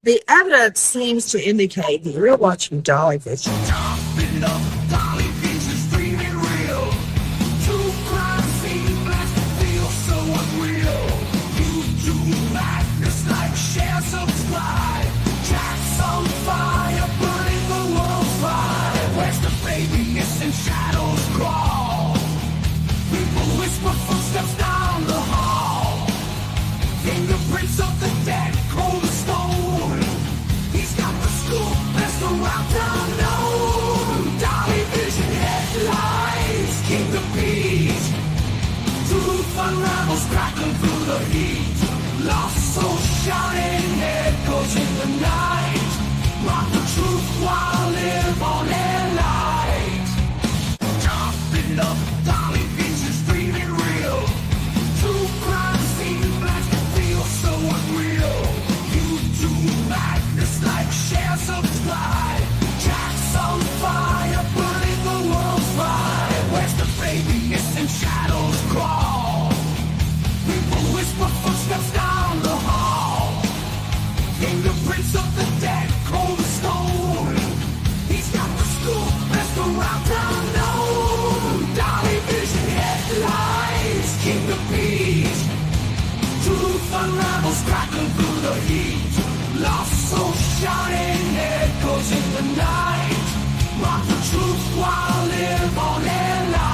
The evidence seems to indicate that you're watching Dolly Vision. Topping up, Dolly Vision's dreaming real. True crime scene blast feel so unreal. YouTube madness like share, subscribe. Tracks on fire, burning the world's fire. Where's the baby missing shadows crawl? People whisper footsteps down the hall. Fingerprints of the dead, cold as stone. He's got the scoop, best around town known. Dolly Vision headlines, King of Peace. Truth unravels, crackling through the heat. Lost soul shouting, echoes in the night. Rock the truth while live on air light. Topping up, Dolly Vision's dreaming real. True crime scene blast feel so unreal. YouTube madness like share, subscribe. Tracks on fire, burning the world's fire. Where's the baby missing shadows crawl? People whisper footsteps down the hall. Fingerprints of the dead, cold as stone. He's got the scoop, best around town known. Dolly Vision headlines, King of Peace. Truth unravels, crackling through the heat. Lost soul shouting, echoes in the night. Rock the truth while live on air light.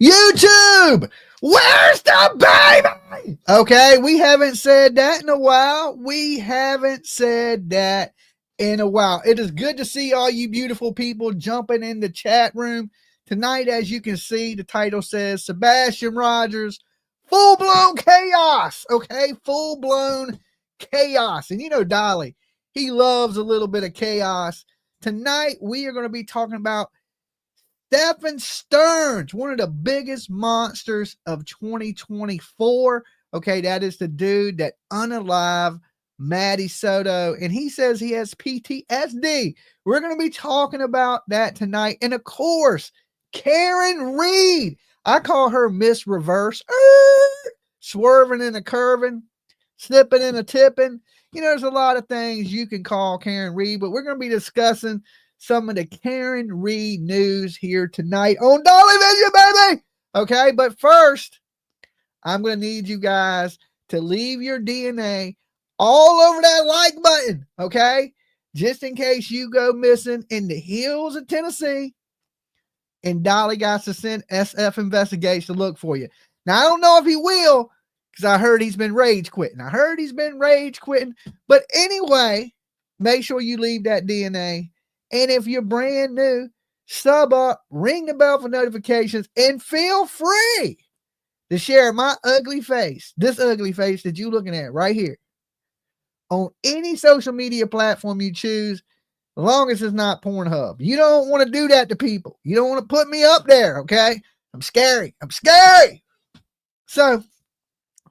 YouTube, where's the baby? Okay, we haven't said that in a while. We haven't said that in a while. It is good to see all you beautiful people jumping in the chat room tonight. As you can see, the title says Sebastian Rogers, full-blown chaos. Okay, full-blown chaos. And you know Dolly, he loves a little bit of chaos. Tonight, we are going to be talking about Stephan Stearns, one of the biggest monsters of 2024. Okay, that is the dude that unalived Maddie Soto, and he says he has PTSD. We're going to be talking about that tonight. And of course, Karen Reed. I call her Miss Reverse. Swerving and a curving, snipping and a tipping. You know, there's a lot of things you can call Karen Reed, but we're going to be discussing some of the Karen Reed news here tonight on Dolly Vision, baby. Okay, but first, I'm going to need you guys to leave your DNA all over that like button, okay? Just in case you go missing in the hills of Tennessee and Dolly got to send SF Investigation to look for you. Now, I don't know if he will because I heard he's been rage quitting. But anyway, make sure you leave that DNA. And if you're brand new, sub up, ring the bell for notifications, and feel free to share my ugly face, this ugly face that you're looking at right here, on any social media platform you choose, as long as it's not Pornhub. You don't want to do that to people. You don't want to put me up there, okay? I'm scary. So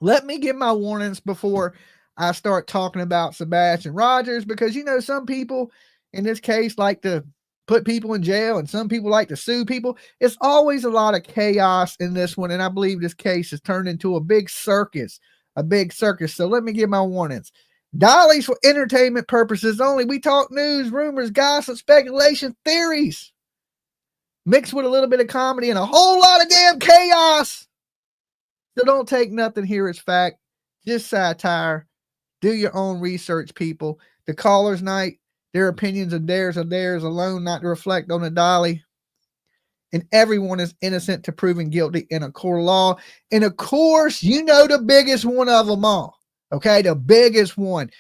let me give my warnings before I start talking about Sebastian Rogers, because, you know, some people in this case like to put people in jail and some people like to sue people. It's always a lot of chaos in this one, and I believe this case has turned into a big circus. So let me give my warnings. Dolly's for entertainment purposes only. We talk news, rumors, gossip, speculation, theories, mixed with a little bit of comedy and a whole lot of damn chaos. So don't take nothing here as fact, just satire. Do your own research, people. The caller's night, their opinions are theirs alone, not to reflect on the Dolly. And everyone is innocent to proven guilty in a court of law. And of course, you know the biggest one of them all. Okay, the biggest one.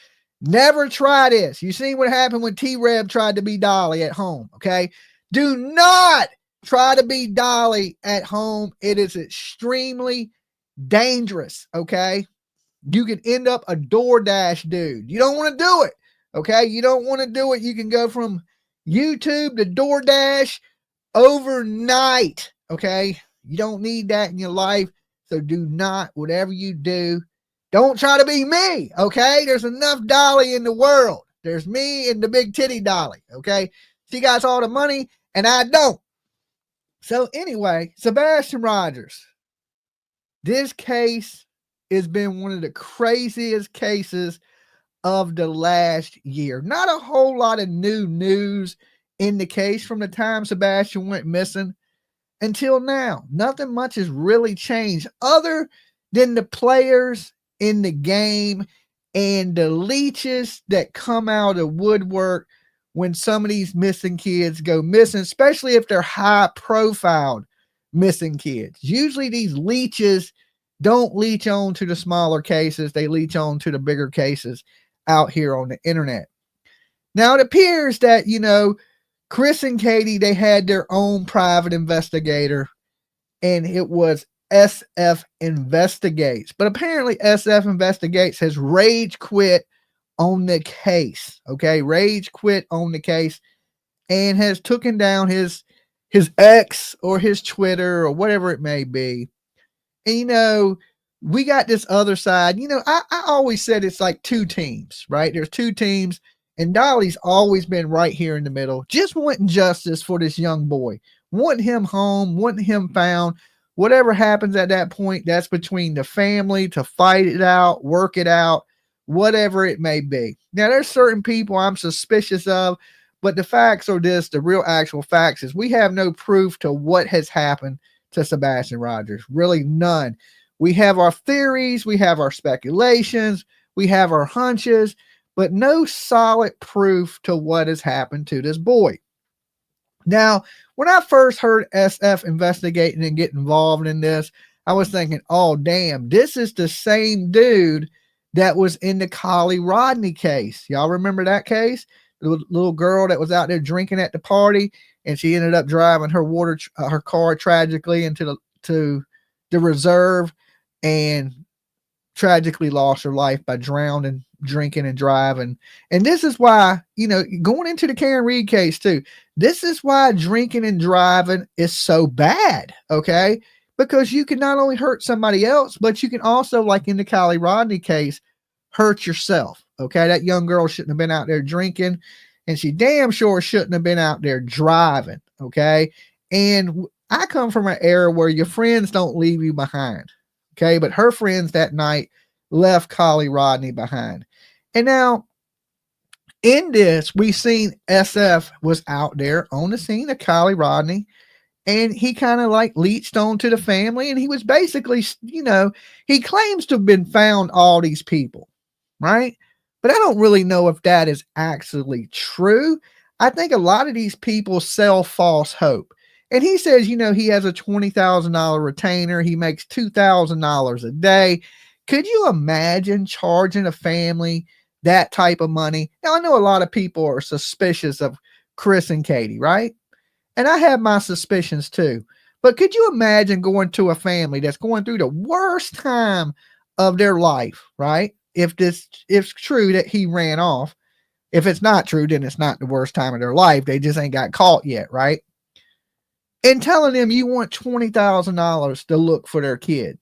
Never try this. You seen what happened when T-Reb tried to be Dolly at home. Okay, do not try to be Dolly at home. It is extremely dangerous. Okay. You can end up a DoorDash dude. You don't want to do it. Okay. You don't want to do it. You can go from YouTube to DoorDash overnight. Okay. You don't need that in your life. So do not, whatever you do, don't try to be me. Okay. There's enough Dolly in the world. There's me and the big titty Dolly. Okay. She got all the money and I don't. So anyway, Sebastian Rogers, this case has been one of the craziest cases of the last year. Not a whole lot of new news in the case from the time Sebastian went missing until now. Nothing much has really changed other than the players in the game and the leeches that come out of woodwork when some of these missing kids go missing, especially if they're high profile missing kids. Usually these leeches don't leech on to the smaller cases. They leech on to the bigger cases out here on the internet. Now it appears that, Chris and Katie, they had their own private investigator, and it was SF Investigates. But apparently SF Investigates has rage quit on the case. Okay, rage quit on the case and has taken down his X or his Twitter or whatever it may be. And we got this other side. I always said it's like two teams, right? There's two teams, and Dolly's always been right here in the middle, just wanting justice for this young boy, wanting him home, wanting him found. Whatever happens at that point, that's between the family to fight it out, work it out, whatever it may be. Now, there's certain people I'm suspicious of, but the facts are this, the real actual facts is we have no proof to what has happened to Sebastian Rogers. Really none. We have our theories, we have our speculations, we have our hunches, but no solid proof to what has happened to this boy. Now, when I first heard SF investigating and get involved in this, I was thinking, oh, damn, this is the same dude that was in the Collie Rodney case. Y'all remember that case? The little girl that was out there drinking at the party, and she ended up driving her car tragically into the reserve and tragically lost her life by drowning, drinking and driving. And this is why, going into the Karen Reed case too, this is why drinking and driving is so bad. Okay. Because you can not only hurt somebody else, but you can also, like in the Collie Rodney case, hurt yourself. Okay. That young girl shouldn't have been out there drinking, and she damn sure shouldn't have been out there driving. Okay. And I come from an era where your friends don't leave you behind. Okay. But her friends that night left Collie Rodney behind. And now in this, we seen SF was out there on the scene of Collie Rodney, and he kind of like leached on to the family, and he was basically, he claims to have been found all these people, right? But I don't really know if that is actually true. I think a lot of these people sell false hope. And he says, he has a $20,000 retainer. He makes $2,000 a day. Could you imagine charging a family that type of money? Now, I know a lot of people are suspicious of Chris and Katie, right? And I have my suspicions too. But could you imagine going to a family that's going through the worst time of their life, right? If it's true that he ran off. If it's not true, then it's not the worst time of their life. They just ain't got caught yet, right? And telling them you want $20,000 to look for their kid.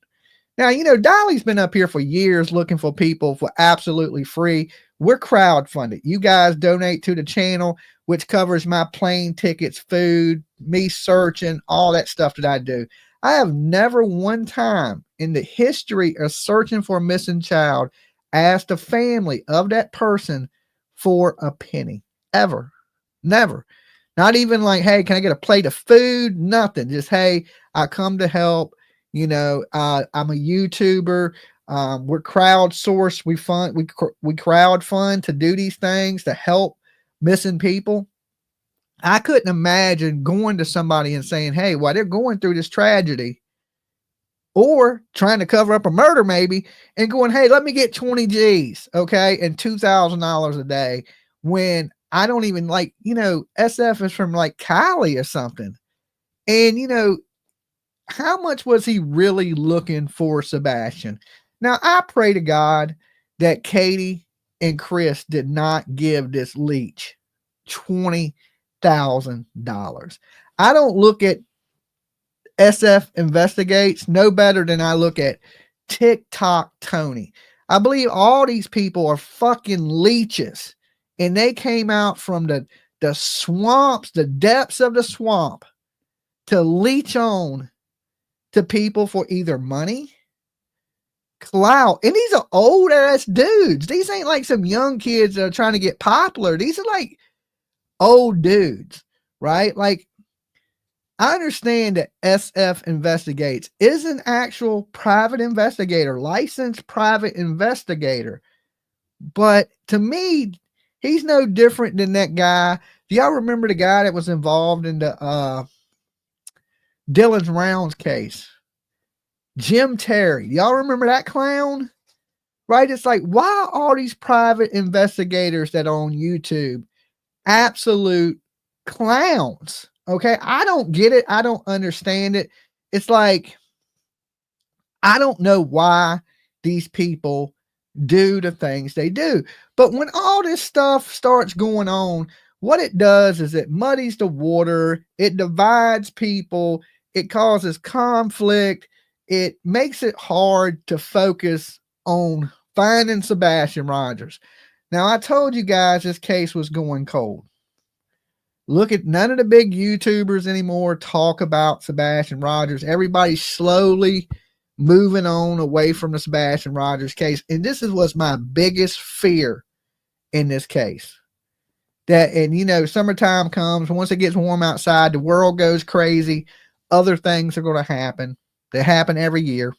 Now, Dolly's been up here for years looking for people for absolutely free. We're crowdfunded. You guys donate to the channel, which covers my plane tickets, food, me searching, all that stuff that I do. I have never one time in the history of searching for a missing child asked a family of that person for a penny. Ever. Never. Not even like, hey, can I get a plate of food? Nothing. Just, hey, I come to help. I'm a YouTuber. We're crowdsourced. We crowd fund to do these things to help missing people. I couldn't imagine going to somebody and saying, hey, while they're going through this tragedy or trying to cover up a murder maybe, and going, hey, let me get 20 G's, okay, and $2,000 a day, when I don't even SF is from like Cali or something. And, how much was he really looking for Sebastian? Now, I pray to God that Katie and Chris did not give this leech $20,000. I don't look at SF Investigates no better than I look at TikTok Tony. I believe all these people are fucking leeches, and they came out from the swamps, the depths of the swamp, to leech on to people for either money, clout. And these are old ass dudes. These ain't like some young kids that are trying to get popular. These are like old dudes, right? Like, I understand that SF Investigates is an actual private investigator, licensed private investigator. But to me, he's no different than that guy. Do y'all remember the guy that was involved in the Dylan's Rounds case? Jim Terry. Y'all remember that clown? Right? It's like, why all these private investigators that are on YouTube? Absolute clowns. Okay. I don't get it. I don't understand it. It's like, I don't know why these people do the things they do. But when all this stuff starts going on, what it does is it muddies the water, it divides people, it causes conflict, it makes it hard to focus on finding Sebastian Rogers. Now, I told you guys this case was going cold. Look at none of the big YouTubers anymore talk about Sebastian Rogers. Everybody's slowly moving on away from the Sebastian Rogers case. And this was my biggest fear in this case. And summertime comes. Once it gets warm outside, the world goes crazy. Other things are going to happen. They happen every year.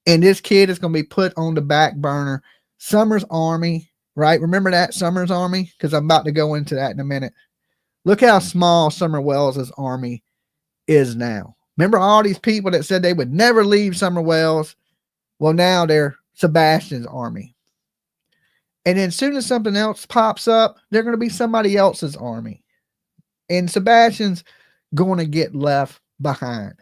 And this kid is going to be put on the back burner. Summer's Army, right? Remember that, Summer's Army? Because I'm about to go into that in a minute. Look how small Summer Wells' army is now. Remember all these people that said they would never leave Summer Wells? Well, now they're Sebastian's army. And then as soon as something else pops up, they're going to be somebody else's army. And Sebastian's going to get left behind.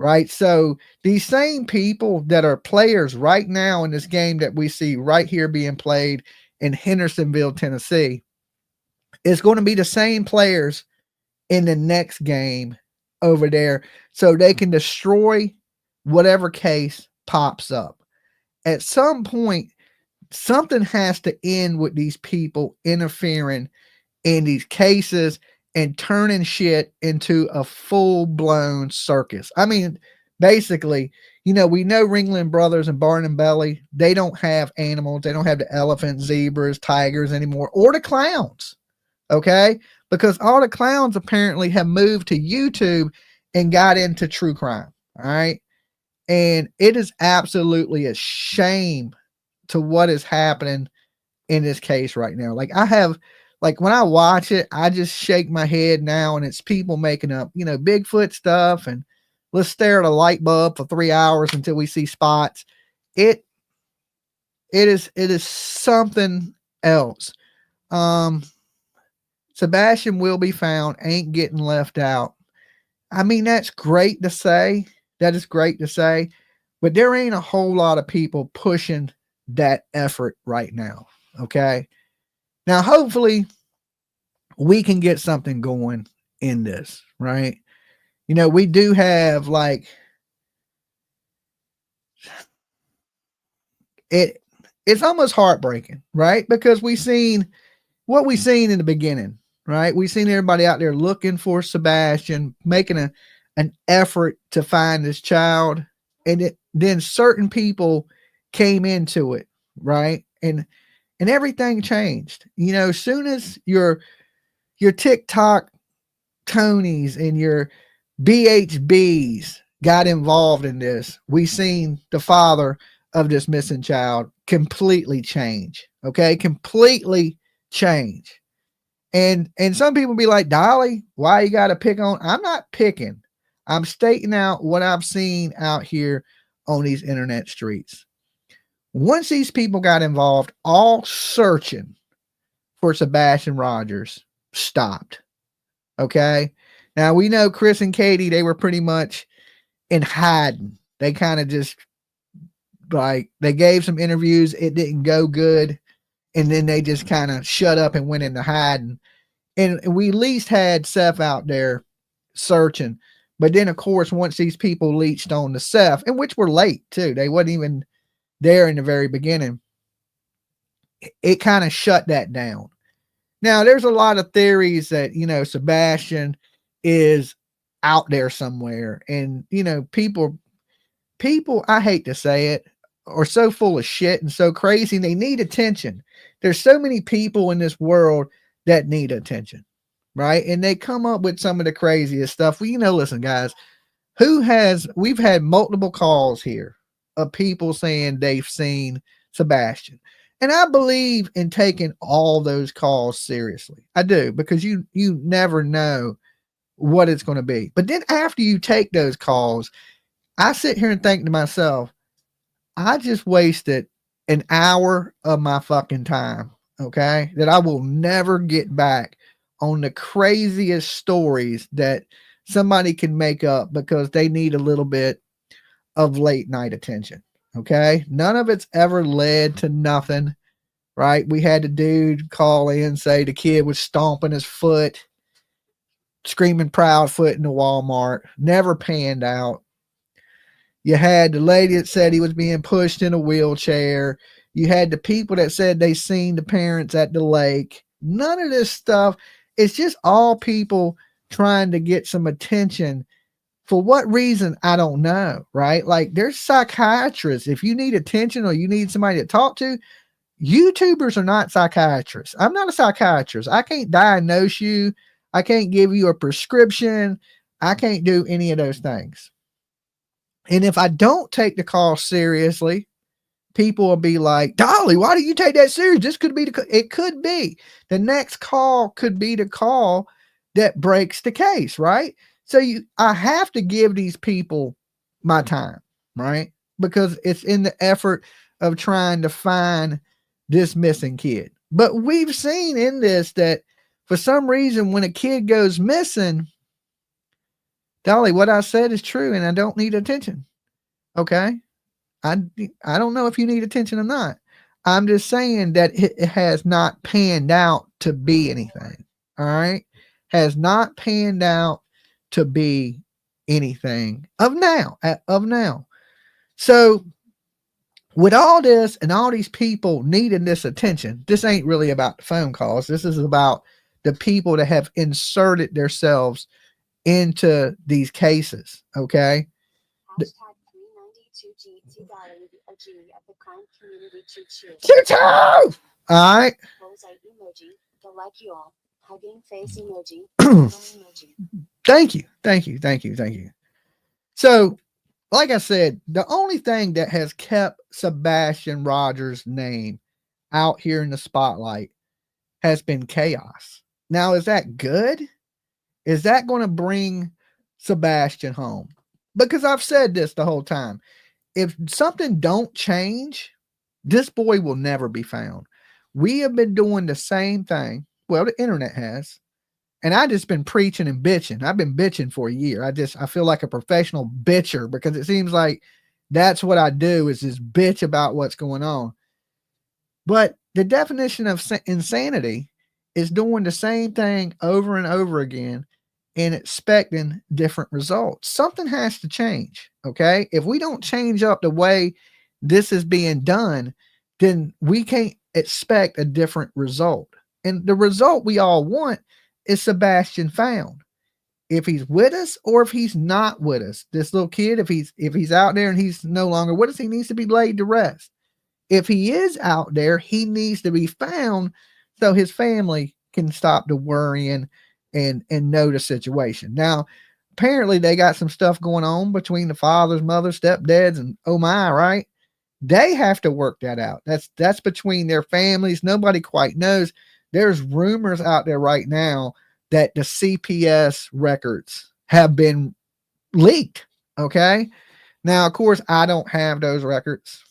Right? So these same people that are players right now in this game that we see right here being played in Hendersonville, Tennessee, is going to be the same players in the next game over there so they can destroy whatever case pops up. At some point, something has to end with these people interfering in these cases and turning shit into a full-blown circus. I mean, basically, we know Ringling Brothers and Barnum Belly, they don't have animals. They don't have the elephants, zebras, tigers anymore, or the clowns. Okay? Because all the clowns apparently have moved to YouTube and got into true crime. All right? And it is absolutely a shame to what is happening in this case right now. When I watch it, I just shake my head now, and it's people making up, Bigfoot stuff, and let's stare at a light bulb for 3 hours until we see spots. It is something else. Sebastian will be found, ain't getting left out. I mean, that's great to say. That is great to say. But there ain't a whole lot of people pushing that effort right now. Okay. Now, hopefully, we can get something going in this, right? We do have it's almost heartbreaking, right? Because we seen what we seen in the beginning, right? We seen everybody out there looking for Sebastian, making an effort to find this child. And then certain people came into it, right? And everything changed. As soon as your TikTok Tonys and your BHBs got involved in this, we seen the father of this missing child completely change. Okay, completely change. And some people be like, Dolly, why you got to pick on? I'm not picking. I'm stating out what I've seen out here on these internet streets. Once these people got involved, all searching for Sebastian Rogers stopped. Okay. Now we know Chris and Katie, they were pretty much in hiding. They kind of just like they gave some interviews, it didn't go good, and then they just kind of shut up and went into hiding. And we at least had Seth out there searching. But then, of course, once these people leached on to Seth, and which were late too, they wasn't even there in the very beginning, it kind of shut that down. Now, there's a lot of theories that, you know, Sebastian is out there somewhere. And, you know, people, I hate to say it, are so full of shit and so crazy, and they need attention. There's so many people in this world that need attention, right? And they come up with some of the craziest stuff. Well, you know, listen, guys, we've had multiple calls here of people saying they've seen Sebastian. And I believe in taking all those calls seriously. I do, because you never know what it's going to be. But then after you take those calls, I sit here and think to myself, I just wasted an hour of my fucking time, okay, that I will never get back on the craziest stories that somebody can make up because they need a little bit of late night attention, okay? None of it's ever led to nothing, right? We had the dude call in, say the kid was stomping his foot, screaming proud foot in the Walmart, never panned out. You had the lady that said he was being pushed in a wheelchair. You had the people that said they seen the parents at the lake. None of this stuff. It's just all people trying to get some attention. For what reason, I don't know, right? Like, there's psychiatrists. If you need attention or you need somebody to talk to, YouTubers are not psychiatrists. I'm not a psychiatrist. I can't diagnose you. I can't give you a prescription. I can't do any of those things. And if I don't take the call seriously, people will be like, Dolly, why do you take that serious? This could be it could be the next call, could be the call that breaks the case, right? So I have to give these people my time, right? Because it's in the effort of trying to find this missing kid. But we've seen in this that for some reason, when a kid goes missing, Dolly, what I said is true, and I don't need attention. Okay. I don't know if you need attention or not. I'm just saying that it has not panned out to be anything. All right. Has not panned out to be anything of now. So with all this and all these people needing this attention, this ain't really about the phone calls. This is about the people that have inserted themselves into these cases. Okay. Choo-choo! All right. Thank you. So, like I said, the only thing that has kept Sebastian Rogers' name out here in the spotlight has been chaos. Now, is that good? Is that going to bring Sebastian home? Because I've said this the whole time. If something don't change, this boy will never be found. We have been doing the same thing. Well, the internet has. And I just been preaching and bitching. I've been bitching for a year. I feel like a professional bitcher because it seems like that's what I do is just bitch about what's going on. But the definition of insanity is doing the same thing over and over again and expecting different results. Something has to change. Okay. If we don't change up the way this is being done, then we can't expect a different result. And the result we all want is Sebastian found. If he's with us or if he's not with us, this little kid, if he's out there and he's no longer with us, he needs to be laid to rest. If he is out there, he needs to be found so his family can stop the worrying and know the situation. Now, apparently they got some stuff going on between the fathers, mothers, stepdads, and oh my, right? They have to work that out. That's between their families. Nobody quite knows. There's rumors out there right now that the CPS records have been leaked. Okay. Now, of course, I don't have those records,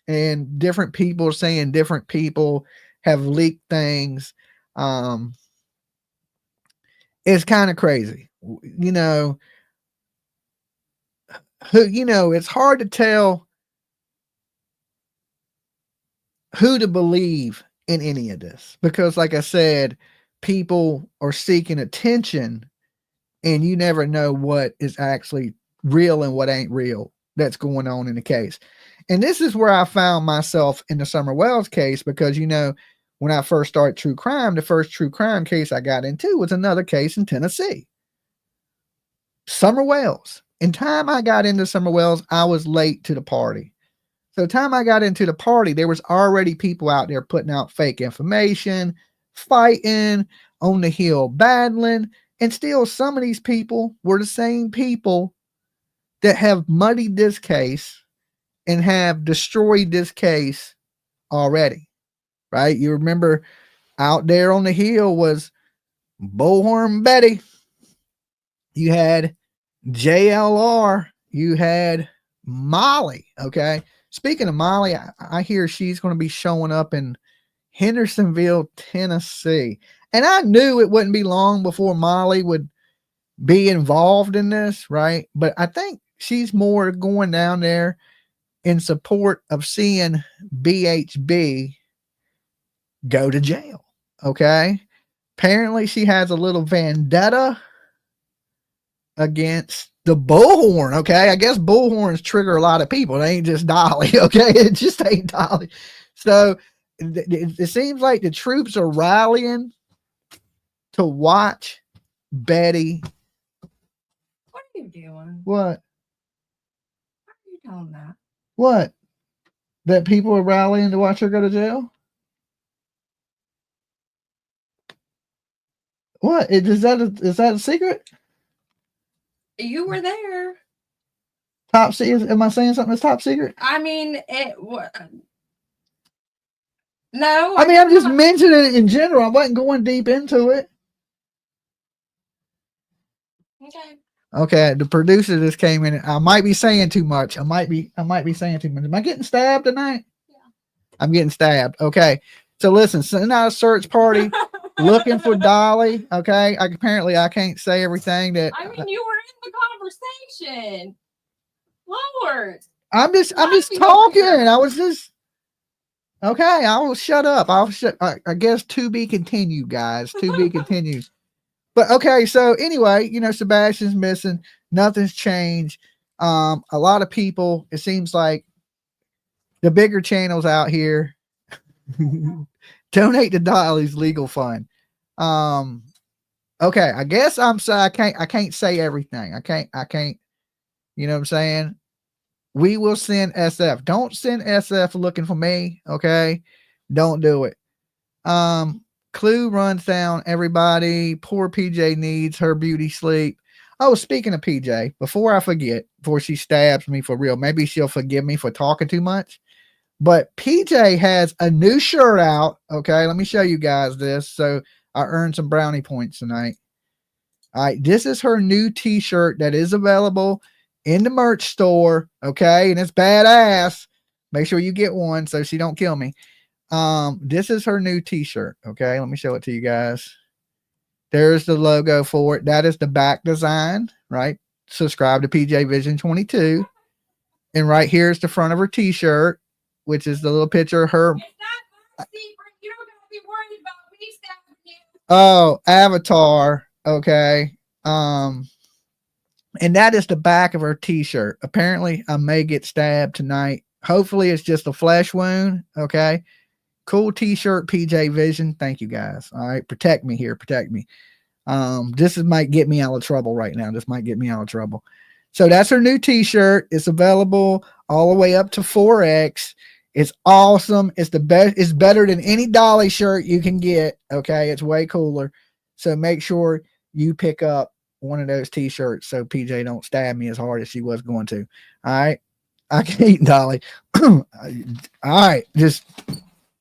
and different people are saying different people have leaked things. It's kind of crazy. You know, it's hard to tell who to believe in any of this because, like I said, people are seeking attention and you never know what is actually real and what ain't real that's going on in the case. And this is where I found myself in the Summer Wells case because, when I first started true crime, the first true crime case I got into was another case in Tennessee. Summer Wells. In time I got into Summer Wells, I was late to the party. So the time I got into the party, there was already people out there putting out fake information, fighting, on the hill battling, and still some of these people were the same people that have muddied this case and have destroyed this case already, right? You remember out there on the hill was Bullhorn Betty. You had JLR. You had Molly. Okay. Speaking of Molly, I hear she's going to be showing up in Hendersonville, Tennessee. And I knew it wouldn't be long before Molly would be involved in this, right? But I think she's more going down there in support of seeing BHB go to jail. Okay. Apparently she has a little vendetta against the bullhorn. Okay. I guess bullhorns trigger a lot of people. It ain't just Dolly. Okay. It just ain't Dolly. So it seems like the troops are rallying to watch Betty. What are you doing? What? Why are you doing that? What? That people are rallying to watch her go to jail? What? Is that a secret? You were there. Top secret? Am I saying something that's top secret? I mean, no. I mean, I'm just mentioning it in general. I wasn't going deep into it. Okay. Okay, the producer just came in. I might be saying too much. I might be saying too much. Am I getting stabbed tonight? Yeah. I'm getting stabbed. Okay. So listen, send out a search party looking for Dolly. Okay. Apparently I can't say everything that I mean, you were in the conversation. Lord. I'm just talking. I was just okay. I will shut up. I guess to be continued, guys. To be continued. But okay, so anyway, Sebastian's missing. Nothing's changed. A lot of people, it seems like the bigger channels out here donate to Dolly's legal fund. Okay, I guess I can't say everything. I can't, you know what I'm saying? We will send SF. Don't send SF looking for me. Okay. Don't do it. Clue runs down everybody. Poor PJ needs her beauty sleep. Oh, speaking of PJ, before I forget, before she stabs me for real, maybe she'll forgive me for talking too much. But PJ has a new shirt out. Okay, let me show you guys this. So I earned some brownie points tonight. All right, this is her new t-shirt that is available in the merch store. Okay, and it's badass. Make sure you get one so she don't kill me. This is her new t-shirt. Okay, let me show it to you guys. There's the logo for it. That is the back design, right? Subscribe to PJ Vision 22. And right here is the front of her t-shirt, which is the little picture of her. It's not my secret. You don't gotta be worried about me stabbing you. Oh, avatar. Okay. And that is the back of her t-shirt. Apparently, I may get stabbed tonight. Hopefully, it's just a flesh wound. Okay. Cool t-shirt, PJ Vision. Thank you guys. All right. Protect me here. Protect me. Might get me out of trouble right now. This might get me out of trouble. So that's her new t-shirt. It's available all the way up to 4X. It's awesome. It's the best. It's better than any Dolly shirt you can get. Okay. It's way cooler. So make sure you pick up one of those t-shirts so PJ don't stab me as hard as she was going to. All right. I can't, Dolly. All right. Just,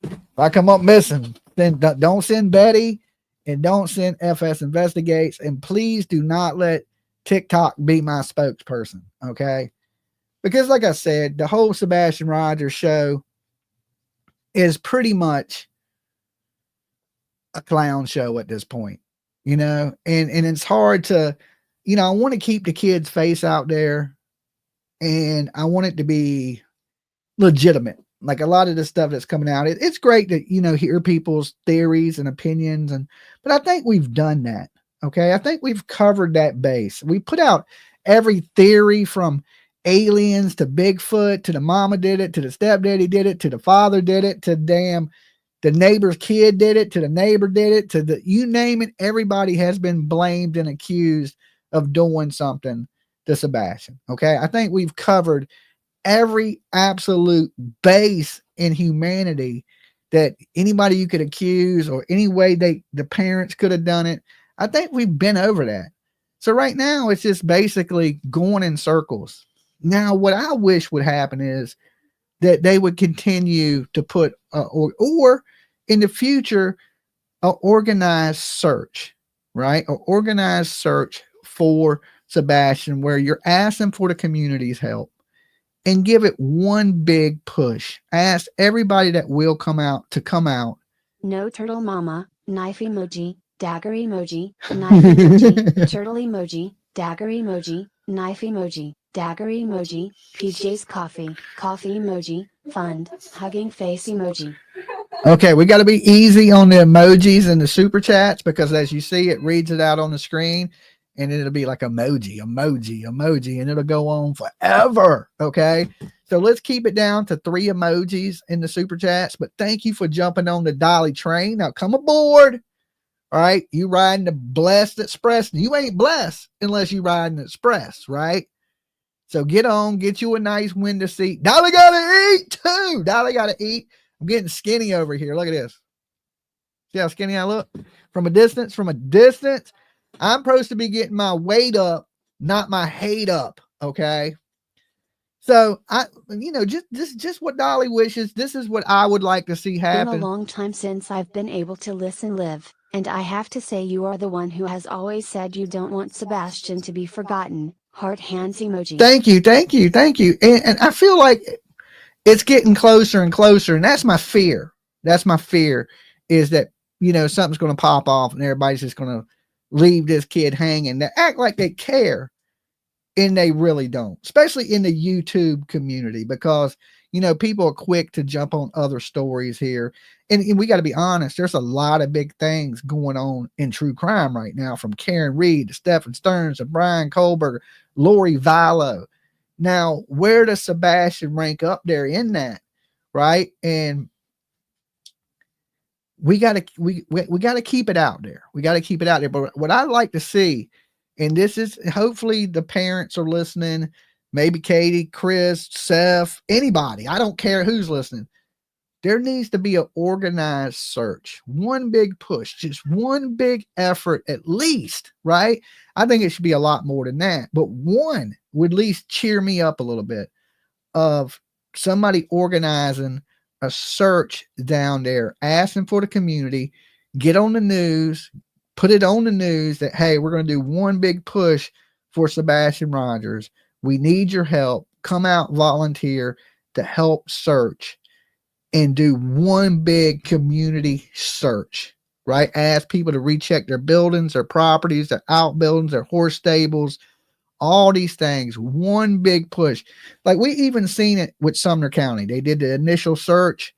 if I come up missing, then don't send Betty and don't send FS Investigates. And please do not let TikTok be my spokesperson. Okay. Because like I said, the whole Sebastian Rogers show is pretty much a clown show at this point. you know, and it's hard to, you know, I want to keep the kid's face out there, and I want it to be legitimate. Like a lot of the stuff that's coming out, it's great to, you know, hear people's theories and opinions, but I think we've done that. Okay, I think we've covered that base. We put out every theory from aliens to Bigfoot to the mama did it to the stepdaddy did it to the father did it to the neighbor's kid did it to the neighbor did it to the, you name it, everybody has been blamed and accused of doing something to Sebastian. Okay, I think we've covered every absolute base in humanity that anybody you could accuse or any way the parents could have done it. I think we've been over that. So right now it's just basically going in circles. Now what I wish would happen is that they would continue to put or in the future a organized search, right? Or organized search for Sebastian where you're asking for the community's help and give it one big push. Ask everybody that will come out to come out. No turtle mama, knife emoji, dagger emoji, knife emoji, turtle emoji, dagger emoji, knife emoji, dagger emoji, PJ's coffee, coffee emoji, fund, hugging face emoji. Okay, we got to be easy on the emojis and the super chats because as you see, it reads it out on the screen and it'll be like emoji, and it'll go on forever. Okay, so let's keep it down to 3 emojis in the super chats. But thank you for jumping on the Dolly train. Now come aboard. All right, you riding the Blessed Express. You ain't blessed unless you riding Express, right? So get on, get you a nice window seat. Dolly gotta eat too. Dolly gotta eat. I'm getting skinny over here. Look at this. See how skinny I look? From a distance, I'm supposed to be getting my weight up, not my hate up. Okay. So I, you know, just what Dolly wishes. This is what I would like to see happen. Been a long time since I've been able to listen live, and I have to say you are the one who has always said you don't want Sebastian to be forgotten. Heart hands emoji. Thank you. And I feel like it's getting closer and closer, and that's my fear. That's my fear is that, you know, something's going to pop off and everybody's just going to leave this kid hanging. They act like they care and they really don't, especially in the YouTube community, because, you know, people are quick to jump on other stories here. And we got to be honest, there's a lot of big things going on in true crime right now, from Karen Reed to Stephan Stearns to Brian Kohlberger, Lori Vallow. Now, where does Sebastian rank up there in that? Right. And we got to keep it out there. We got to keep it out there. But what I'd like to see, and this is hopefully the parents are listening, maybe Katie, Chris, Seth, anybody, I don't care who's listening. There needs to be an organized search, one big push, just one big effort at least, right? I think it should be a lot more than that, but one would at least cheer me up a little bit of somebody organizing a search down there, asking for the community, get on the news, put it on the news that, hey, we're going to do one big push for Sebastian Rogers. We need your help. Come out, volunteer to help search and do one big community search, right? Ask people to recheck their buildings, their properties, their outbuildings, their horse stables, all these things, one big push. Like we even seen it with Sumner County. They did the initial search,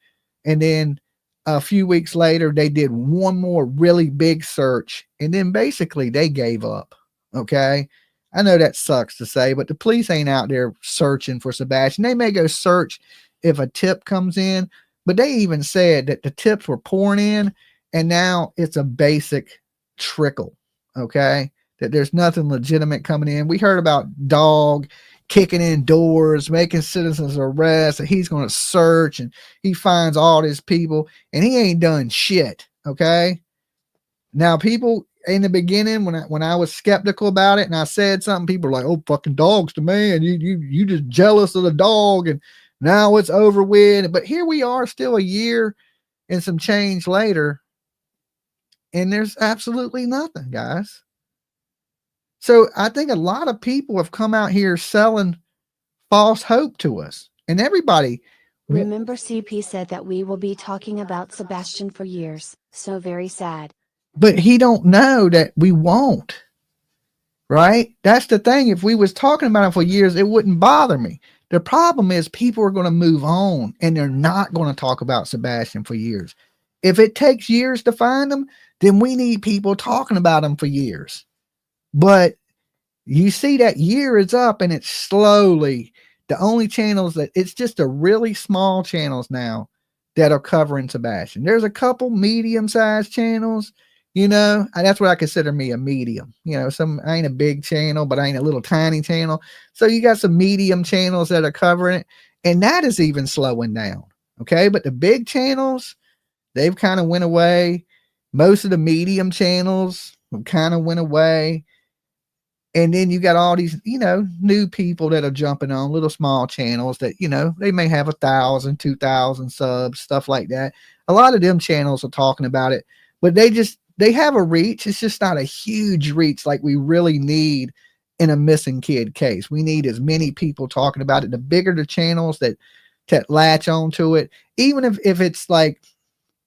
and then a few weeks later, they did one more really big search, and then basically they gave up. Okay. I know that sucks to say, but the police ain't out there searching for Sebastian. They may go search if a tip comes in, but they even said that the tips were pouring in, and now it's a basic trickle. Okay. That there's nothing legitimate coming in. We heard about dog kicking in doors, making citizens arrest, and he's going to search and he finds all these people and he ain't done shit. Okay. Now people in the beginning, when I was skeptical about it and I said something, people were like, oh, fucking dog's the man. You just jealous of the dog and now it's over with. But here we are still a year and some change later, and there's absolutely nothing, guys. So I think a lot of people have come out here selling false hope to us, and everybody. Remember CP said that we will be talking about Sebastian for years, so very sad. but he don't know that we won't. Right? That's the thing. If we was talking about him for years, it wouldn't bother me. The problem is people are going to move on and they're not going to talk about Sebastian for years. If it takes years to find him, then we need people talking about him for years. But you see that year is up and it's slowly the only channels that it's just a really small channels now that are covering Sebastian. There's a couple medium-sized channels. And that's what I consider me a medium. I ain't a big channel, but I ain't a little tiny channel. So you got some medium channels that are covering it, and that is even slowing down. Okay, but the big channels, they've kind of went away. Most of the medium channels kind of went away. And then you got all these, new people that are jumping on little small channels that, they may have 1,000, 2,000 subs, stuff like that. A lot of them channels are talking about it, but they have a reach. It's just not a huge reach like we really need in a missing kid case. We need as many people talking about it. The bigger the channels that latch onto it, even if it's like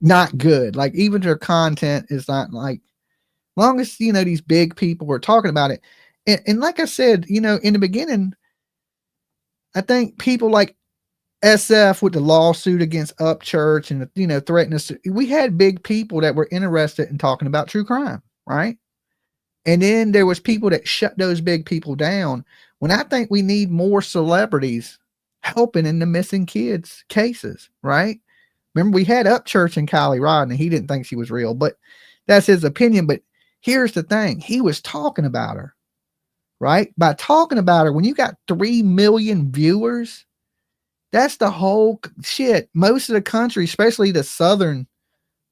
not good, like even their content is not like, long as, these big people are talking about it. And like I said, in the beginning, I think people like SF with the lawsuit against Upchurch and, threatening us. We had big people that were interested in talking about true crime, right? And then there was people that shut those big people down. When I think we need more celebrities helping in the missing kids cases, right? Remember, we had Upchurch and Kylie Rodney. He didn't think she was real, but that's his opinion. But here's the thing. He was talking about her, right? By talking about her, when you got 3 million viewers, that's the whole shit. Most of the country, especially the southern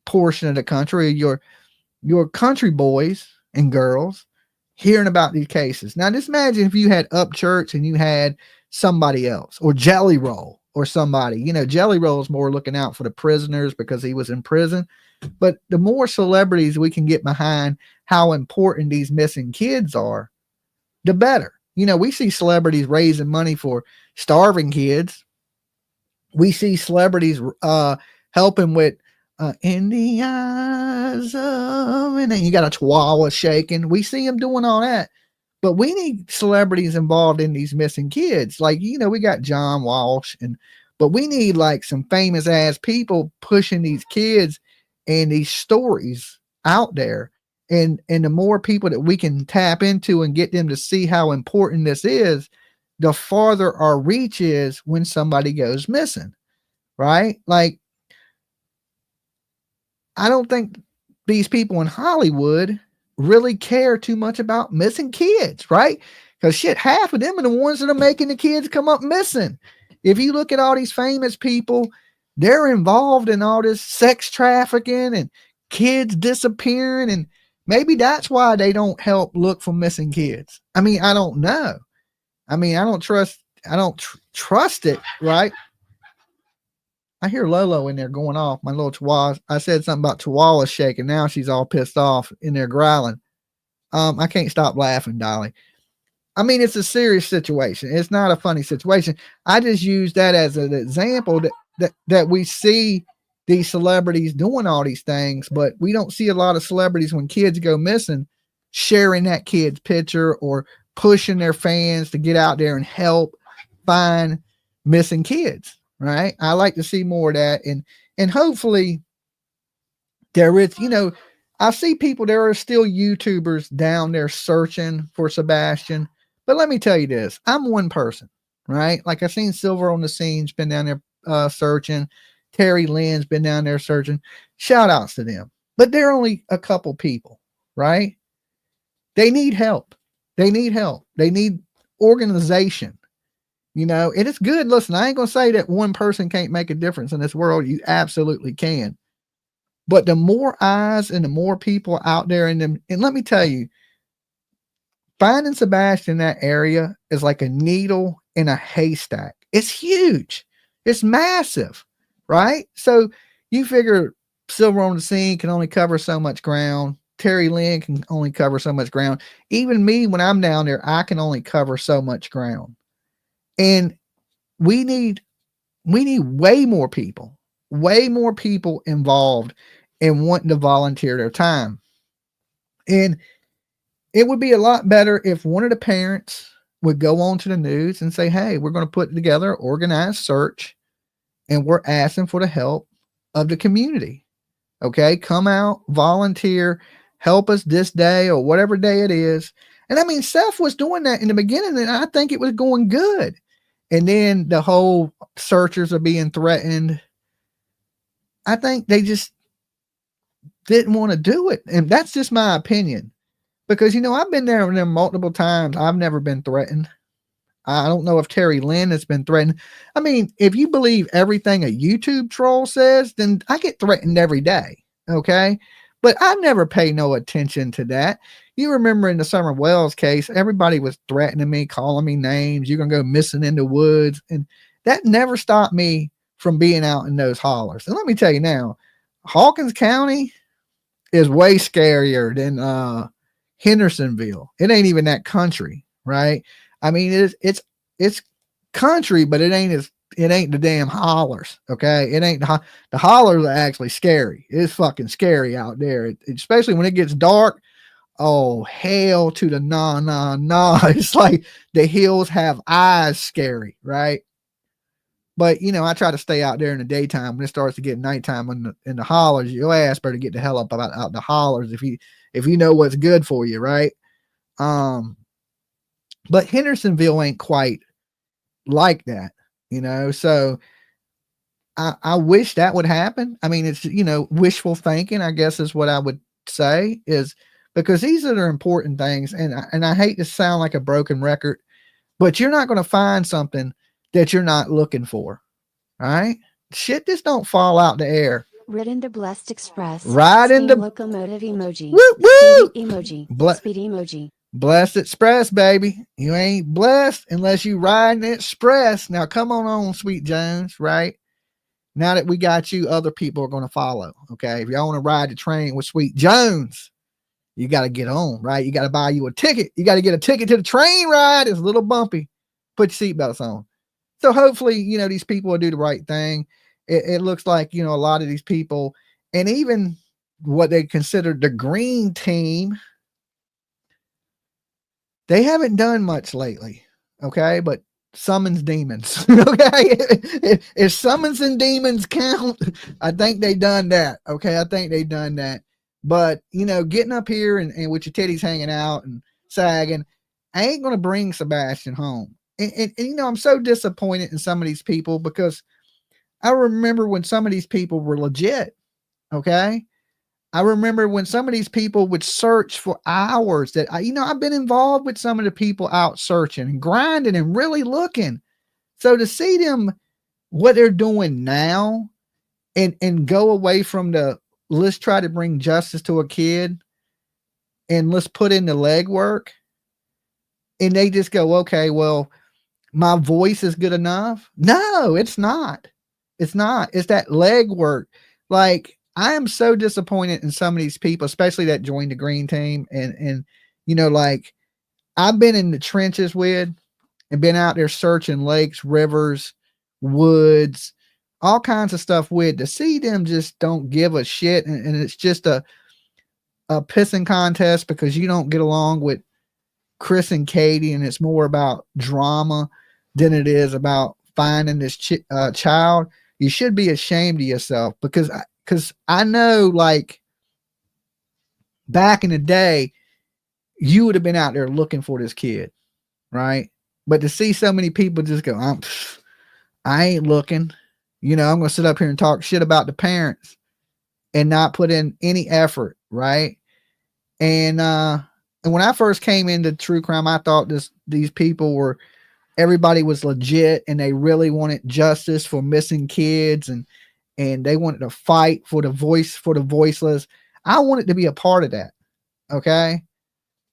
portion of the country, your country boys and girls hearing about these cases. Now, just imagine if you had Upchurch and you had somebody else, or Jelly Roll or somebody. Jelly Roll is more looking out for the prisoners because he was in prison. But the more celebrities we can get behind how important these missing kids are, the better. We see celebrities raising money for starving kids. We see celebrities helping with in the eyes of, and then you got a chihuahua shaking. We see them doing all that, but we need celebrities involved in these missing kids. Like, we got John Walsh, but we need like some famous ass people pushing these kids and these stories out there. And the more people that we can tap into and get them to see how important this is, the farther our reach is when somebody goes missing, right? Like, I don't think these people in Hollywood really care too much about missing kids, right? Because shit, half of them are the ones that are making the kids come up missing. If you look at all these famous people, they're involved in all this sex trafficking and kids disappearing, and maybe that's why they don't help look for missing kids. I mean, I don't know. I mean, I don't trust it, right? I hear Lolo in there going off. My little chihuahua. I said something about chihuahua shaking. Now she's all pissed off in there growling. I can't stop laughing, Dolly. I mean, it's a serious situation. It's not a funny situation. I just use that as an example that we see these celebrities doing all these things, but we don't see a lot of celebrities when kids go missing sharing that kid's picture or pushing their fans to get out there and help find missing kids, right? I like to see more of that. And hopefully there is, I see people, there are still YouTubers down there searching for Sebastian. But let me tell you this, I'm one person, right? Like I've seen Silver on the Scene's been down there searching. Terry Lynn's been down there searching. Shout outs to them. But they're only a couple people, right? They need help. They need help. They need organization. It is good. Listen, I ain't going to say that one person can't make a difference in this world. You absolutely can. But the more eyes and the more people out there in them, and let me tell you, finding Sebastian in that area is like a needle in a haystack. It's huge. It's massive, right? So you figure Silver on the Scene can only cover so much ground. Terry Lynn can only cover so much ground. Even me, when I'm down there, I can only cover so much ground. And we need way more people involved in wanting to volunteer their time. And it would be a lot better if one of the parents would go on to the news and say, hey, we're going to put together an organized search and we're asking for the help of the community. Okay, come out, volunteer, help us this day or whatever day it is. And I mean, Seth was doing that in the beginning, and I think it was going good. And then the whole searchers are being threatened. I think they just didn't want to do it. And that's just my opinion. Because, you know, I've been there multiple times. I've never been threatened. I don't know if Terry Lynn has been threatened. I mean, if you believe everything a YouTube troll says, then I get threatened every day. Okay. But I never pay no attention to that. You remember in the Summer Wells case, everybody was threatening me, calling me names. You're going to go missing in the woods. And that never stopped me from being out in those hollers. And let me tell you now, Hawkins County is way scarier than Hendersonville. It ain't even that country, right? I mean, it's country, but it ain't the damn hollers. Okay. It ain't the hollers are actually scary. It's fucking scary out there. Especially when it gets dark. Oh, hell to the nah. It's like the hills have eyes scary. Right. But you know, I try to stay out there in the daytime. When it starts to get nighttime in the hollers, your ass better get the hell up out the hollers if you know what's good for you. Right. But Hendersonville ain't quite like that, you know. So I wish that would happen. I mean, it's, you know, wishful thinking, I guess is what I would say, is because these are the important things. And I hate to sound like a broken record, but you're not going to find something that you're not looking for. All right. Shit just don't fall out the air. Ridden the Blessed Express. Ride in the locomotive emoji. woo, woo. Speedy emoji. Speedy emoji. Blessed Express, baby. You ain't blessed unless you riding the express. Now come on, Sweet Jones, right? Now that we got you, other people are going to follow. Okay. If y'all want to ride the train with Sweet Jones, you got to get on, right? You got to buy you a ticket. You got to get a ticket to the train ride. It's a little bumpy. Put your seatbelts on. So hopefully, you know, these people will do the right thing. It looks like, you know, a lot of these people, and even what they consider the green team, they haven't done much lately. Okay. But summons demons. Okay. If summons and demons count, I think they done that. Okay. I think they done that. But, you know, getting up here and with your titties hanging out and sagging, I ain't going to bring Sebastian home. And, you know, I'm so disappointed in some of these people because I remember when some of these people were legit. Okay. I remember when some of these people would search for hours that I've been involved with some of the people out searching and grinding and really looking. So to see them, what they're doing now and go away from let's try to bring justice to a kid and let's put in the legwork, and they just go, okay, well, my voice is good enough. No, it's not. It's not. It's that legwork. Like, I am so disappointed in some of these people, especially that joined the green team. And, you know, like I've been in the trenches with and been out there searching lakes, rivers, woods, all kinds of stuff with, to see them just don't give a shit. And it's just a pissing contest because you don't get along with Chris and Katie. And it's more about drama than it is about finding this child. You should be ashamed of yourself because I know, like, back in the day, you would have been out there looking for this kid, right? But to see so many people just go, I ain't looking, you know, I'm going to sit up here and talk shit about the parents and not put in any effort, right? And when I first came into true crime, I thought these people everybody was legit and they really wanted justice for missing kids and they wanted to fight for the voiceless. I wanted to be a part of that. Okay.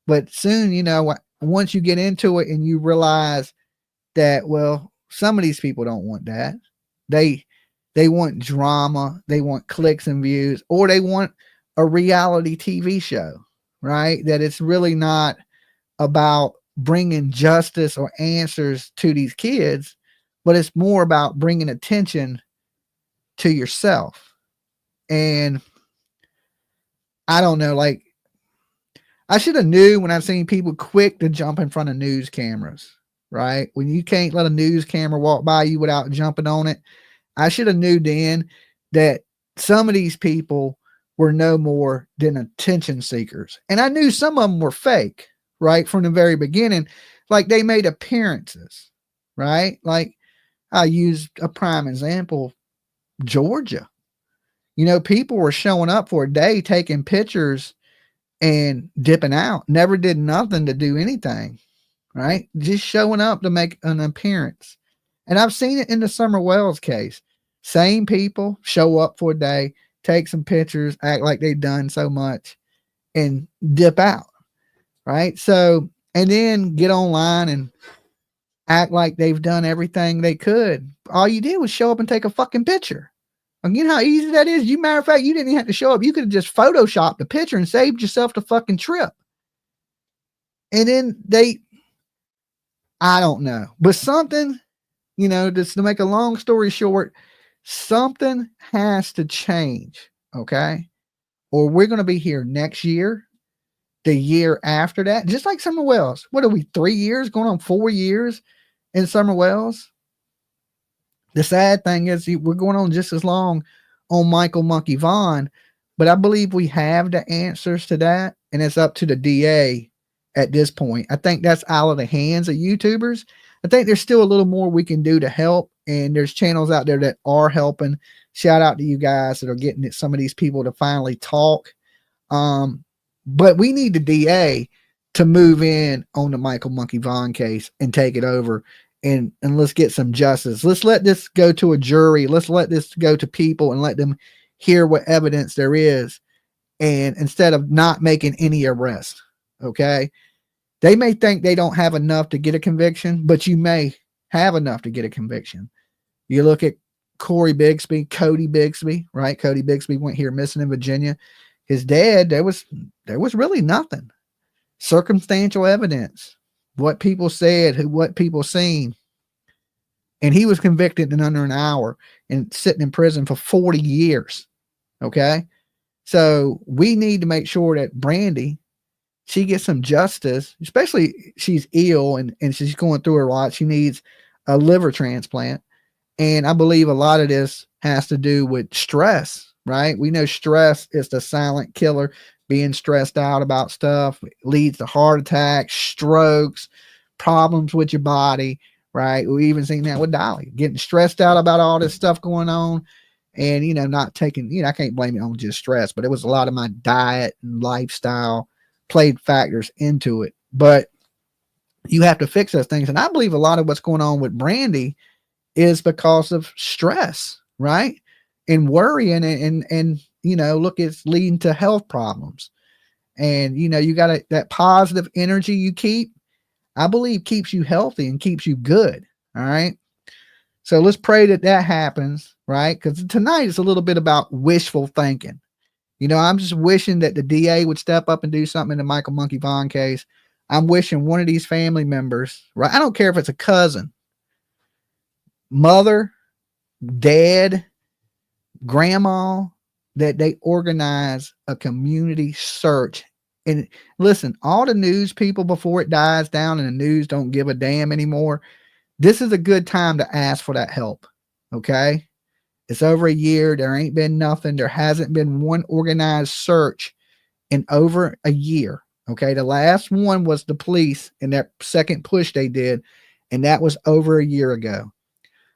But soon, you know, once you get into it and you realize that, well, some of these people don't want that. They want drama. They want clicks and views, or they want a reality TV show, right? That it's really not about bringing justice or answers to these kids, but it's more about bringing attention to yourself. And I don't know, like, I should have knew when I've seen people quick to jump in front of news cameras, right? When you can't let a news camera walk by you without jumping on it. I should have knew then that some of these people were no more than attention seekers. And I knew some of them were fake, right? From the very beginning. Like they made appearances, right? Like I used a prime example, Georgia. You know, people were showing up for a day, taking pictures and dipping out. Never did nothing to do anything, right? Just showing up to make an appearance. And I've seen it in the Summer Wells case. Same people show up for a day, take some pictures, act like they've done so much, and dip out, right? So, and then get online and act like they've done everything they could. All you did was show up and take a fucking picture. And you know how easy that is? You, matter of fact, you didn't even have to show up. You could have just photoshopped the picture and saved yourself the fucking trip. And then I don't know, but something, you know, just to make a long story short, something has to change, okay? Or we're going to be here next year, the year after that, just like Summer Wells. What are we, 3 years, going on 4 years in Summer Wells? The sad thing is we're going on just as long on Michael Monkey Vaughn, but I believe we have the answers to that, and it's up to the DA at this point. I think that's out of the hands of YouTubers. I think there's still a little more we can do to help, and there's channels out there that are helping. Shout out to you guys that are getting some of these people to finally talk. But we need the DA to move in on the Michael Monkey Vaughn case and take it over, and let's get some justice. Let's let this go to a jury. Let's let this go to people and let them hear what evidence there is, and instead of not making any arrest. Okay. They may think they don't have enough to get a conviction, but you may have enough to get a conviction. You look at Cody Bigsby, right? Cody Bigsby went here missing in Virginia. His dad, there was really nothing. Circumstantial evidence, what people said, what people seen. And he was convicted in under an hour and sitting in prison for 40 years. Okay. So we need to make sure that Brandy, she gets some justice, especially she's ill and she's going through a lot. She needs a liver transplant. And I believe a lot of this has to do with stress, right? We know stress is the silent killer. Being stressed out about stuff leads to heart attacks, strokes, problems with your body, right? We even seen that with Dolly, getting stressed out about all this stuff going on. And, you know, not taking, you know, I can't blame it on just stress, but it was a lot of my diet and lifestyle played factors into it. But you have to fix those things. And I believe a lot of what's going on with Brandy is because of stress, right? And worry and you know, look, it's leading to health problems. And, you know, you got that positive energy you keep, I believe keeps you healthy and keeps you good. All right. So let's pray that happens, right? Because tonight is a little bit about wishful thinking. You know, I'm just wishing that the DA would step up and do something in the Michael Monkey Vaughn case. I'm wishing one of these family members, right? I don't care if it's a cousin, mother, dad, grandma, that they organize a community search. And listen, all the news people, before it dies down and the news don't give a damn anymore, this is a good time to ask for that help. Okay. It's over a year. There ain't been nothing. There hasn't been one organized search in over a year. Okay. The last one was the police and that second push they did. And that was over a year ago.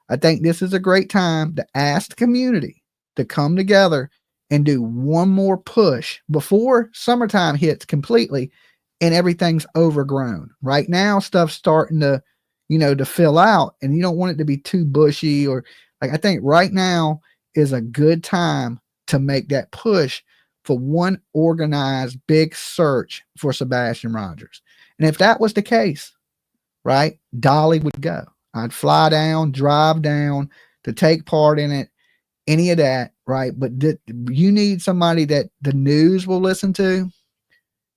I think this is a great time to ask the community to come together and do one more push before summertime hits completely and everything's overgrown. Right now, stuff's starting to, you know, to fill out, and you don't want it to be too bushy, or like, I think right now is a good time to make that push for one organized big search for Sebastian Rogers. And if that was the case, right, Dolly would go. I'd fly down, drive down to take part in it, any of that, right? But you need somebody that the news will listen to,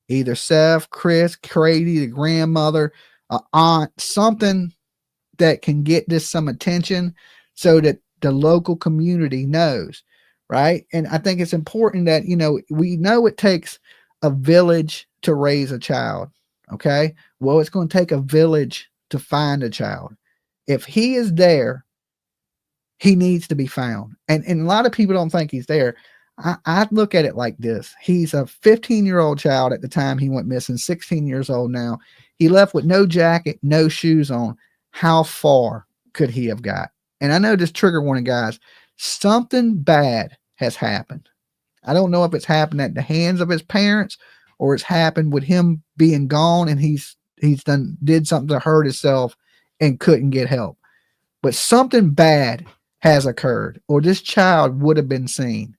either Seth, Chris, Crazy, the grandmother, aunt, something that can get this some attention so that the local community knows, right? And I think it's important that, you know, we know it takes a village to raise a child. Okay. Well, it's going to take a village to find a child. If he is there, he needs to be found. And a lot of people don't think he's there. I look at it like this. He's a 15-year-old child at the time he went missing, 16 years old now. He left with no jacket, no shoes on. How far could he have got? And I know this trigger warning, guys. Something bad has happened. I don't know if it's happened at the hands of his parents or it's happened with him being gone and he's did something to hurt himself and couldn't get help. But something bad has occurred, or this child would have been seen,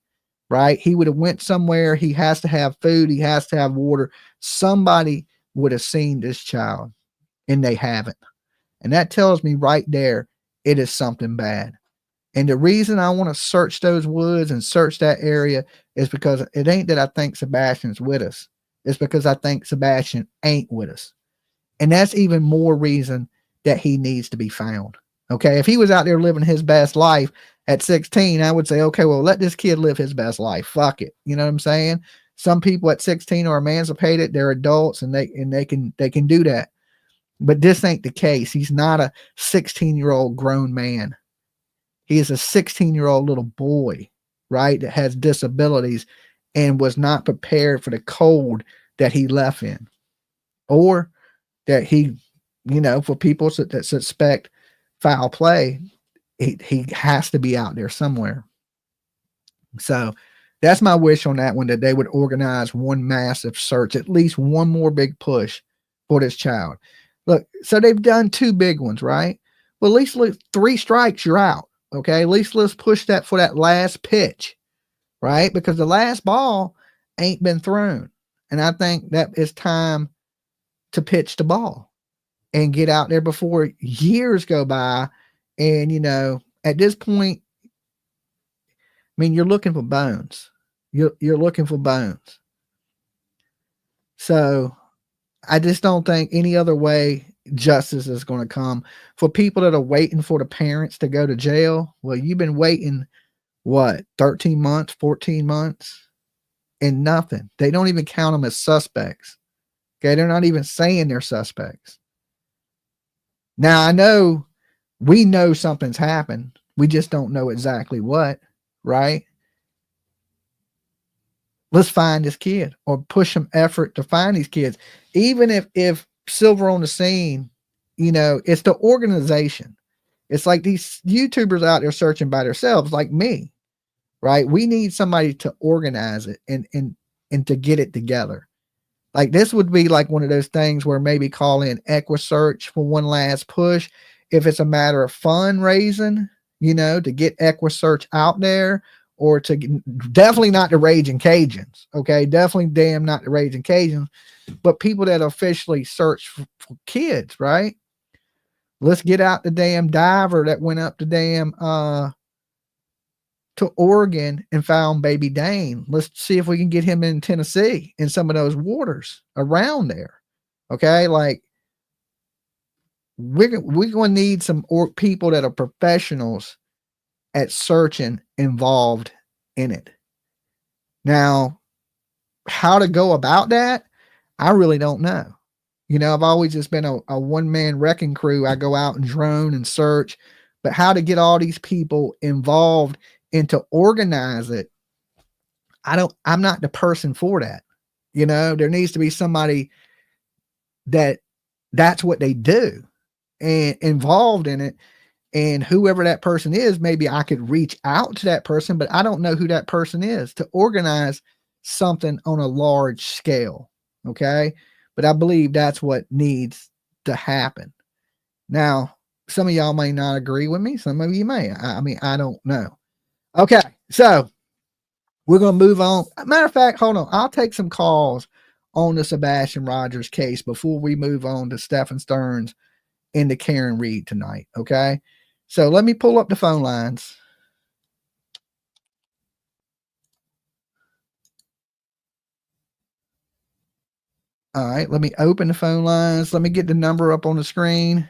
right? He would have went somewhere. He has to have food. He has to have water. Somebody would have seen this child and they haven't. And that tells me right there, it is something bad. And the reason I want to search those woods and search that area is because it ain't that I think Sebastian's with us. It's because I think Sebastian ain't with us. And that's even more reason that he needs to be found. Okay. If he was out there living his best life at 16, I would say, okay, well, let this kid live his best life. Fuck it. You know what I'm saying? Some people at 16 are emancipated. They're adults and they can do that. But this ain't the case. He's not a 16-year-old grown man. He is a 16-year-old little boy, right? That has disabilities and was not prepared for the cold that he left in, or that he, for people that suspect foul play, he has to be out there somewhere. So that's my wish on that one, that they would organize one massive search, at least one more big push for this child. Look, so they've done 2 big ones, right? Well, at least 3 strikes, you're out. Okay, at least let's push that for that last pitch, right? Because the last ball ain't been thrown. And I think that it's time to pitch the ball and get out there before years go by. And, at this point, I mean, you're looking for bones. You're looking for bones. So I just don't think any other way justice is going to come for people that are waiting for the parents to go to jail. Well, you've been waiting, 13 months, 14 months, and nothing. They don't even count them as suspects. Okay. They're not even saying they're suspects. Now, I know we know something's happened. We just don't know exactly what, right? Let's find this kid, or push some effort to find these kids. Even if Silver on the scene, it's the organization. It's like these YouTubers out there searching by themselves, like me, right? We need somebody to organize it and to get it together. Like this would be like one of those things where maybe call in EquiSearch for one last push. If it's a matter of fundraising, to get EquiSearch out there, or to definitely not the Raging Cajuns. Okay. Definitely damn not the Raging Cajuns, but people that officially search for kids, right? Let's get out the damn diver that went up the damn, to Oregon and found baby Dane. Let's see if we can get him in Tennessee in some of those waters around there. Okay. Like we're going to need some people that are professionals at searching involved in it. Now, how to go about that, I really don't know. I've always just been a one-man wrecking crew. I go out and drone and search, but how to get all these people involved and to organize it, I'm not the person for that. There needs to be somebody that's what they do and involved in it. And whoever that person is, maybe I could reach out to that person, but I don't know who that person is to organize something on a large scale. Okay. But I believe that's what needs to happen. Now, some of y'all may not agree with me. Some of you may. I mean, I don't know. Okay. So we're going to move on. Matter of fact, hold on. I'll take some calls on the Sebastian Rogers case before we move on to Stephan Stearns and to Karen Reed tonight. Okay. So let me pull up the phone lines. All right, let me open the phone lines. Let me get the number up on the screen.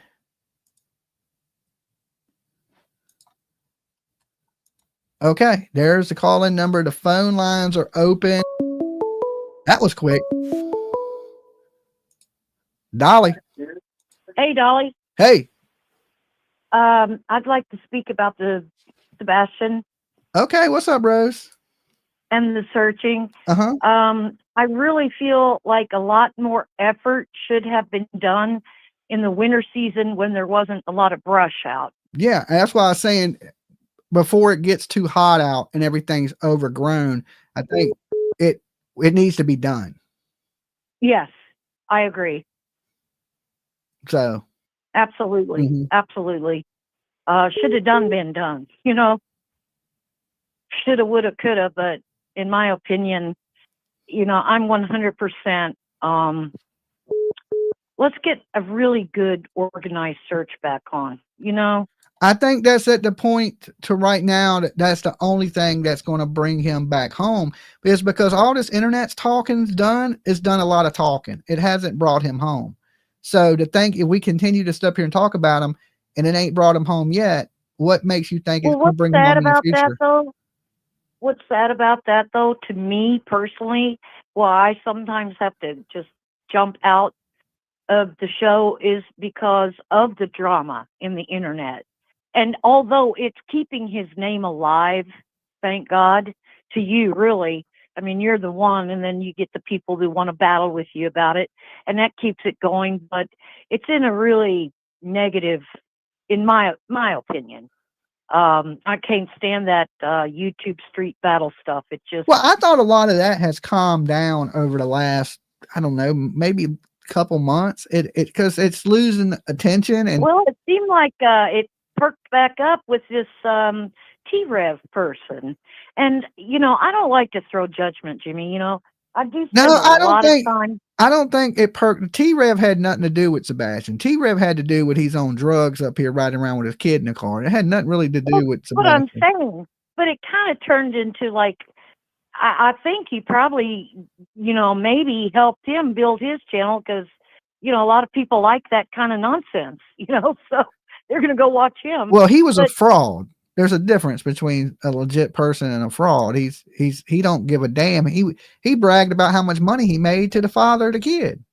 Okay, there's the call-in number. The phone lines are open. That was quick. Dolly. Hey, Dolly. Hey. I'd like to speak about the Sebastian Okay. What's up, Rose? and the searching. Uh-huh. I really feel like a lot more effort should have been done in the winter season when there wasn't a lot of brush out. Yeah. That's why I was saying before it gets too hot out and everything's overgrown, I think it needs to be done. Yes, I agree. So Absolutely. Mhm. Absolutely. Should have been done. Shoulda, woulda, coulda, but in my opinion, I'm 100%. Let's get a really good organized search back on, I think that's at the point to right now that's the only thing that's going to bring him back home is because all this internet's talking's done a lot of talking. It hasn't brought him home. So to think if we continue to step here and talk about him and it ain't brought him home yet, what makes you think it's Well, going to bring him home in the future? What's sad about that though, to me personally, why I sometimes have to just jump out of the show is because of the drama in the internet. And although it's keeping his name alive, thank God, to you, really. I mean, you're the one, and then you get the people who want to battle with you about it, and that keeps it going. But it's in a really negative, in my opinion. I can't stand that YouTube street battle stuff. It just Well, I thought a lot of that has calmed down over the last, I don't know, maybe couple months. Because it's losing attention and well, it seemed like it perked back up with this T-Rev person, and I don't like to throw judgment, Jimmy. I do spend a lot of time. I don't think it perked. T-Rev had nothing to do with Sebastian. T-Rev had to do with he's on drugs up here riding around with his kid in the car. It had nothing really to do with What I'm Sebastian. saying, but it kind of turned into like I think he probably maybe helped him build his channel because a lot of people like that kind of nonsense. So they're gonna go watch him. Well, he was a fraud. There's a difference between a legit person and a fraud. He don't give a damn. He bragged about how much money he made to the father of the kid.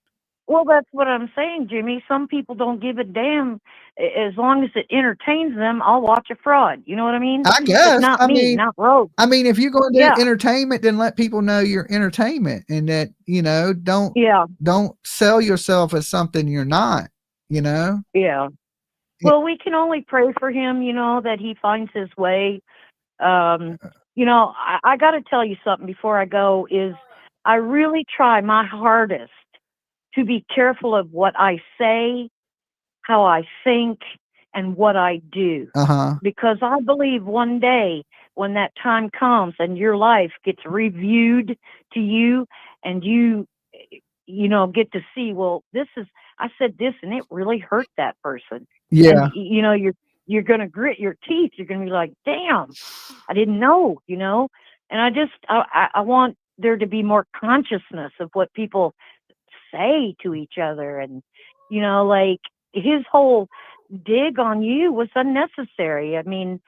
Well, that's what I'm saying, Jimmy. Some people don't give a damn. As long as it entertains them, I'll watch a fraud. You know what I mean? I guess. But not me, not Rose. I mean, if you're going to do entertainment, then let people know you're entertainment and that, don't sell yourself as something you're not, Yeah. Well, we can only pray for him, that he finds his way. I got to tell you something before I go is I really try my hardest to be careful of what I say, how I think, and what I do. Because I believe one day when that time comes and your life gets reviewed to you and you get to see, well, I said this and it really hurt that person. Yeah. And, you're going to grit your teeth. You're going to be like, damn, I didn't know, and I want there to be more consciousness of what people say to each other. And, like his whole dig on you was unnecessary. I mean,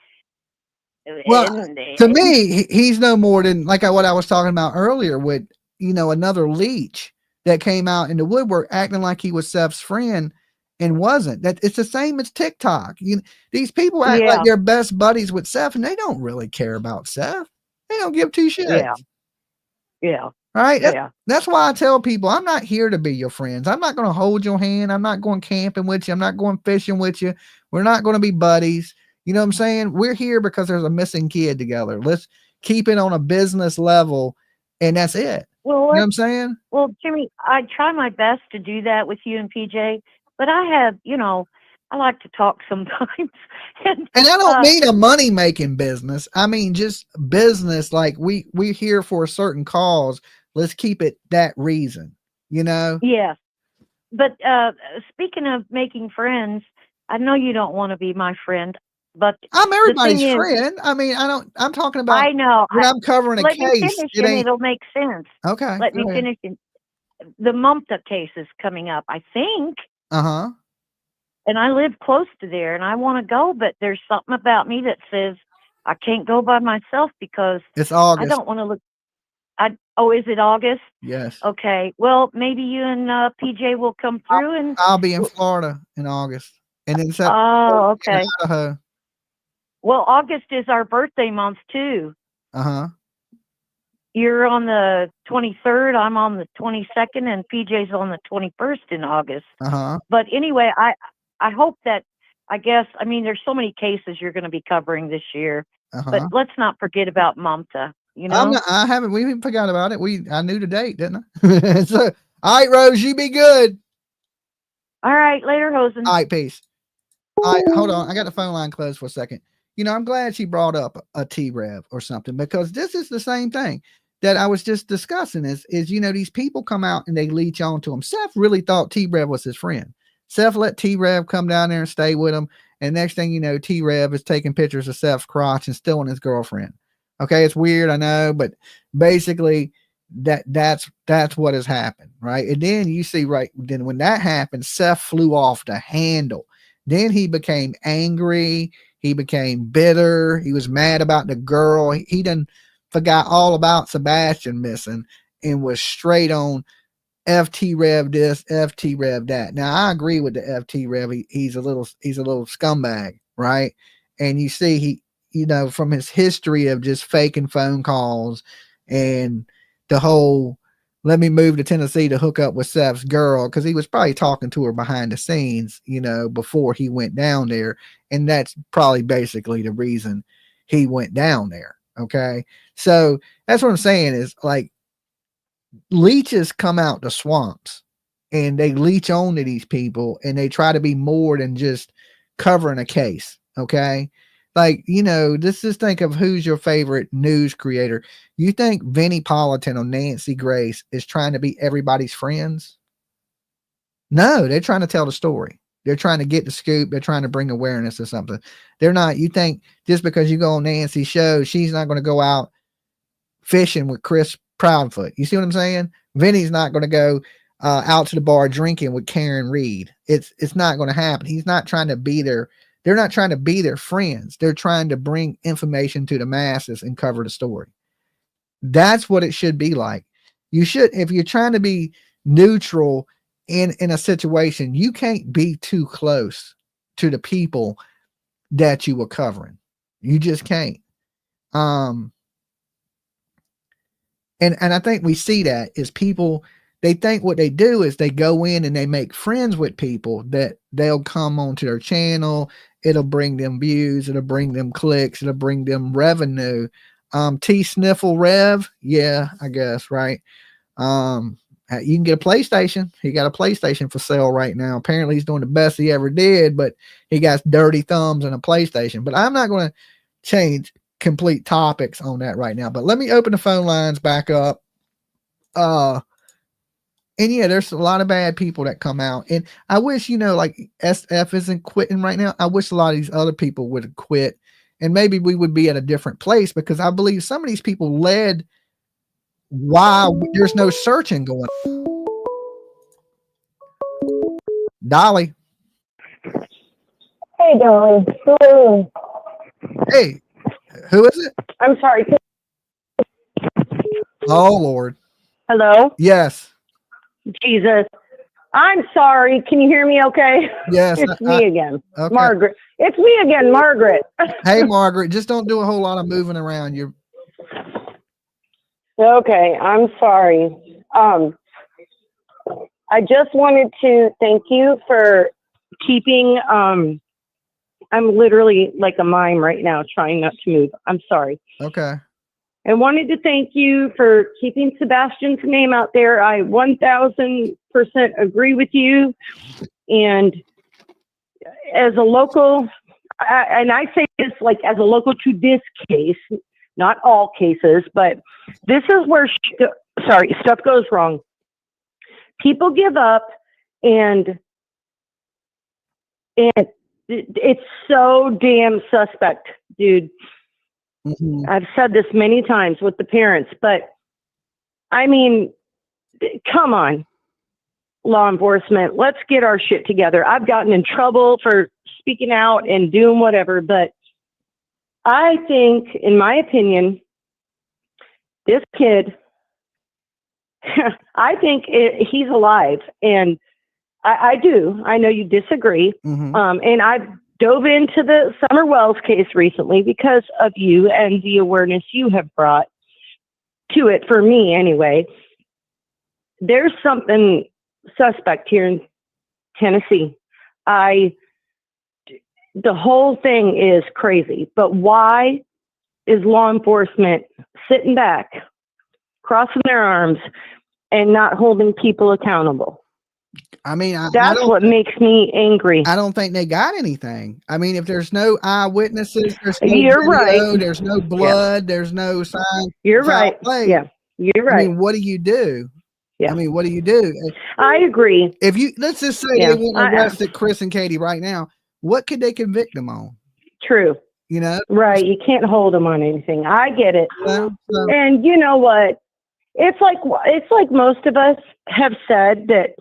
well, to me, he's no more than like what I was talking about earlier with, another leech that came out in the woodwork acting like he was Seth's friend and wasn't. That it's the same as TikTok. These people act like they're best buddies with Seth and they don't really care about Seth. They don't give two shits. Yeah. Right? That's why I tell people I'm not here to be your friends. I'm not going to hold your hand. I'm not going camping with you. I'm not going fishing with you. We're not going to be buddies. You know what I'm saying? We're here because there's a missing kid together. Let's keep it on a business level and that's it. Well, you know what I'm saying? Well, Jimmy, I try my best to do that with you and PJ, but I have, I like to talk sometimes. and I don't mean a money-making business. I mean just business, like we're here for a certain cause. Let's keep it that reason, Yes. But speaking of making friends, I know you don't want to be my friend, but I'm everybody's friend. I mean, I'm talking about I know when I'm covering a let case. Me finish and it'll make sense. Okay. Let me finish. The Mumta case is coming up, I think. And I live close to there and I want to go, but there's something about me that says I can't go by myself because it's August. I don't want to look. Oh, is it August? Yes. Okay. Well, maybe you and PJ will come through and. I'll be in Florida in August. And then Oh, in okay. Idaho. Well, August is our birthday month too. Uh-huh. You're on the 23rd, I'm on the 22nd, and PJ's on the 21st in August. Uh-huh. But anyway, I hope that, I guess, I mean, there's so many cases you're going to be covering this year, Uh-huh. but let's not forget about Mamta, you know? We even forgot about it. I knew the date, didn't I? So, all right, Rose, you be good. All right, later, Hosen. All right, peace. All right, hold on. I got the phone line closed for a second. I'm glad she brought up a T-Rev or something, because this is the same thing that I was just discussing is, these people come out and they leech on to him. Seth really thought T-Rev was his friend. Seth let T-Rev come down there and stay with him. And next thing you know, T-Rev is taking pictures of Seth's crotch and stealing his girlfriend. Okay. It's weird. I know, but basically that's what has happened. Right. And then you see, then when that happened, Seth flew off the handle. Then he became angry. He became bitter. He was mad about the girl. He done forgot all about Sebastian missing and was straight on FT Rev this, FT Rev that. Now I agree with the FT Rev. He's a little scumbag, right? And you see from his history of just faking phone calls and the whole let me move to Tennessee to hook up with Seth's girl, because he was probably talking to her behind the scenes, before he went down there. And that's probably basically the reason he went down there. Okay. So that's what I'm saying is, like, leeches come out the swamps and they leech on to these people and they try to be more than just covering a case. Okay. Like, just think of who's your favorite news creator. You think Vinnie Politan or Nancy Grace is trying to be everybody's friends? No, they're trying to tell the story. They're trying to get the scoop. They're trying to bring awareness to something. They're not, you think just because you go on Nancy's show, she's not going to go out fishing with Chris Proudfoot. You see what I'm saying? Vinny's not going to go out to the bar drinking with Karen Reed. It's not going to happen. He's not trying to be their, they're not trying to be their friends. They're trying to bring information to the masses and cover the story. That's what it should be like. You should, if you're trying to be neutral in a situation, you can't be too close to the people that you were covering. You just can't. And I think we see that is people, they think what they do is they go in and they make friends with people that they'll come onto their channel. It'll bring them views. It'll bring them clicks. It'll bring them revenue. T Sniffle Rev. Yeah, I guess. Right. You can get a PlayStation. He got a PlayStation for sale right now. Apparently he's doing the best he ever did, but he got dirty thumbs and a PlayStation. But I'm not going to change complete topics on that right now, but let me open the phone lines back up. And yeah, there's a lot of bad people that come out, and I wish, like SF isn't quitting right now. I wish a lot of these other people would have quit, and maybe we would be at a different place, because I believe some of these people led why there's no searching going on. Dolly. Hey, Dolly. Who are you? Hey, who is it? I'm sorry. Oh, Lord. Hello? Yes. Jesus. I'm sorry. Can you hear me okay? Yes. It's me again. Okay. Margaret. It's me again, Margaret. Hey, Margaret, just don't do a whole lot of moving around. You're Okay, I'm sorry. I just wanted to thank you for keeping, I'm literally like a mime right now trying not to move. I'm sorry. okay. I wanted to thank you for keeping Sebastian's name out there. I 1000% agree with you. And as a local, and I say this like as a local to this case, not all cases, but this is where stuff goes wrong. People give up, and it's so damn suspect, dude. Mm-hmm. I've said this many times with the parents, but I mean, come on, law enforcement, let's get our shit together. I've gotten in trouble for speaking out and doing whatever, but I think, in my opinion, this kid I think he's alive, and I do. I know you disagree, and I dove into the Summer Wells case recently because of you and the awareness you have brought to it, for me anyway. There's something suspect here in Tennessee. The whole thing is crazy, but why is law enforcement sitting back, crossing their arms, and not holding people accountable? I mean, That's what makes me angry. I don't think they got anything. I mean, if there's no eyewitnesses, there's no You're video, right. there's no blood, there's no sign. You're right. Play. Yeah, you're right. I mean, what do you do? Yeah. I mean, what do you do? I agree. If you, let's just say they went and arrested Chris and Katie right now, what could they convict them on? True. You know? Right. You can't hold them on anything. I get it. So, and you know what? It's like most of us have said that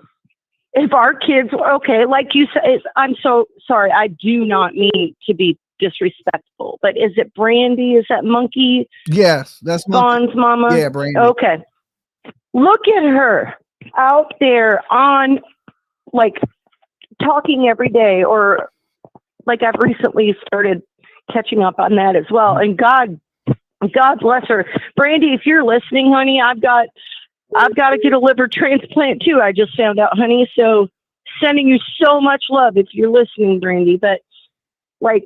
if our kids, okay, like you said, I'm so sorry. I do not mean to be disrespectful, but is it Brandy? Is that Monkey? Yes, that's Vaughn's mama. Yeah, Brandy. Okay. Look at her out there on, like, talking every day, or like I've recently started catching up on that as well. And God bless her. Brandy, if you're listening, honey, I've got to get a liver transplant too. I just found out, honey. So sending you so much love if you're listening, Brandy. But like,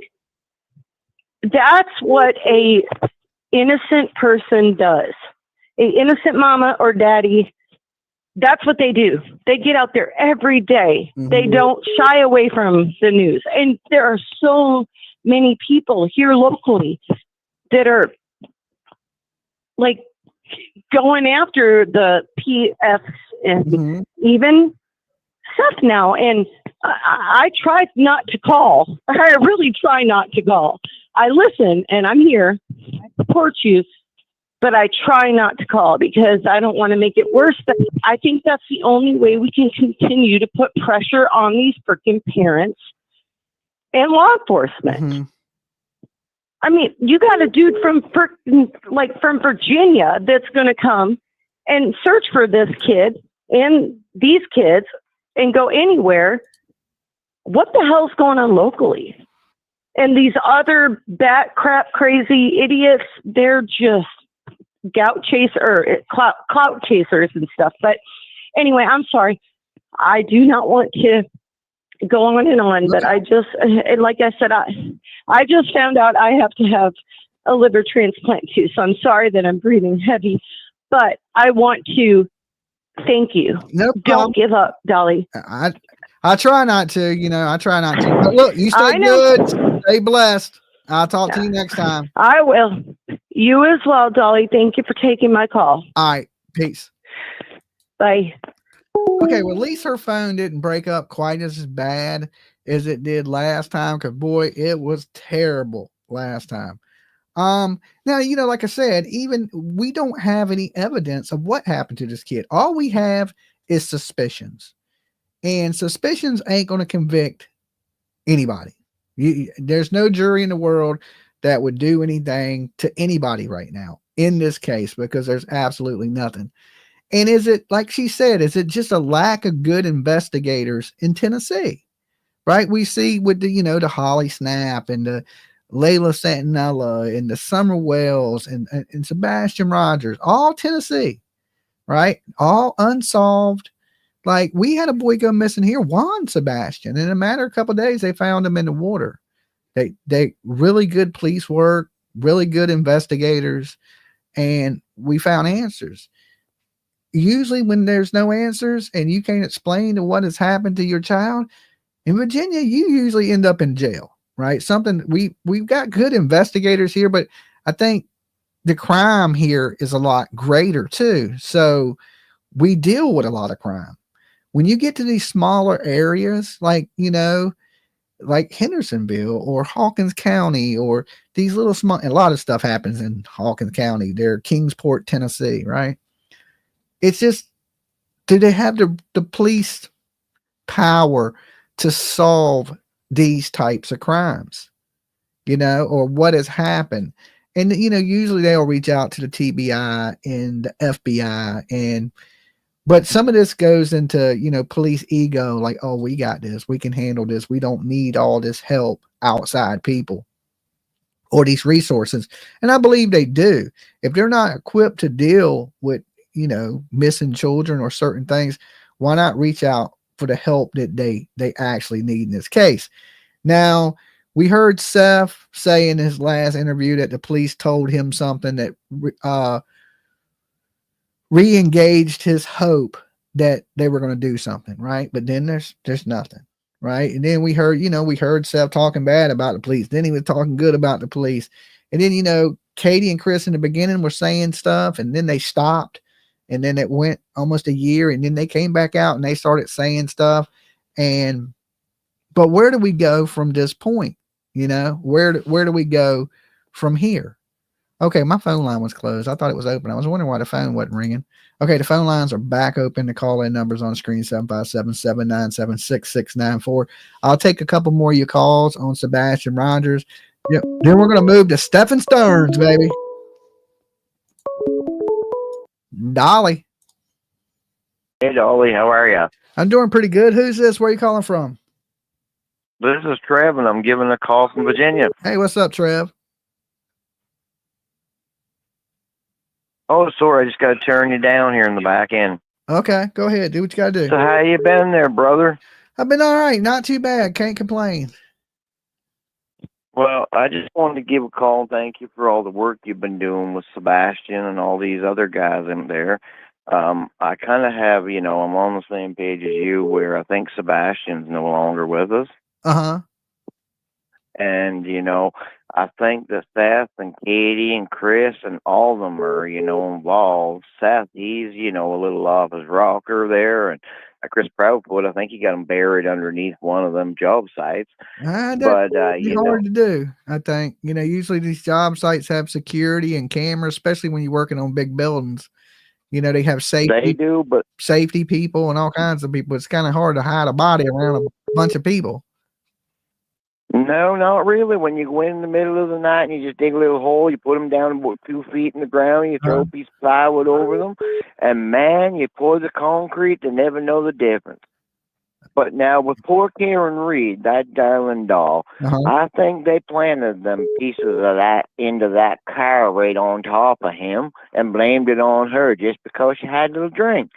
that's what a innocent person does. A innocent mama or daddy, that's what they do. They get out there every day. They don't shy away from the news. And there are so many people here locally that are like going after the PFs and even stuff now. And I try not to call. I really try not to call. I listen and I'm here. I support you, but I try not to call because I don't want to make it worse. But I think that's the only way we can continue to put pressure on these freaking parents and law enforcement. I mean, you got a dude from Virginia that's going to come and search for this kid and these kids and go anywhere. What the hell's going on locally? And these other bat crap crazy idiots, they're just clout chasers and stuff. But anyway, I'm sorry. I do not want to go on and on, but I just, like I said, I just found out I have to have a liver transplant too. So I'm sorry that I'm breathing heavy, but I want to thank you. No problem. Don't give up, Dolly. I try not to, I try not to. But look, you stay good. Stay blessed. I'll talk to you next time. I will. You as well, Dolly. Thank you for taking my call. All right. Peace. Bye. Okay, well, at least her phone didn't break up quite as bad as it did last time, because boy, it was terrible last time. Now, like I said, even we don't have any evidence of what happened to this kid. All we have is suspicions, and suspicions ain't going to convict anybody. There's no jury in the world that would do anything to anybody right now in this case, because there's absolutely nothing. And is it, like she said, is it just a lack of good investigators in Tennessee? Right? We see with the, the Holly Snap and the Layla Santinella and the Summer Wells and Sebastian Rogers, all Tennessee, right? All unsolved. Like, we had a boy go missing here, Juan Sebastian. In a matter of a couple of days, they found him in the water. They really good police work, really good investigators, and we found answers. Usually when there's no answers and you can't explain to what has happened to your child, in Virginia, you usually end up in jail, right? We've got good investigators here, but I think the crime here is a lot greater too. So we deal with a lot of crime. When you get to these smaller areas, like Hendersonville or Hawkins County, or these little small, a lot of stuff happens in Hawkins County. They're Kingsport, Tennessee, right? It's just, do they have the police power to solve these types of crimes, or what has happened? And, usually they'll reach out to the TBI and the FBI and, But some of this goes into, police ego, like, oh, we got this, we can handle this, we don't need all this help outside people or these resources. And I believe they do. If they're not equipped to deal with, missing children or certain things, why not reach out for the help that they actually need in this case? Now, we heard Seth say in his last interview that the police told him something that re-engaged his hope that they were going to do something, right? But then there's nothing, right? And then we heard Seth talking bad about the police. Then he was talking good about the police. And then, Katie and Chris in the beginning were saying stuff, and then they stopped. And then it went almost a year, and then they came back out and they started saying stuff. But where do we go from this point? Where do we go from here? Okay, my phone line was closed. I thought it was open. I was wondering why the phone wasn't ringing. Okay, the phone lines are back open. The call-in numbers on the screen, 757-797-6694. I'll take a couple more of your calls on Sebastian Rogers. Yep. Then we're going to move to Stephan Stearns, baby. Dolly. Hey, Dolly, how are you? I'm doing pretty good. Who's this? Where are you calling from? This is Trev, and I'm giving a call from Virginia. Hey, what's up, Trev? Oh, sorry, I just got to turn you down here in the back end. Okay, go ahead. Do what you got to do. So how you been there, brother? I've been all right. Not too bad. Can't complain. Well, I just wanted to give a call and thank you for all the work you've been doing with Sebastian and all these other guys in there. I kind of have, I'm on the same page as you where I think Sebastian's no longer with us. Uh-huh. And, I think that Seth and Katie and Chris and all of them are, involved. Seth, he's, a little off his rocker there. And Chris Proudfoot, I think he got him buried underneath one of them job sites. But, hard to do, I think. Usually these job sites have security and cameras, especially when you're working on big buildings. They have safety. They do, but safety people and all kinds of people. It's kind of hard to hide a body around a bunch of people. No, not really. When you go in the middle of the night and you just dig a little hole, you put them down about 2 feet in the ground, you throw a piece of plywood over them, and man, you pour the concrete, they never know the difference. But now with poor Karen Reed, that darling doll, I think they planted them pieces of that into that car right on top of him and blamed it on her just because she had a little drink.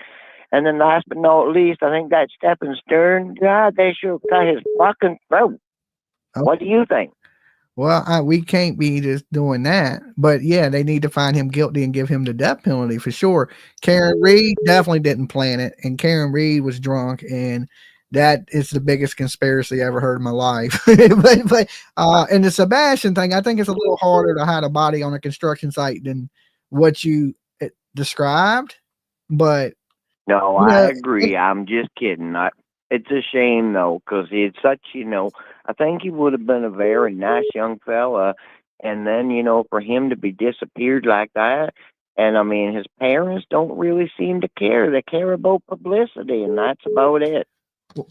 And then last but not least, I think that Stephan Stern, God, they should cut his fucking throat. Okay. What do you think? Well, we can't be just doing that. But yeah, they need to find him guilty and give him the death penalty for sure. Karen Reed definitely didn't plan it. And Karen Reed was drunk. And that is the biggest conspiracy I ever heard in my life. but and the Sebastian thing, I think it's a little harder to hide a body on a construction site than what you described. But no, I agree. I'm just kidding. It's a shame, though, because it's such, I think he would have been a very nice young fella. And then, for him to be disappeared like that, and I mean, his parents don't really seem to care. They care about publicity, and that's about it.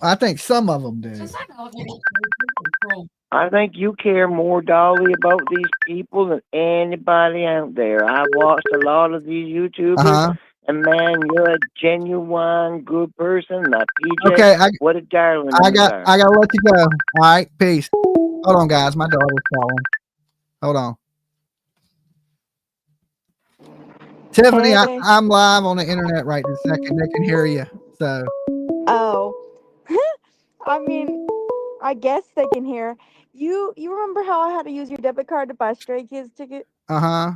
I think some of them do. I think you care more, Dolly, about these people than anybody out there. I've watched a lot of these YouTubers. And man, you're a genuine good person. That PJ, okay, what a darling. I gotta let you go. All right, peace. Hold on, guys. My daughter's calling. Hold on. Tiffany, I'm live on the internet right this second. They can hear you. So. Oh. I mean, I guess they can hear. You remember how I had to use your debit card to buy Stray Kids ticket? Uh-huh.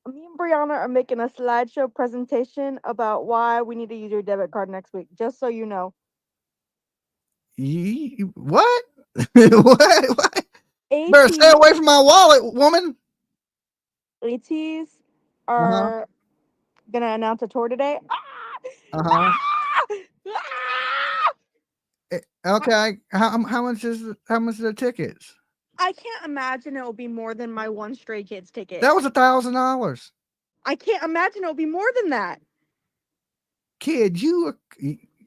Me and Brianna are making a slideshow presentation about why we need to use your debit card next week, just so you know. What? What? You better stay away from my wallet, woman. ATs are going to announce a tour today. Okay. How much are the tickets? I can't imagine it will be more than my one Stray Kids ticket. That was $1,000. I can't imagine it will be more than that. Kid, you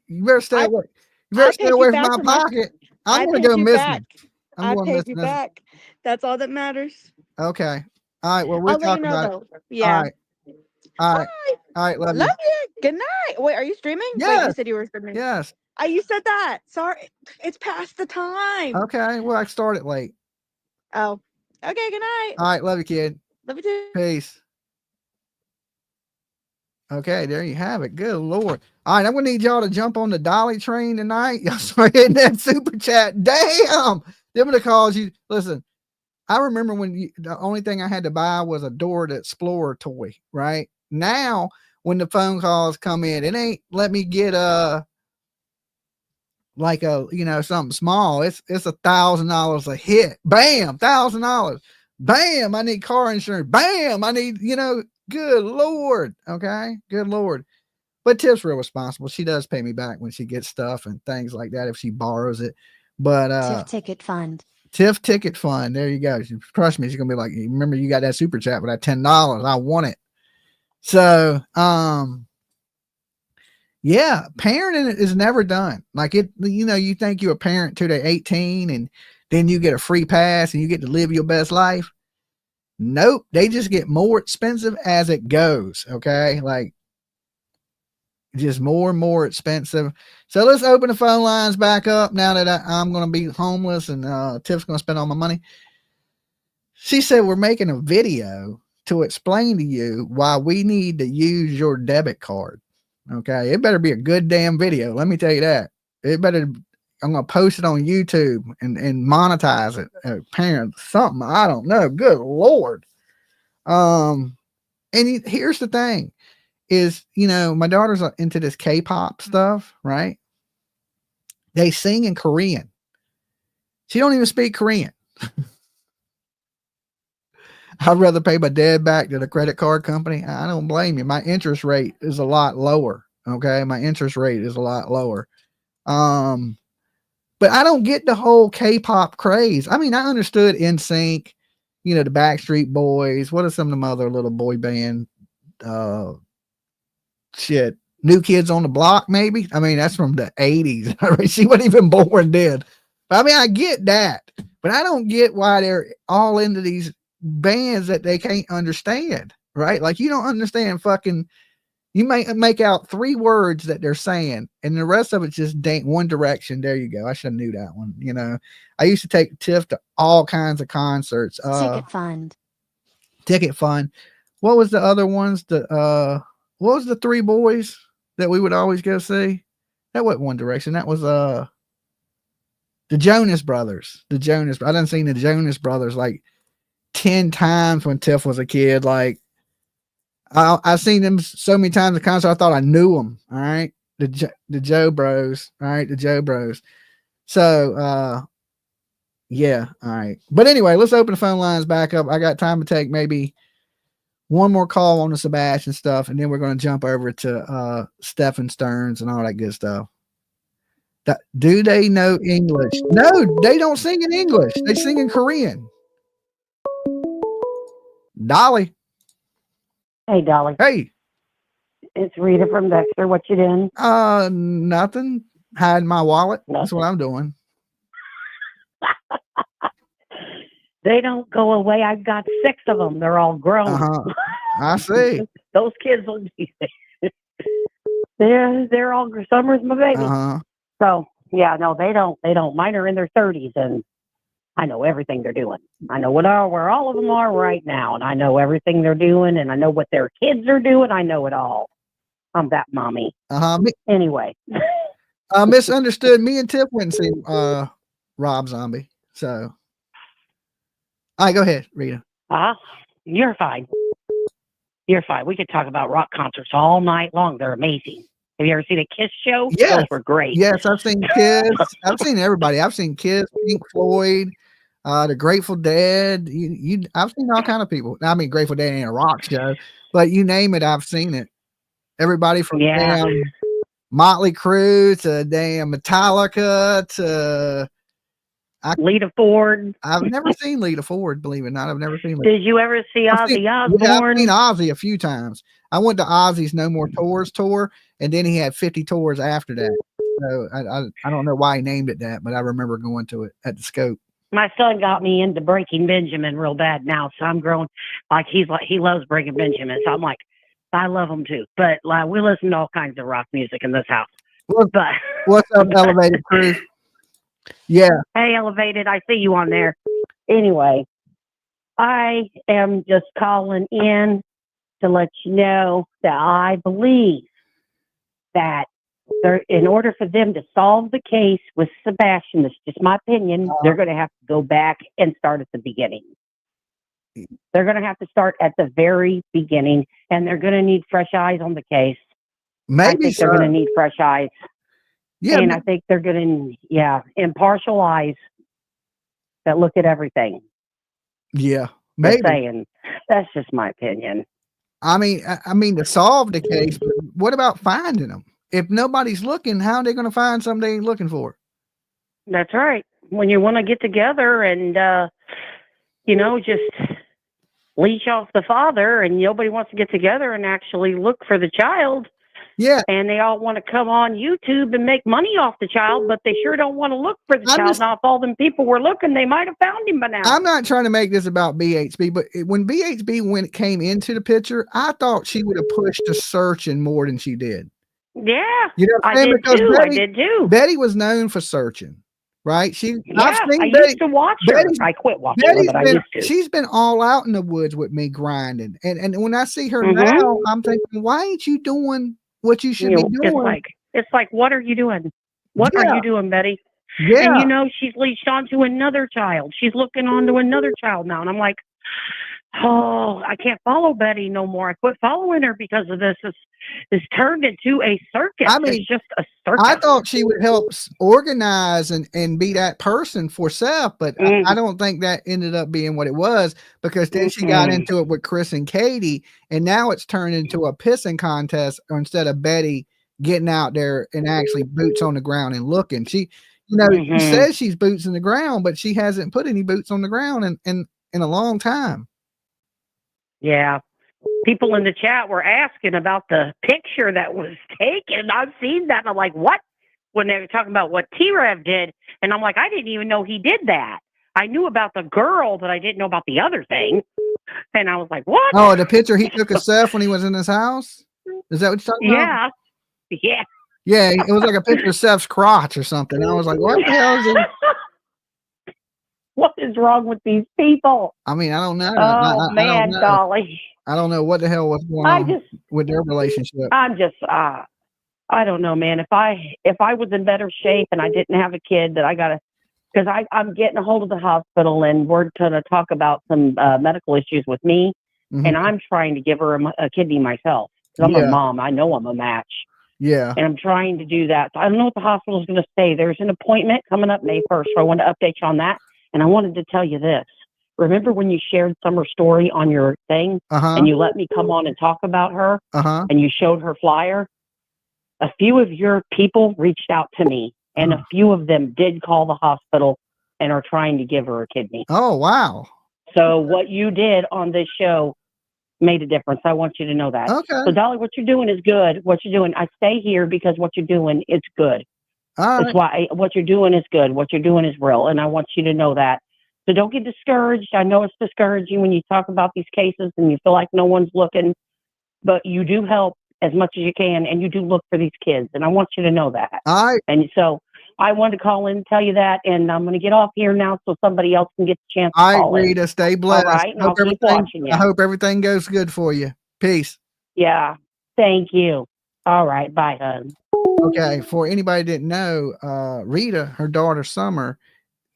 better stay away. You better stay away from my pocket. I'm going to go missing. I paid you back. That's all that matters. Okay. All right. Well, we'll I'll talk let you know, about it. Yeah. All right. All right. Bye. All right. Love Love you. you. Good night. Wait, are you streaming? Wait, you Yes. said you were streaming. Yes. You said that. Sorry. It's past the time. Okay. Well, I started late. Oh. Okay, good night. All right. Love you, kid. Love you too. Peace. Okay, there you have it. Good Lord. All right, I'm going to need y'all to jump on the Dolly train tonight. Y'all start hitting that super chat. Damn. Them are the calls you listen. I remember when the only thing I had to buy was a Dora the Explorer toy, right? Now, when the phone calls come in, it ain't let me get like a, something small. It's $1,000 a hit. Bam, $1,000. Bam, I need car insurance. Bam, I need, good Lord. Okay, good Lord. But Tiff's real responsible. She does pay me back when she gets stuff and things like that if she borrows it. But Tiff Ticket Fund. Tiff Ticket Fund. There you go. Trust me, she's gonna be like, remember you got that super chat with that $10. I want it. So yeah, parenting is never done. Like you think you're a parent till they're 18 and then you get a free pass and you get to live your best life. Nope. They just get more expensive as it goes. Okay. Like just more and more expensive. So let's open the phone lines back up now that I'm going to be homeless and Tiff's going to spend all my money. She said, we're making a video to explain to you why we need to use your debit card. Okay. It better be a good damn video. Let me tell you that. I'm going to post it on YouTube and monetize it. Parents, something. I don't know. Good Lord. And here's the thing is, my daughter's into this K-pop stuff, right? They sing in Korean. She don't even speak Korean. I'd rather pay my dad back to the credit card company. I don't blame you. My interest rate is a lot lower. Okay. My interest rate is a lot lower. But I don't get the whole K-pop craze. I mean, I understood NSYNC, the Backstreet Boys. What are some of them other little boy band? New Kids on the Block, maybe. I mean, that's from the 80s. She wasn't even born then. But I mean, I get that, but I don't get why they're all into these bands that they can't understand, right? Like you don't understand you may make out 3 words that they're saying and the rest of it's just One Direction. There you go. I should have knew that one. I used to take Tiff to all kinds of concerts. Ticket Fund. What was the other ones? What was the 3 boys that we would always go see? That wasn't One Direction. That was the Jonas Brothers. I done seen the Jonas Brothers like 10 times when Tiff was a kid. Like I've seen them so many times at concert. I thought I knew them. All right. The Joe Bros. All right. The Joe Bros. So, yeah. All right. But anyway, let's open the phone lines back up. I got time to take maybe one more call on the Sebastian stuff. And then we're going to jump over to, Stephan Stearns and all that good stuff. Do they know English? No, they don't sing in English. They sing in Korean. Dolly. Hey, Dolly. Hey. It's Rita from Dexter. What you doing? Nothing. Hiding my wallet. Nothing. That's what I'm doing. They don't go away. I've got 6 of them. They're all grown. I see. Those kids will be they're all Summer's my baby. So yeah, no, they don't. Mine are in their 30s and I know everything they're doing. I know where all of them are right now, and I know everything they're doing, and I know what their kids are doing. I know it all. I'm that mommy. Anyway. Misunderstood. Me and Tiff went and see Rob Zombie. So all right, go ahead, Rita. You're fine. You're fine. We could talk about rock concerts all night long. They're amazing. Have you ever seen a Kiss show? Yes. Those were great. Yes, I've seen Kiss. I've seen everybody. I've seen Kiss, Pink Floyd, the Grateful Dead. I've seen all kind of people. I mean, Grateful Dead ain't a rock show, but you name it, I've seen it. Everybody from damn Motley Crue to damn Metallica to Lita Ford. I've never seen Lita Ford, believe it or not. I've never seen Lita. Did you ever see Ozzy Osbourne? Yeah, I've seen Ozzy a few times. I went to Ozzy's No More Tours tour, and then he had 50 tours after that. So I don't know why he named it that, but I remember going to it at the Scope. My son got me into Breaking Benjamin real bad now, so I'm growing he loves Breaking Benjamin. So I'm like, I love them too. But like, we listen to all kinds of rock music in this house. But what's up, Elevated Crew? Yeah. Hey, Elevated, I see you on there. Anyway, I am just calling in to let you know that I believe that in order for them to solve the case with Sebastian, that's just my opinion, they're going to have to go back and start at the beginning. They're going to have to start at the very beginning, and they're going to need fresh eyes on the case. Maybe I think they're going to need fresh eyes. Yeah, and I think they're going to, impartial eyes that look at everything. Yeah, maybe. Just saying. That's just my opinion. I mean, to solve the case, but what about finding them? If nobody's looking, how are they going to find something they ain't looking for? That's right. When you want to get together and, just leash off the father, and nobody wants to get together and actually look for the child. Yeah. And they all want to come on YouTube and make money off the child, but they sure don't want to look for the child. Now, if all them people were looking, they might have found him by now. I'm not trying to make this about BHB, but when BHB came into the picture, I thought she would have pushed the searching more than she did. Yeah. You know what I'm saying? I did too. Betty was known for searching, right? I used to watch her. I quit watching her, but I used to. She's been all out in the woods with me grinding. And when I see her now, I'm thinking, why ain't you doing what you should be doing? It's like, what are you doing? What are you doing, Betty? Yeah. And she's leashed onto another child. She's looking onto another child now. And I'm like, oh, I can't follow Betty no more. I quit following her because of this. It's turned into a circus. I mean, it's just a circus. I thought she would help organize and be that person for Seth, but I don't think that ended up being what it was, because then she got into it with Chris and Katie, and now it's turned into a pissing contest instead of Betty getting out there and actually boots on the ground and looking. She, she says she's boots in the ground, but she hasn't put any boots on the ground in a long time. Yeah. People in the chat were asking about the picture that was taken. I've seen that. And I'm like, what? When they were talking about what T-Rev did. And I'm like, I didn't even know he did that. I knew about the girl, but I didn't know about the other thing. And I was like, what? Oh, the picture he took of Seth when he was in his house? Is that what you're talking about? Yeah. Yeah, it was like a picture of Seth's crotch or something. I was like, what the hell is it? What is wrong with these people? I mean, I don't know. Oh, man, Dolly. I don't know what the hell was going on with their relationship. I'm just, I don't know, man. If I was in better shape and I didn't have a kid, that I got to, because I'm getting a hold of the hospital, and we're going to talk about some medical issues with me. And I'm trying to give her a kidney myself. Because I'm a mom. I know I'm a match. Yeah. And I'm trying to do that. So I don't know what the hospital is going to say. There's an appointment coming up May 1st. So I want to update you on that. And I wanted to tell you this. Remember when you shared Summer's story on your thing and you let me come on and talk about her and you showed her flyer? A few of your people reached out to me, and a few of them did call the hospital and are trying to give her a kidney. Oh, wow. So what you did on this show made a difference. I want you to know that. Okay. So, Dolly, what you're doing is good. What you're doing, I stay here because what you're doing is good. That's why what you're doing is good. What you're doing is real. And I want you to know that. So don't get discouraged. I know it's discouraging when you talk about these cases and you feel like no one's looking, but you do help as much as you can, and you do look for these kids. And I want you to know that. And so I wanted to call in and tell you that, and I'm going to get off here now so somebody else can get the chance to call in. Rita, stay blessed. All right, and I'll keep watching you. I hope everything goes good for you. Peace. Yeah, thank you. All right, bye, hon. Okay, for anybody that didn't know, Rita, her daughter Summer,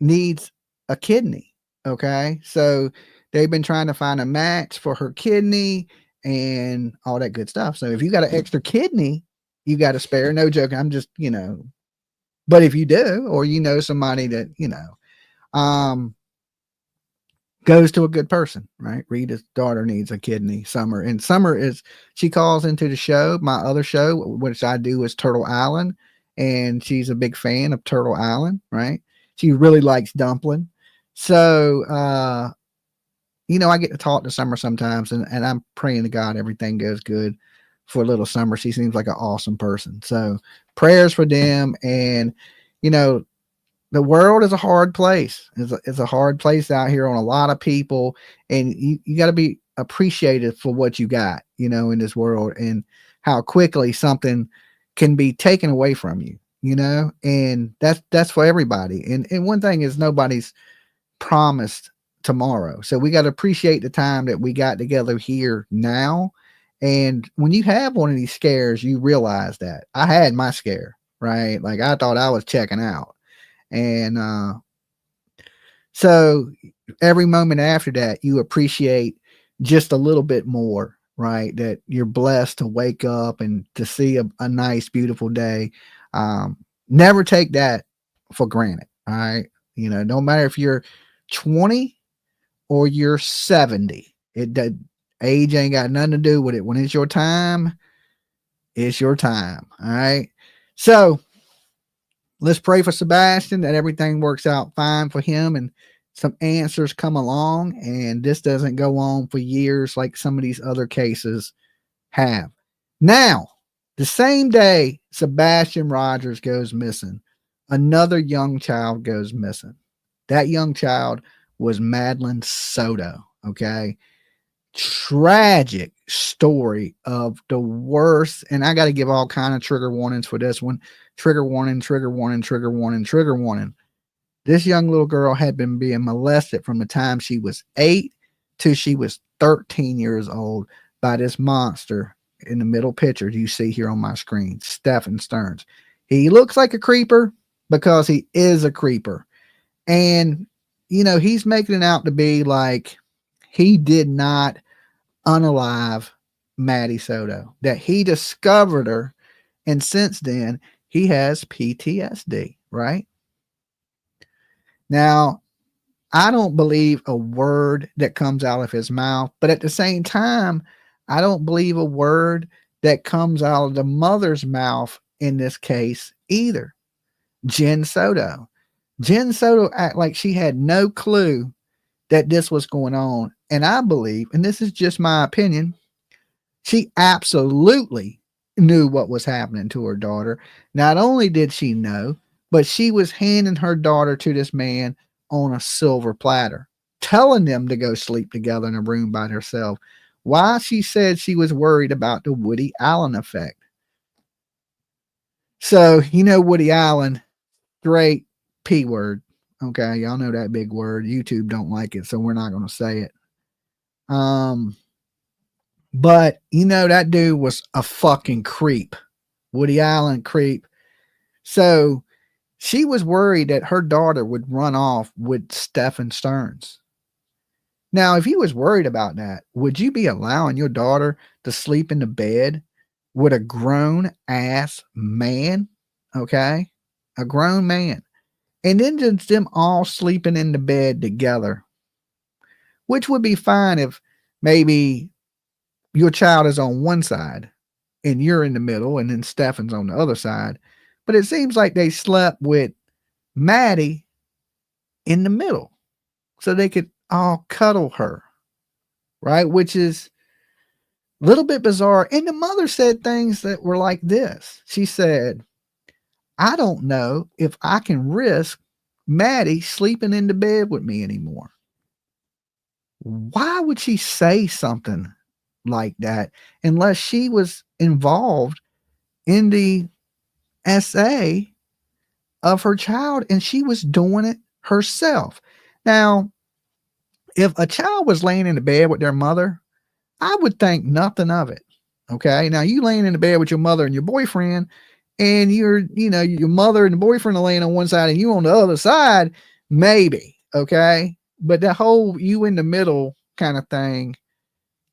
needs a kidney. Okay, so they've been trying to find a match for her kidney and all that good stuff. So if you got an extra kidney, you got a spare. No joke. I'm just, but if you do, or somebody that goes to a good person, right? Rita's daughter needs a kidney. Summer, and she calls into the show, my other show, which I do, is Turtle Island, and she's a big fan of Turtle Island, right? She really likes dumpling. So I get to talk to Summer sometimes, and I'm praying to God everything goes good for little Summer. She seems like an awesome person. So prayers for them. And the world is a hard place. It's a hard place out here on a lot of people, and you got to be appreciative for what you got. you know, in this world, and how quickly something can be taken away from you, you know, and that's for everybody. And one thing is nobody's promised tomorrow. So we got to appreciate the time that we got together here now. And when you have one of these scares, you realize that I had my scare, right? Like I thought I was checking out. And so every moment after that, you appreciate just a little bit more, right? That you're blessed to wake up and to see a nice, beautiful day. Never take that for granted. All right. You know, no matter if you're 20 or you're 70, that age ain't got nothing to do with it. When it's your time, it's your time. All right. So let's pray for Sebastian that everything works out fine for him and some answers come along and this doesn't go on for years like some of these other cases have. Now, the same day Sebastian Rogers goes missing, another young child goes missing. That young child was Maddie Soto. Okay. Tragic story of the worst. And I got to give all kind of trigger warnings for this one. Trigger warning, trigger warning, trigger warning, trigger warning. This young little girl had been being molested from the time she was 8 till she was 13 years old by this monster in the middle picture you see here on my screen, Stephan Stearns. He looks like a creeper because he is a creeper. And, you know, he's making it out to be like he did not unalive Maddie Soto, that he discovered her. And since then, he has PTSD, right? Now, I don't believe a word that comes out of his mouth, but at the same time, I don't believe a word that comes out of the mother's mouth in this case either. Jen Soto. Jen Soto act like she had no clue that this was going on. And I believe, and this is just my opinion, she absolutely knew what was happening to her daughter. Not only did she know, but she was handing her daughter to this man on a silver platter, telling them to go sleep together in a room by herself. Why? She said she was worried about the Woody Allen effect. So, you know, Woody Allen, great P word. Okay. Y'all know that big word. YouTube don't like it, so we're not going to say it. But you know, that dude was a fucking creep. Woody Allen creep. So she was worried that her daughter would run off with Stephan Stearns. Now, if you was worried about that, would you be allowing your daughter to sleep in the bed with a grown ass man? Okay. A grown man. And then just them all sleeping in the bed together, which would be fine if maybe your child is on one side and you're in the middle and then Stephan's on the other side. But it seems like they slept with Maddie in the middle so they could all cuddle her, right? Which is a little bit bizarre. And the mother said things that were like this. She said, I don't know if I can risk Maddie sleeping in the bed with me anymore. Why would she say something like that unless she was involved in the SA of her child and she was doing it herself? Now, if a child was laying in the bed with their mother, I would think nothing of it. Okay. Now you laying in the bed with your mother and your boyfriend, and you're, you know, your mother and the boyfriend are laying on one side and you on the other side, maybe. Okay. But the whole you in the middle kind of thing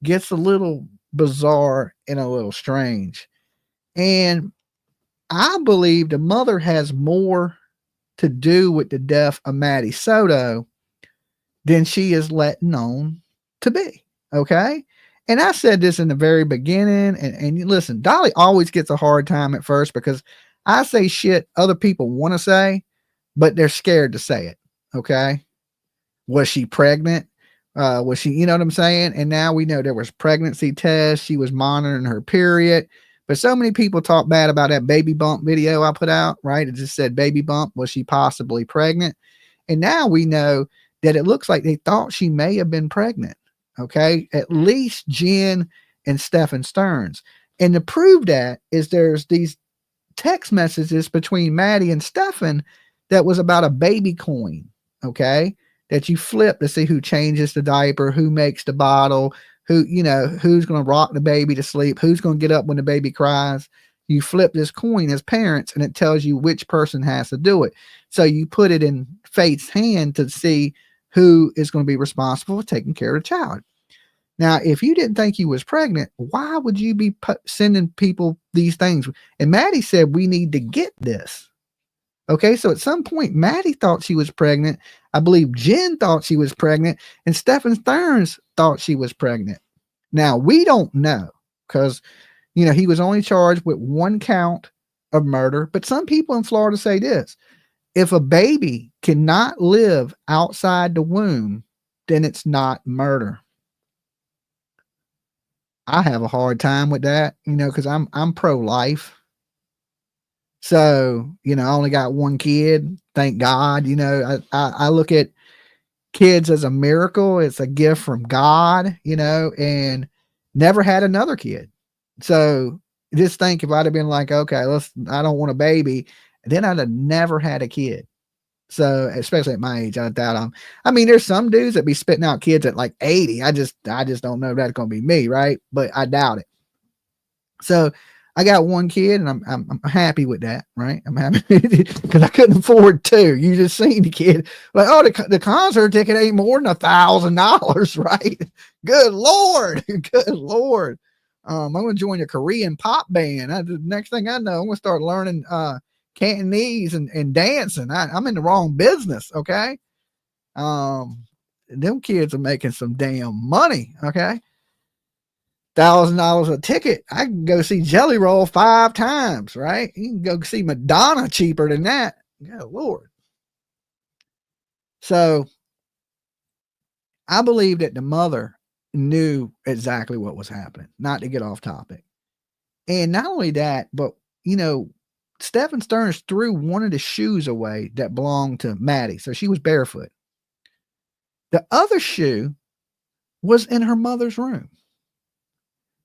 gets a little bizarre and a little strange. And I believe the mother has more to do with the death of Maddie Soto than she is letting on to be. Okay. And I said this in the very beginning, and listen, Dolly always gets a hard time at first because I say shit other people want to say, but they're scared to say it. Okay. Was she pregnant? Was she, you know what I'm saying? And now we know there was pregnancy tests. She was monitoring her period. But so many people talk bad about that baby bump video I put out, right? It just said baby bump. Was she possibly pregnant? And now we know that it looks like they thought she may have been pregnant. Okay. At least Jen and Stephan Stearns. And to prove that is there's these text messages between Maddie and Stephan that was about a baby coin, okay, that you flip to see who changes the diaper, who makes the bottle, who, you know, who's going to rock the baby to sleep, who's going to get up when the baby cries. You flip this coin as parents and it tells you which person has to do it. So you put it in fate's hand to see who is going to be responsible for taking care of the child. Now, if you didn't think you was pregnant, why would you be sending people these things? And Maddie said, we need to get this. Okay, so at some point, Maddie thought she was pregnant. I believe Jen thought she was pregnant, and Stephan Stearns thought she was pregnant. Now, we don't know because, you know, he was only charged with 1 count of murder. But some people in Florida say this: if a baby cannot live outside the womb, then it's not murder. I have a hard time with that, you know, because I'm pro-life. So, you know, I only got 1 kid. Thank God. You know, I look at kids as a miracle. It's a gift from God, you know, and never had another kid. So just think if I'd have been like, okay, I don't want a baby, then I'd have never had a kid. So especially at my age, I doubt I mean, there's some dudes that be spitting out kids at like 80. I just don't know if that's going to be me. Right. But I doubt it. So I got 1 kid and I'm happy with that. Right. I'm happy because I couldn't afford 2. You just seen the kid like, oh, the concert ticket ain't more than $1,000. Right. Good Lord. Good Lord. I'm going to join a Korean pop band. The next thing I know, I'm going to start learning, Cantonese and dancing. I'm in the wrong business. Okay. Them kids are making some damn money. Okay. $1,000 a ticket. I can go see Jelly Roll 5 times. Right. You can go see Madonna cheaper than that. Good Lord. So I believe that the mother knew exactly what was happening, not to get off topic. And not only that, but, you know, Stephan Stearns threw one of the shoes away that belonged to Maddie. So she was barefoot. The other shoe was in her mother's room.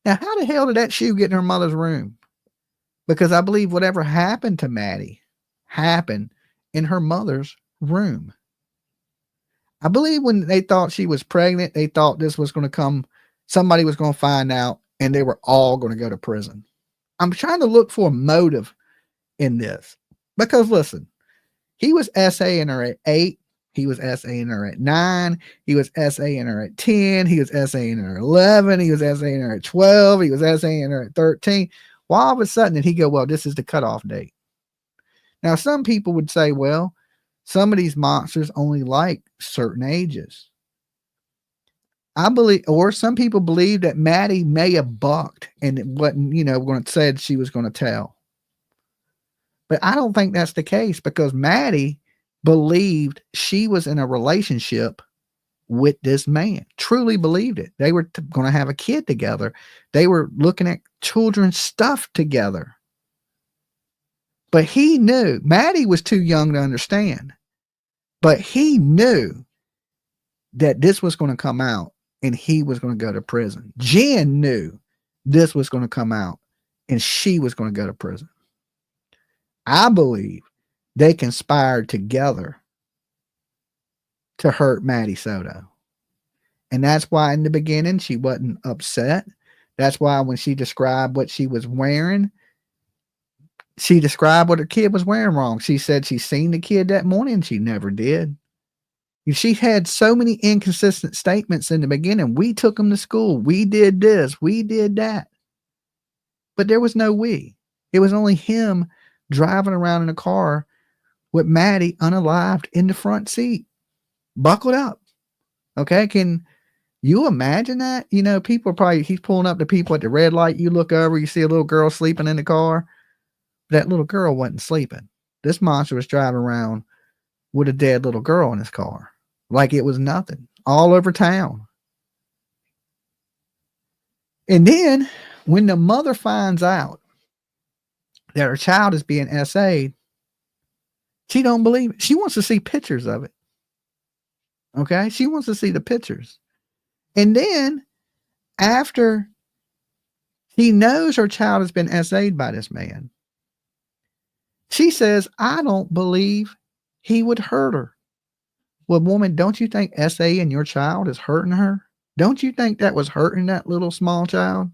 Now, how the hell did that shoe get in her mother's room? Because I believe whatever happened to Maddie happened in her mother's room. I believe when they thought she was pregnant, they thought this was going to come, somebody was going to find out, and they were all going to go to prison. I'm trying to look for a motive in this because listen, he was SAing her at 8, he was SAing her at 9, he was SAing her at 10, he was SAing her at 11, he was SAing her at 12, he was SAing her at 13. Well, all of a sudden did he go, well, this is the cutoff date. Now, some people would say, well, some of these monsters only like certain ages. I believe, or some people believe that Maddie may have bucked and it wasn't, you know, when it said she was going to tell. But I don't think that's the case because Maddie believed she was in a relationship with this man. Truly believed it. They were going to have a kid together. They were looking at children's stuff together. But he knew, Maddie was too young to understand. But he knew that this was going to come out and he was going to go to prison. Jen knew this was going to come out and she was going to go to prison. I believe they conspired together to hurt Maddie Soto. And that's why in the beginning she wasn't upset. That's why when she described what she was wearing, she described what her kid was wearing wrong. She said she seen the kid that morning and she never did. She had so many inconsistent statements in the beginning. We took him to school. We did this. We did that. But there was no we. It was only him driving around in a car with Maddie unalived in the front seat, buckled up. Okay. Can you imagine that? You know, people are probably, he's pulling up to people at the red light. You look over, you see a little girl sleeping in the car. That little girl wasn't sleeping. This monster was driving around with a dead little girl in his car. Like it was nothing, all over town. And then when the mother finds out that her child is being SA'd, she don't believe it. She wants to see pictures of it. Okay. She wants to see the pictures. And then after He knows her child has been SA'd by this man. She says, I don't believe he would hurt her. Well, woman, don't you think SA and your child is hurting her? Don't you think that was hurting that little small child?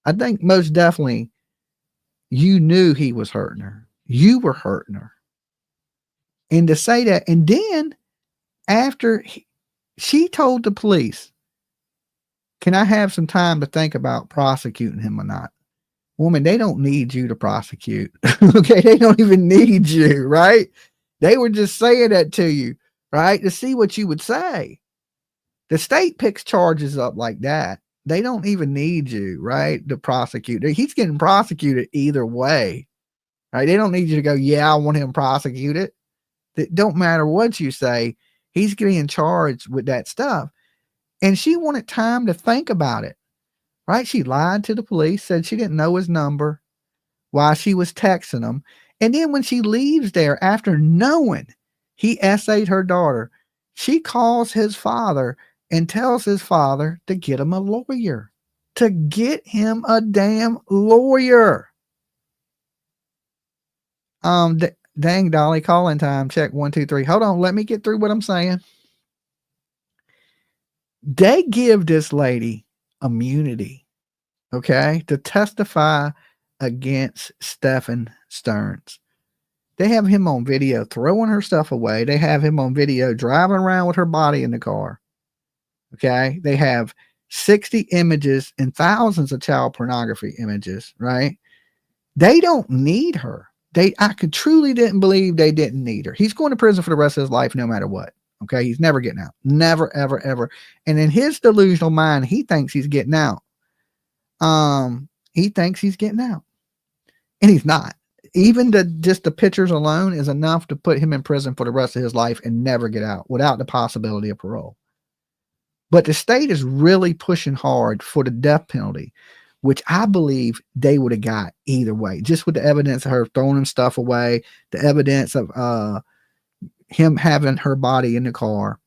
I think most definitely you knew he was hurting her. You were hurting her. And to say that, and then after she told the police, can I have some time to think about prosecuting him or not? Woman, they don't need you to prosecute. Okay. They don't even need you, right? They were just saying that to you, right? To see what you would say. The state picks charges up like that. They don't even need you, right? To prosecute. He's getting prosecuted either way, right? They don't need you to go, yeah, I want him prosecuted. It don't matter what you say. He's getting charged with that stuff. And she wanted time to think about it, right? She lied to the police, said she didn't know his number while she was texting him. And then when she leaves there after knowing he SA'd her daughter, she calls his father and tells his father to get him a lawyer, to get him a damn lawyer. Dang, Dolly, calling time. Check 1, 2, 3. Hold on. Let me get through what I'm saying. They give this lady immunity, okay, to testify against Stephan Stearns. They have him on video throwing her stuff away. They have him on video driving around with her body in the car. Okay. They have 60 images and thousands of child pornography images, right? They don't need her. I could truly didn't believe they didn't need her. He's going to prison for the rest of his life, no matter what. Okay. He's never getting out. Never, ever, ever. And in his delusional mind, he thinks he's getting out. He thinks he's getting out, and he's not. Even just the pictures alone is enough to put him in prison for the rest of his life and never get out without the possibility of parole. But the state is really pushing hard for the death penalty, which I believe they would have got either way, just with the evidence of her throwing him stuff away, the evidence of him having her body in the car,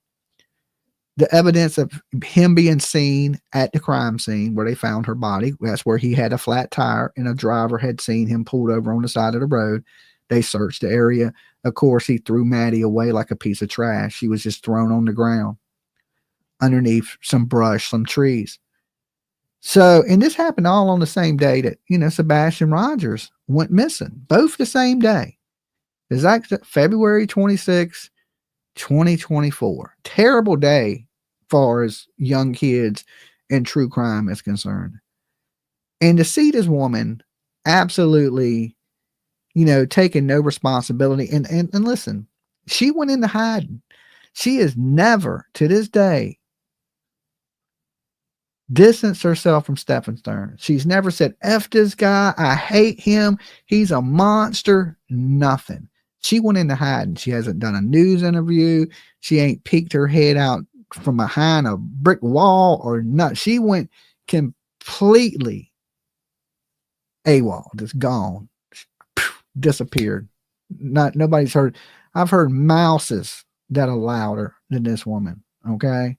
the evidence of him being seen at the crime scene where they found her body. That's where he had a flat tire and a driver had seen him pulled over on the side of the road. They searched the area. Of course, he threw Maddie away like a piece of trash. She was just thrown on the ground underneath some brush, some trees. So, and this happened all on the same day that, Sebastian Rogers went missing, both the same day. It's February 26, 2024. Terrible day far as young kids and true crime is concerned. And to see this woman absolutely, taking no responsibility. And listen, she went into hiding. She has never, to this day, distanced herself from Stephan Stearns. She's never said, F this guy, I hate him, he's a monster, nothing. She went into hiding. She hasn't done a news interview. She ain't peeked her head out from behind a brick wall or not. She went completely AWOL, just gone, disappeared. Nobody's heard. I've heard mouses that are louder than this woman. Okay.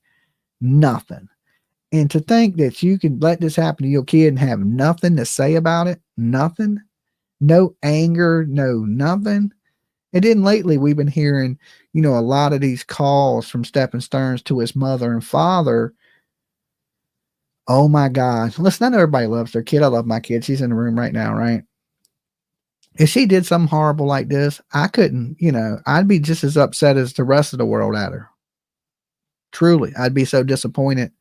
Nothing. And to think that you can let this happen to your kid and have nothing to say about it, nothing, no anger, no nothing. And then lately we've been hearing, a lot of these calls from Stephan Stearns to his mother and father. Oh my God. Listen, I know everybody loves their kid. I love my kid. She's in the room right now, right? If she did something horrible like this, I couldn't, I'd be just as upset as the rest of the world at her. Truly, I'd be so disappointed.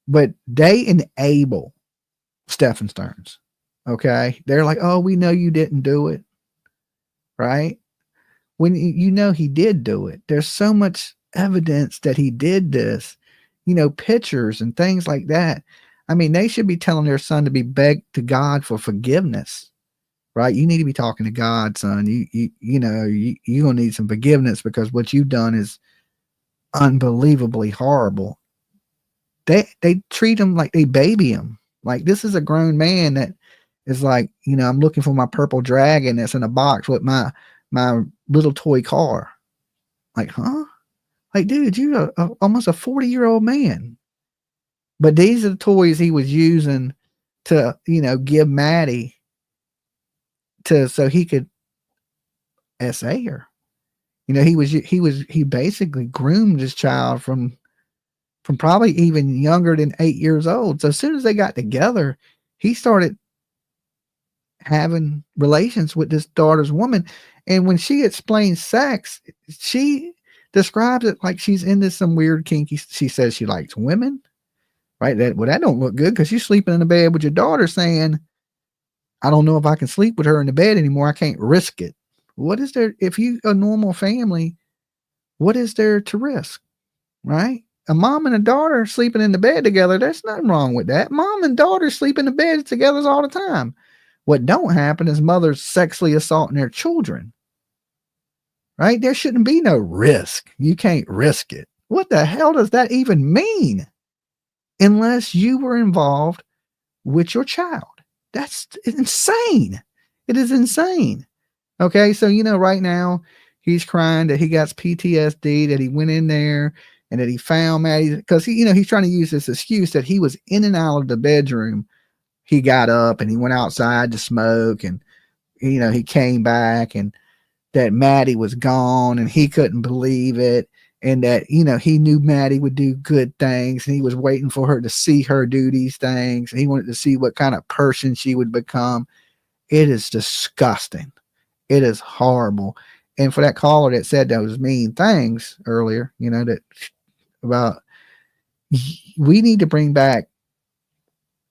But they enable Stephan Stearns. Okay. They're like, oh, we know you didn't do it. Right. When he did do it, there's so much evidence that he did this, pictures and things like that. I mean, they should be telling their son to be begged to God for forgiveness, right? You need to be talking to God, son. You're going to need some forgiveness because what you've done is unbelievably horrible. They treat him like they baby him. Like this is a grown man that is like, I'm looking for my purple dragon that's in a box with my little toy car. Like, huh? Like, dude, you're almost a 40-year-old man. But these are the toys he was using to, give Maddie so he could SA her. He basically groomed his child from probably even younger than 8 years old. So as soon as they got together, he started having relations with this daughter's woman. And when she explains sex, she describes it like she's into some weird kinky. She says she likes women, right? That don't look good, because you're sleeping in the bed with your daughter saying, I don't know if I can sleep with her in the bed anymore. I can't risk it. What is there, if you a normal family, what is there to risk, right? A mom and a daughter sleeping in the bed together, there's nothing wrong with that. Mom and daughter sleep in the bed together all the time. What don't happen is mothers sexually assaulting their children, right? There shouldn't be no risk. You can't risk it. What the hell does that even mean? Unless you were involved with your child. That's insane. It is insane. Okay, so right now he's crying that he got PTSD, that he went in there and that he found Maddie, because he's trying to use this excuse that he was in and out of the bedroom. He got up and he went outside to smoke, and he came back, and that Maddie was gone, and he couldn't believe it, and that he knew Maddie would do good things, and he was waiting for her to see her do these things. He wanted to see what kind of person she would become. It is disgusting. It is horrible. And for that caller that said those mean things earlier, that about, we need to bring back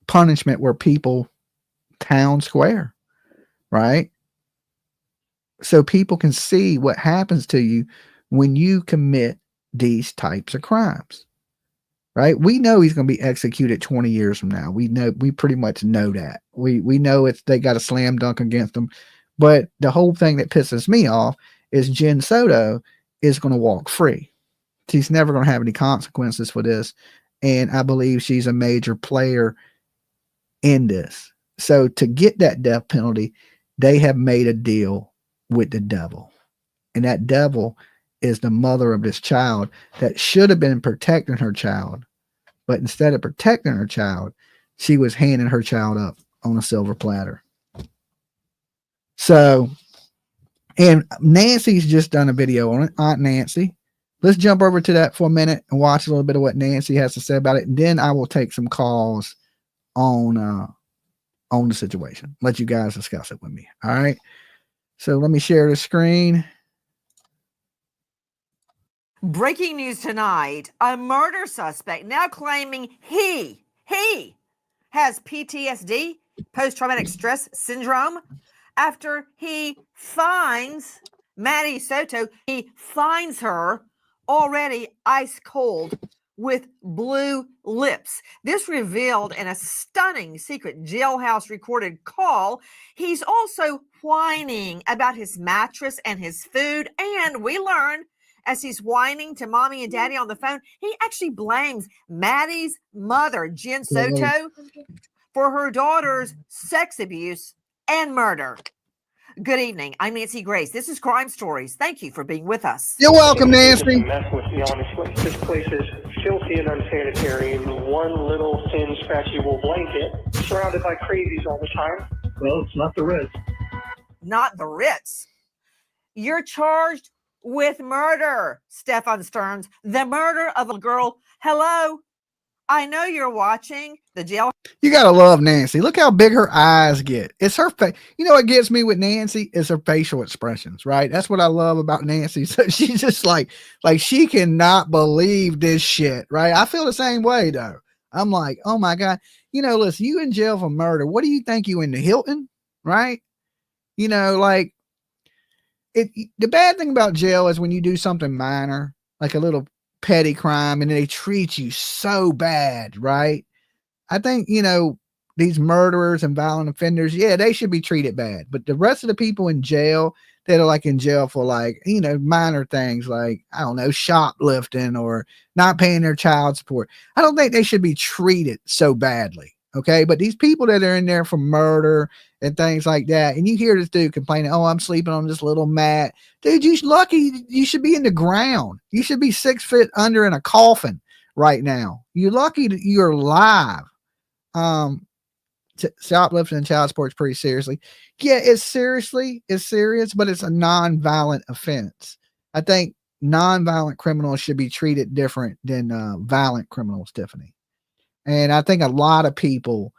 punishment where people town square, right? So people can see what happens to you when you commit these types of crimes, right? We know he's going to be executed 20 years from now. We pretty much know that. We know they got a slam dunk against him. But the whole thing that pisses me off is Jen Soto is going to walk free. She's never going to have any consequences for this. And I believe she's a major player in this. So to get that death penalty, they have made a deal with the devil. And that devil is the mother of this child that should have been protecting her child. But instead of protecting her child, she was handing her child up on a silver platter. So, and Nancy's just done a video on it, Aunt Nancy. Let's jump over to that for a minute and watch a little bit of what Nancy has to say about it. And then I will take some calls on the situation. Let you guys discuss it with me. All right. So let me share the screen. Breaking news tonight, a murder suspect now claiming he has PTSD, post-traumatic stress syndrome, after he finds Maddie Soto. He finds her already ice cold with blue lips. This revealed in a stunning secret jailhouse recorded call. He's also whining about his mattress and his food. And we learn, as he's whining to mommy and daddy on the phone, he actually blames Maddie's mother, Jen Soto, for her daughter's sex abuse and murder. Good evening. I'm Nancy Grace. This is Crime Stories. Thank you for being with us. You're welcome, Nancy. Mess with me, honestly. This place is filthy and unsanitary. One little thin, scratchy wool blanket, surrounded by crazies all the time. Well, it's not the Ritz. Not the Ritz. You're charged with murder, Stephan Stearns. The murder of a girl. Hello. I know you're watching the jail. You gotta love Nancy. Look how big her eyes get. It's her face. You know what gets me with Nancy is her facial expressions, right? That's what I love about Nancy. So she's just like she cannot believe this shit, right? I feel the same way though. I'm like, oh my God. Listen, you in jail for murder. What do you think, you in the Hilton, right? The bad thing about jail is when you do something minor, like a little petty crime, and they treat you so bad, right? I think, these murderers and violent offenders, yeah, they should be treated bad. But the rest of the people in jail that are in jail for minor things like, I don't know, shoplifting or not paying their child support, I don't think they should be treated so badly. Okay. But these people that are in there for murder and things like that, and you hear this dude complaining, oh, I'm sleeping on this little mat. Dude, you're lucky. You should be in the ground. You should be 6 feet under in a coffin right now. You're lucky that you're alive. shoplifting and child support is pretty seriously. Yeah, it's serious, but it's a non-violent offense. I think non-violent criminals should be treated different than violent criminals, Tiffany. And I think a lot of people,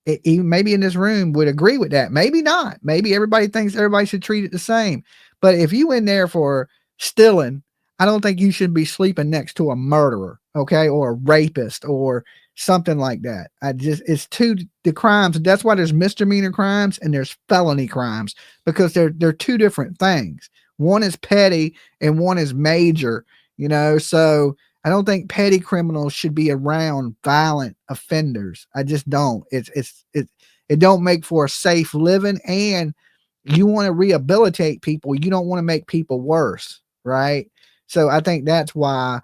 even maybe in this room, would agree with that. Maybe not. Maybe everybody thinks everybody should treat it the same. But if you in there for stealing, I don't think you should be sleeping next to a murderer, okay, or a rapist or something like that. It's the crimes. That's why there's misdemeanor crimes and there's felony crimes, because they're two different things. One is petty and one is major, so I don't think petty criminals should be around violent offenders. I just don't. It don't make for a safe living, and you want to rehabilitate people. You don't want to make people worse, right? So I think that's why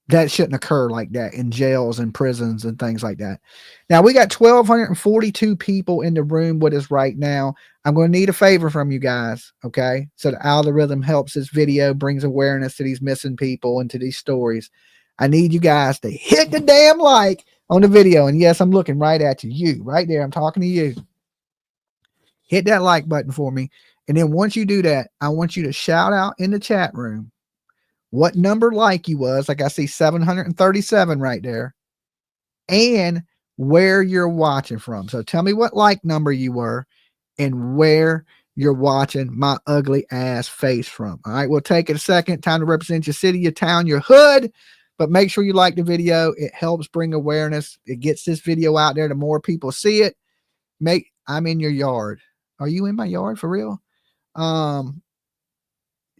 that shouldn't occur like that in jails and prisons and things like that. Now we got 1,242 people in the room with us right now. I'm going to need a favor from you guys, okay? So the algorithm helps this video, brings awareness to these missing people and to these stories. I need you guys to hit the damn like on the video. And yes, I'm looking right at you, right there. I'm talking to you. Hit that like button for me. And then once you do that, I want you to shout out in the chat room what number like you was. Like I see 737 right there, and where you're watching from. So tell me what like number you were and where you're watching my ugly ass face from. All right, we'll take it a second. Time to represent your city, your town, your hood. But make sure you like the video. It helps bring awareness. It gets this video out there. The more people see it, I'm in your yard. Are you in my yard for real?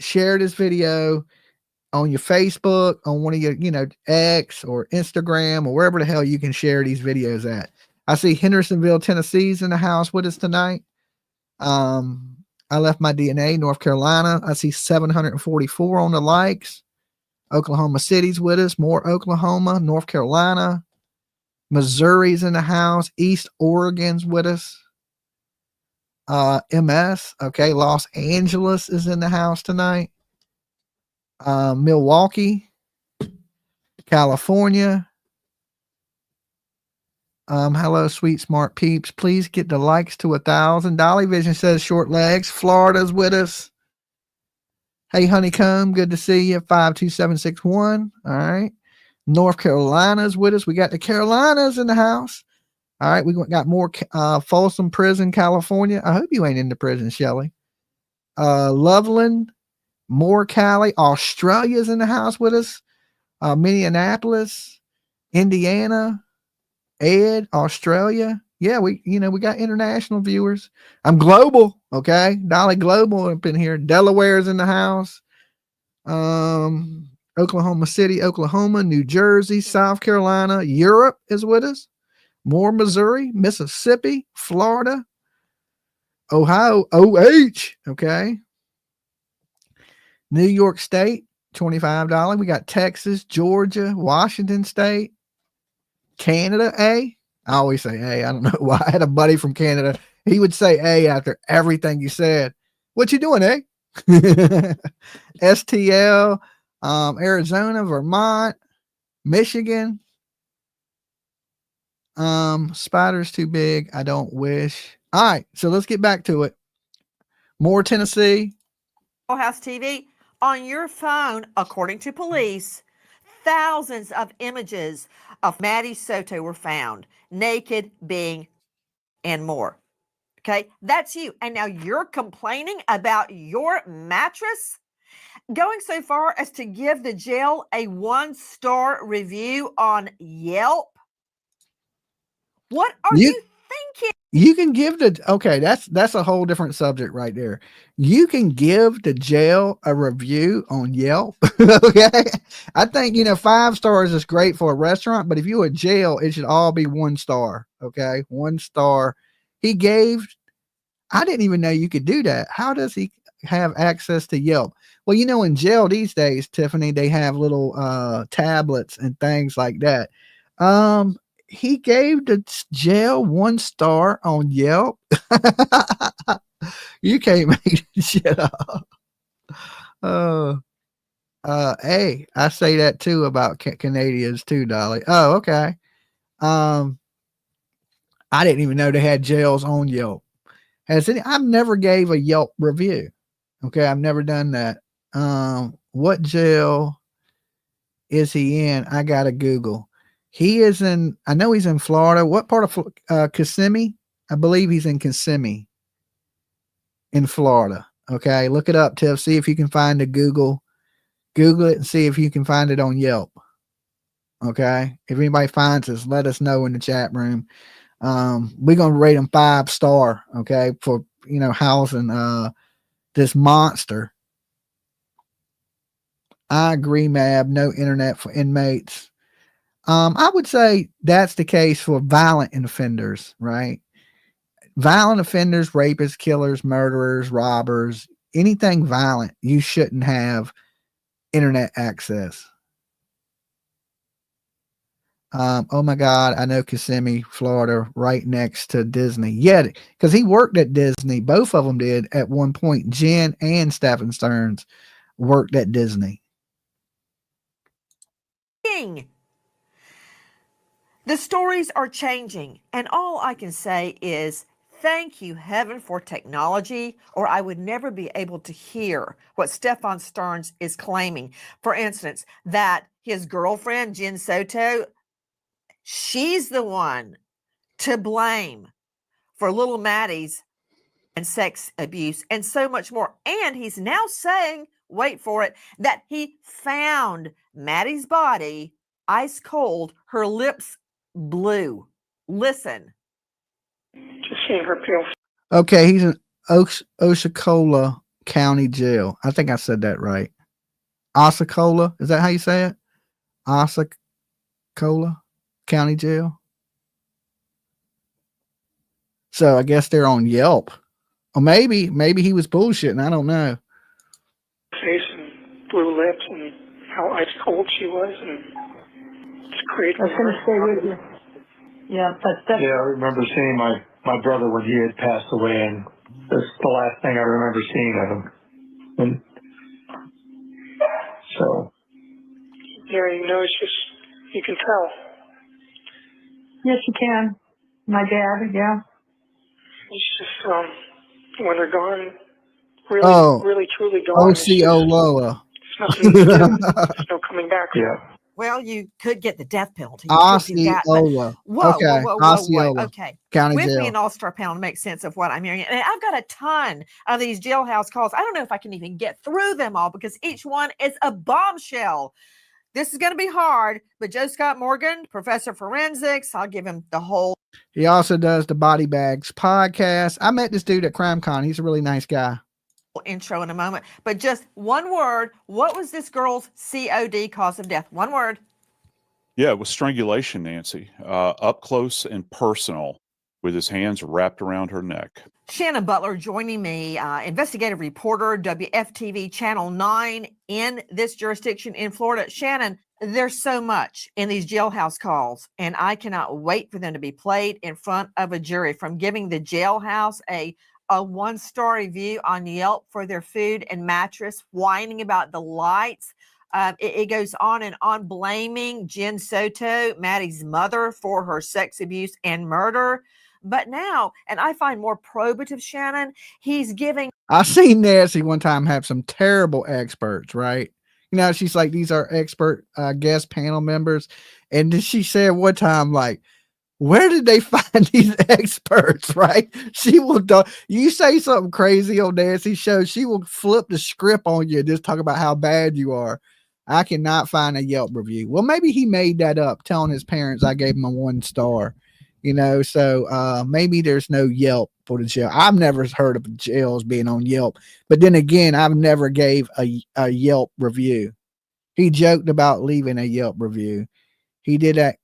Share this video on your Facebook, on one of your, X or Instagram or wherever the hell you can share these videos at. I see Hendersonville, Tennessee's in the house with us tonight. I left my DNA, North Carolina. I see 744 on the likes. Oklahoma City's with us. More Oklahoma, North Carolina. Missouri's in the house. East Oregon's with us. MS. Okay. Los Angeles is in the house tonight. Milwaukee, California. Hello, sweet smart peeps. Please get the likes to 1,000. Dolly Vision says short legs. Florida's with us. Hey, Honeycomb, good to see you. 52761. All right. North Carolina's with us. We got the Carolinas in the house. All right. We got more Folsom Prison, California. I hope you ain't in the prison, Shelly. Loveland. More Cali, Australia's in the house with us. Minneapolis, Indiana, Ed, Australia. Yeah, we got international viewers. I'm global, okay? Dolly Global up in here. Delaware's in the house. Oklahoma City, Oklahoma, New Jersey, South Carolina, Europe is with us. More Missouri, Mississippi, Florida, Ohio, OH, okay? New York State, $25. We got Texas, Georgia, Washington State, Canada, A. I always say A. I don't know why. I had a buddy from Canada. He would say A after everything you said. What you doing, A? STL, Arizona, Vermont, Michigan. Spider's too big. I don't wish. All right, so let's get back to it. More Tennessee. House TV. On your phone, according to police, thousands of images of Maddie Soto were found, naked, being, and more. Okay, that's you. And now you're complaining about your mattress? Going so far as to give the jail a 1-star review on Yelp? What are you thinking? You can give that's a whole different subject right there. You can give the jail a review on Yelp. Okay. I think, 5 stars is great for a restaurant, but if you're a jail, it should all be 1 star. Okay. 1 star. I didn't even know you could do that. How does he have access to Yelp? Well, in jail these days, Tiffany, they have little tablets and things like that. He gave the jail 1 star on Yelp. You can't make this shit up. Hey, I say that too about Canadians too, Dolly. Oh, okay. I didn't even know they had jails on Yelp. I've never gave a Yelp review. Okay, I've never done that. What jail is he in? I gotta Google. He is in. I know he's in Florida. What part of Kissimmee? I believe he's in Kissimmee, in Florida. Okay, look it up, Tiff. See if you can find a Google it and see if you can find it on Yelp. Okay, if anybody finds us, let us know in the chat room. We're gonna rate him 5-star. Okay, for housing this monster. I agree, Mab. No internet for inmates. I would say that's the case for violent offenders, right? Violent offenders, rapists, killers, murderers, robbers, anything violent, you shouldn't have internet access. Oh my God, I know Kissimmee, Florida, right next to Disney. Yeah, because he worked at Disney. Both of them did at one point. Jen and Stephan Stearns worked at Disney. The stories are changing, and all I can say is thank you, heaven, for technology, or I would never be able to hear what Stephan Stearns is claiming. For instance, that his girlfriend, Jen Soto, she's the one to blame for little Maddie's and sex abuse and so much more. And he's now saying, wait for it, that he found Maddie's body ice cold, her lips blue. Listen. Just seeing her pale. Okay, he's in Osceola County Jail. I think I said that right. Osceola, is that how you say it? Osceola County Jail. So I guess they're on Yelp. Or maybe he was bullshitting. I don't know. Face and blue lips and how ice cold she was, and it's crazy. I was going to stay with you. Yeah, yeah, I remember seeing my brother when he had passed away, and that's the last thing I remember seeing of him. And so. Yeah, it's just, you can tell. Yes, you can. My dad, yeah. It's just, when they're gone, really, truly gone. Osceola. It's nothing you can do. There's no coming back. Yeah. Well, you could get the death penalty. Osceola. Whoa. Okay. County With jail. me an all-star panel to make sense of what I'm hearing. And I've got a ton of these jailhouse calls. I don't know if I can even get through them all because each one is a bombshell. This is going to be hard, but Joe Scott Morgan, professor of forensics, I'll give him the whole. He also does the Body Bags podcast. I met this dude at CrimeCon. He's a really nice guy. Intro in a moment, but just one word. What was this girl's COD, cause of death? One word. Yeah, it was strangulation, Nancy, up close and personal, with his hands wrapped around her neck. Shannon Butler joining me, investigative reporter, WFTV Channel 9 in this jurisdiction in Florida. Shannon, there's so much in these jailhouse calls, and I cannot wait for them to be played in front of a jury, from giving the jailhouse a 1-star review on Yelp for their food and mattress, whining about the lights. It goes on and on, blaming Jen Soto, Maddie's mother, for her sex abuse and murder. But now, and I find more probative, Shannon, he's giving. I seen Nancy one time have some terrible experts, right? She's like, these are expert guest panel members. And then she said one time, like, where did they find these experts, right? She will you say something crazy on Nancy's show, she will flip the script on you and just talk about how bad you are. I cannot find a Yelp review. Well, maybe he made that up, telling his parents I gave him a 1-star, so maybe there's no Yelp for the jail. I've never heard of jails being on Yelp, but then again, I've never gave a Yelp review. He joked about leaving a Yelp review. He did that.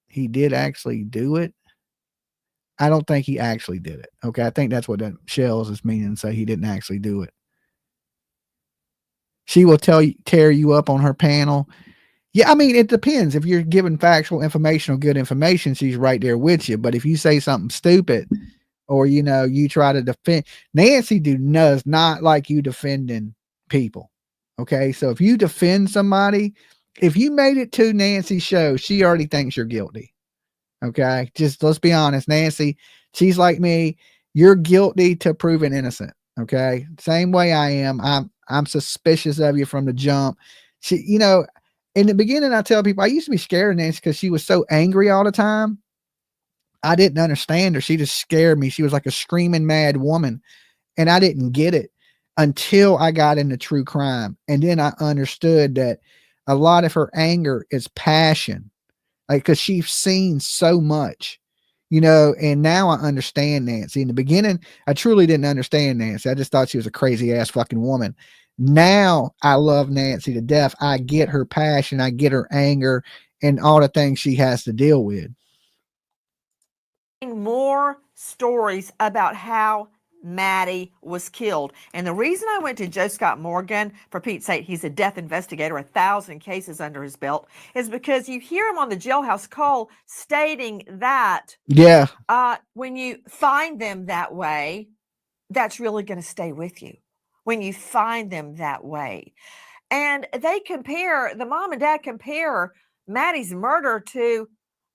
He did actually do it. I don't think he actually did it. Okay. I think that's what that Shells is meaning. Say he didn't actually do it. She will tear you up on her panel. Yeah. I mean, it depends. If you're giving factual information or good information, she's right there with you. But if you say something stupid or, you try to defend, Nancy does not like you defending people. Okay. So if you defend somebody, if you made it to Nancy's show, she already thinks you're guilty. Okay. Just let's be honest. Nancy, she's like me. You're guilty to proven innocent. Okay. Same way I am. I'm suspicious of you from the jump. She, in the beginning, I tell people I used to be scared of Nancy because she was so angry all the time. I didn't understand her. She just scared me. She was like a screaming mad woman. And I didn't get it until I got into true crime. And then I understood that a lot of her anger is passion, like, because she's seen so much, and now I understand Nancy. In the beginning, I truly didn't understand Nancy. I just thought she was a crazy ass fucking woman. Now I love Nancy to death. I get her passion, I get her anger, and all the things she has to deal with. More stories about how Maddie was killed. And the reason I went to Joe Scott Morgan, for Pete's sake, he's a death investigator, 1,000 cases under his belt, is because you hear him on the Jailhouse Call stating that when you find them that way, that's really going to stay with you. When you find them that way. And they compare, the mom and dad compare Maddie's murder to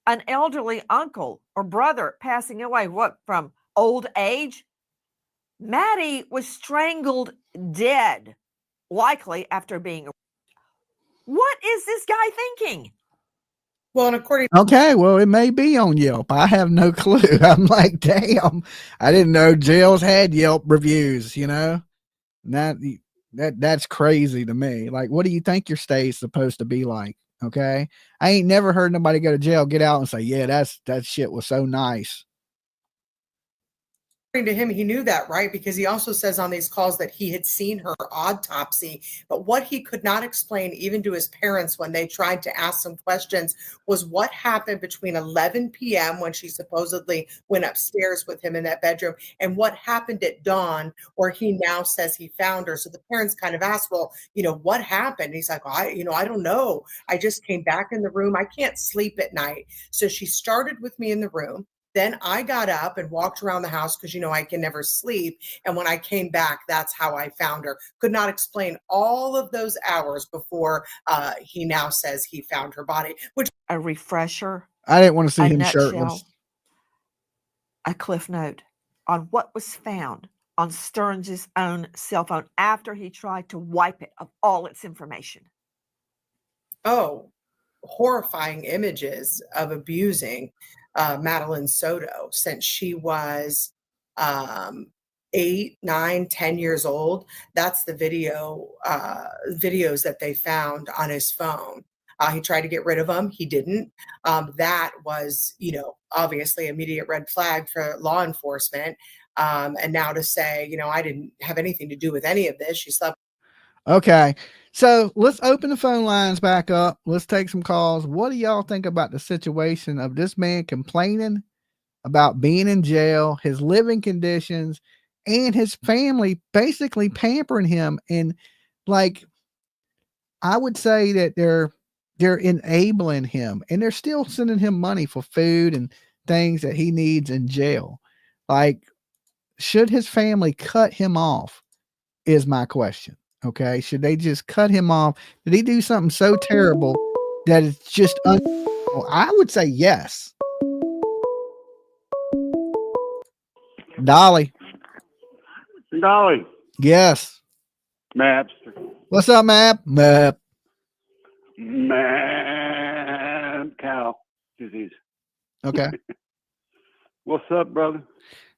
an elderly uncle or brother passing away, from old age? Maddie was strangled dead, likely after being. What is this guy thinking? Well, and according Okay, well, it may be on Yelp. I have no clue. I'm like, damn, I didn't know jails had Yelp reviews, That's crazy to me. Like, what do you think your stay is supposed to be like? Okay. I ain't never heard nobody go to jail, get out and say, yeah, that shit was so nice. to him, he knew that, right? Because he also says on these calls that he had seen her autopsy. But what he could not explain, even to his parents when they tried to ask some questions, was what happened between 11 p.m. when she supposedly went upstairs with him in that bedroom and what happened at dawn, where he now says he found her. So the parents kind of asked, well, what happened? He's like, I don't know. I just came back in the room. I can't sleep at night. So she started with me in the room. Then I got up and walked around the house because, I can never sleep. And when I came back, that's how I found her. Could not explain all of those hours before he now says he found her body. Which a refresher. I didn't want to see him nutshell, shirtless. A cliff note on what was found on Stearns' own cell phone after he tried to wipe it of all its information. Oh, horrifying images of abusing Maddie Soto since she was 8, 9, 10 years old. That's the videos that they found on his phone. He tried to get rid of them. He didn't. That was, obviously immediate red flag for law enforcement. And now to say, I didn't have anything to do with any of this. She slept. Okay. So let's open the phone lines back up. Let's take some calls. What do y'all think about the situation of this man complaining about being in jail, his living conditions, and his family basically pampering him? And like, I would say that they're enabling him, and they're still sending him money for food and things that he needs in jail. Like, should his family cut him off is my question. Okay. Should they just cut him off? Did he do something so terrible that it's just I would say yes. Dolly. Dolly. Yes. Maps. What's up, Map? Mad cow disease. Okay. What's up, brother?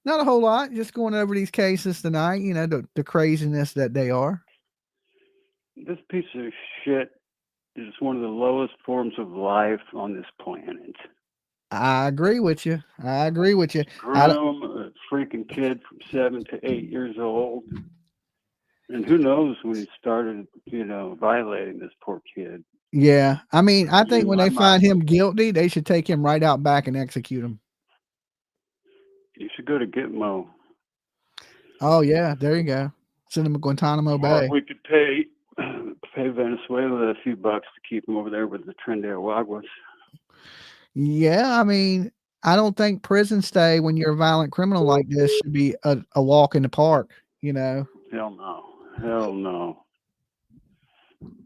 Not a whole lot. Just going over these cases tonight, the craziness that they are. This piece of shit is one of the lowest forms of life on this planet. I agree with you. Groom a freaking kid from 7 to 8 years old. And who knows when he started, violating this poor kid. Yeah. I mean, I think when they find him guilty, they should take him right out back and execute him. You should go to Gitmo. Oh, yeah. There you go. Send him to Guantanamo Bay. Or we could pay Venezuela a few bucks to keep him over there with the Trendeaguas. Yeah, I mean, I don't think prison stay when you're a violent criminal like this should be a walk in the park, Hell no.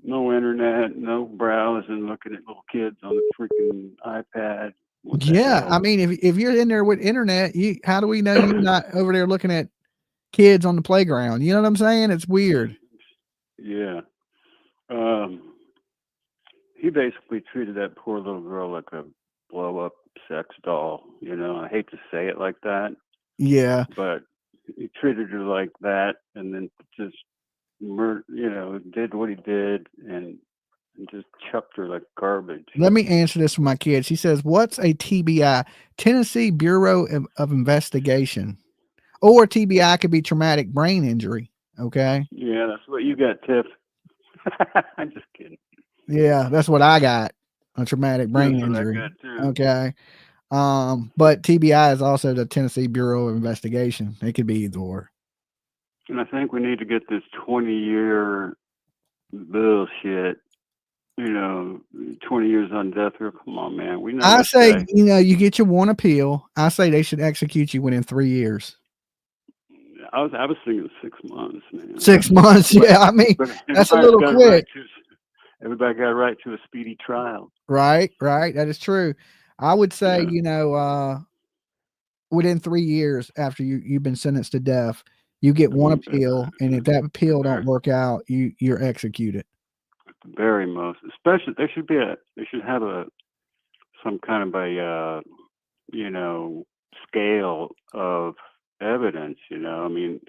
No internet, no browsing, looking at little kids on the freaking iPad, What the Yeah, hell? I mean, if you're in there with internet, how do we know you're not over there looking at kids on the playground? You know what I'm saying? It's weird. Yeah. He basically treated that poor little girl like a blow up sex doll. I hate to say it like that, Yeah. but he treated her like that, and then just did what he did, and just chucked her like garbage. Let me answer this for my kid. She says, "What's a TBI? Tennessee Bureau of Investigation, or TBI could be traumatic brain injury." Okay. Yeah, that's what you got, Tiff. I'm just kidding. Yeah, that's what I got. A traumatic brain That's what I injury. got too. Okay. But TBI is also the Tennessee Bureau of Investigation. It could be either or. And I think we need to get this 20-year bullshit. 20 years on death row. Come on, man. We know. I this say, guy. you get your one appeal. I say they should execute you within 3 years. I was thinking 6 months, man. 6 months, yeah. I mean, that's a little quick. Everybody got a right to a speedy trial. Right. That is true. I would say, within 3 years after you've been sentenced to death, you get one appeal, and if that appeal don't work out, you're executed. Very most, especially they should have some kind of a scale of evidence. I mean,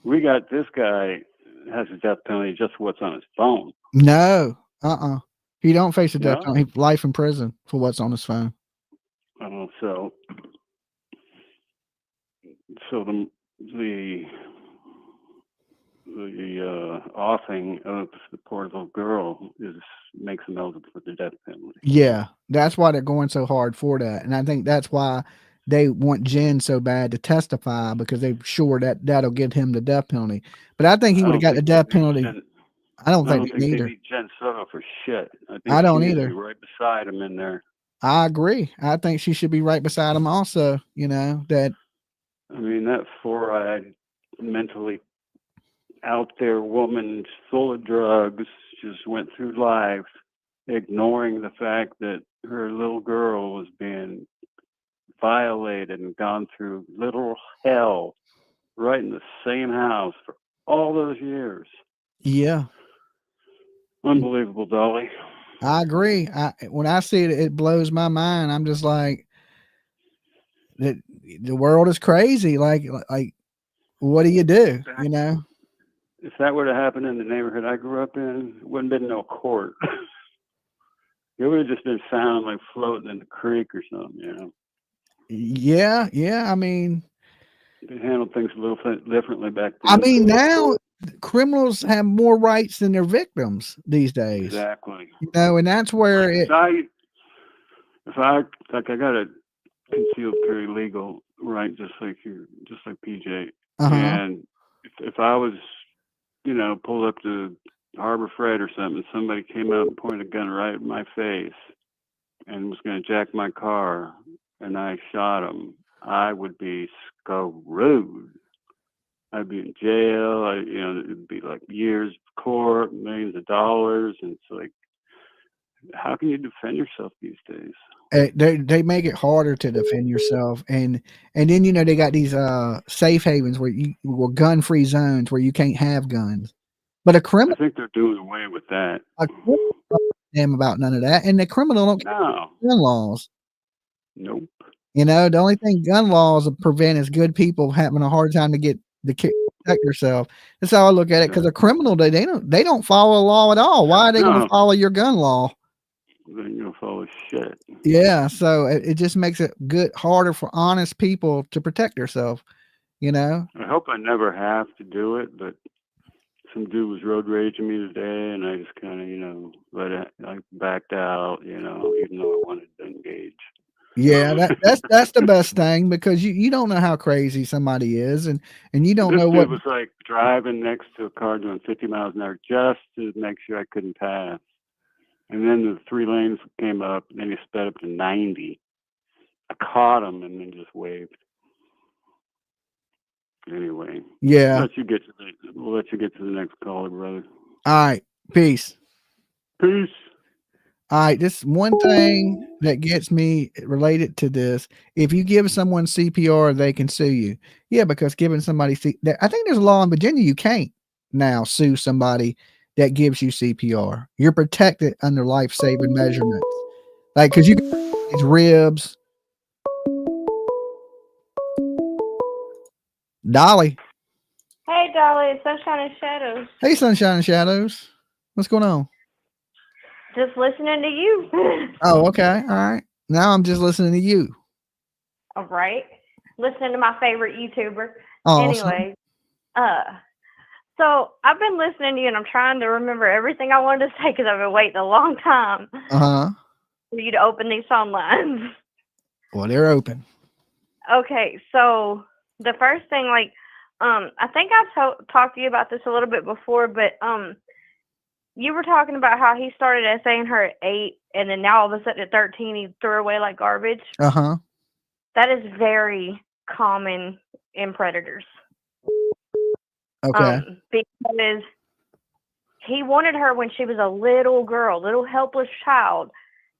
we got this guy has a death penalty just for what's on his phone. No, he don't face a death No? penalty. Life in prison for what's on his phone. So the offing of the poor little girl makes him eligible for the death penalty. Yeah, that's why they're going so hard for that, and I think that's why they want Jen so bad to testify, because they're sure that that'll get him the death penalty. But I think he would have got the death penalty. I don't think they either. need Jen Soto for shit. I think I don't she needs either. to be right beside him in there. I agree. I think she should be right beside him also. That. I mean, that four-eyed, mentally out there woman full of drugs just went through life ignoring the fact that her little girl was being violated and gone through literal hell right in the same house for all those years. Yeah. Unbelievable, Dolly. I agree. When I see it, it blows my mind. I'm just like, that the world is crazy. Like, what do you do? If that were to happen in the neighborhood I grew up in, it wouldn't have been no court. It would have just been found like floating in the creek or something, Yeah. I mean, they handled things a little differently back then. I mean, now criminals have more rights than their victims these days. Exactly. And that's where if I got a concealed carry legal, right, just like PJ. And if I was, pulled up to Harbor Freight or something, somebody came out and pointed a gun right in my face and was going to jack my car, and I shot him, I would be screwed. I'd be in jail. It'd be like years of court, millions of dollars, and it's like, how can you defend yourself these days? They make it harder to defend yourself, and then they got these safe havens where gun-free zones where you can't have guns. But a criminal, I think they're doing away with that. A criminal don't damn about none of that, and the criminal don't care about gun laws. Nope. The only thing gun laws prevent is good people having a hard time to protect yourself. That's how I look at it. Because a criminal, they don't follow the law at all. Why are they going to follow your gun law? They ain't gonna follow shit. Yeah, so it just makes it harder for honest people to protect themselves. I hope I never have to do it, but some dude was road raging me today, and I just kind of, let it. I backed out, even though I wanted to engage. Yeah, that's the best thing, because you don't know how crazy somebody is, and you don't know what. This dude was like driving next to a car doing 50 miles an hour just to make sure I couldn't pass. And then the 3 lanes came up, and then he sped up to 90. I caught him and then just waved. Anyway. Yeah. We'll let you get to the next caller, brother. All right. Peace. Peace. All right, this one thing that gets me related to this: if you give someone CPR, they can sue you. Yeah, because giving somebody I think there's a law in Virginia you can't now sue somebody that gives you CPR. You're protected under life-saving measurements, like because you got these ribs. Dolly, Hey, Dolly, it's Sunshine and Shadows. hey, Sunshine and Shadows, what's going on? Just listening to you. Oh, okay, all right. Now I'm just listening to you. All right. Listening to my favorite YouTuber. Awesome. Anyway, so I've been listening to you, and I'm trying to remember everything I wanted to say because I've been waiting a long time for you to open these phone lines. Well, they're open. Okay, so the first thing, like, I think I've talked to you about this a little bit before, but you were talking about how he started essaying her at 8, and then now all of a sudden at 13 he threw her away like garbage. That is very common in predators. Okay. Because he wanted her when she was a little girl, little helpless child,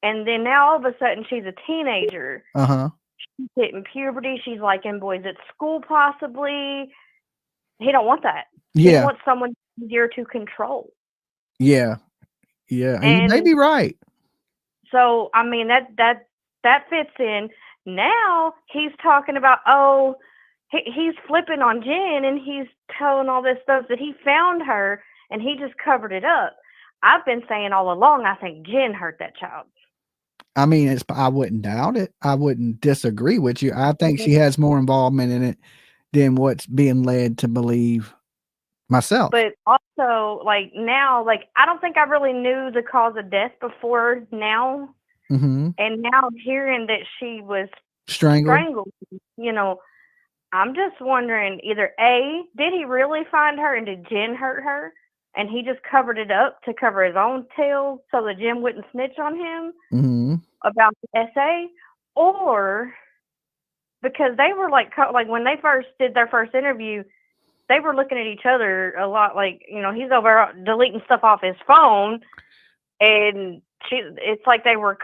and then now all of a sudden she's a teenager. She's hitting puberty. She's liking boys at school, possibly. He don't want that. He wants someone easier to control. Yeah. And you may be right. So I mean that fits in. Now he's talking about he's flipping on Jen, and he's telling all this stuff that he found her and he just covered it up. I've been saying all along I think Jen hurt that child. I mean, I wouldn't doubt it. I wouldn't disagree with you. I think she has more involvement in it than what's being led to believe myself. But also, like, now, like, I don't think I really knew the cause of death before now. And now hearing that she was strangled, you know, I'm just wondering either A, did he really find her and did Jen hurt her? And he just covered it up to cover his own tail so that Jen wouldn't snitch on him about the essay? Or because they were like when they first did their first interview, they were looking at each other a lot, like, you know, he's over deleting stuff off his phone, and it's like they were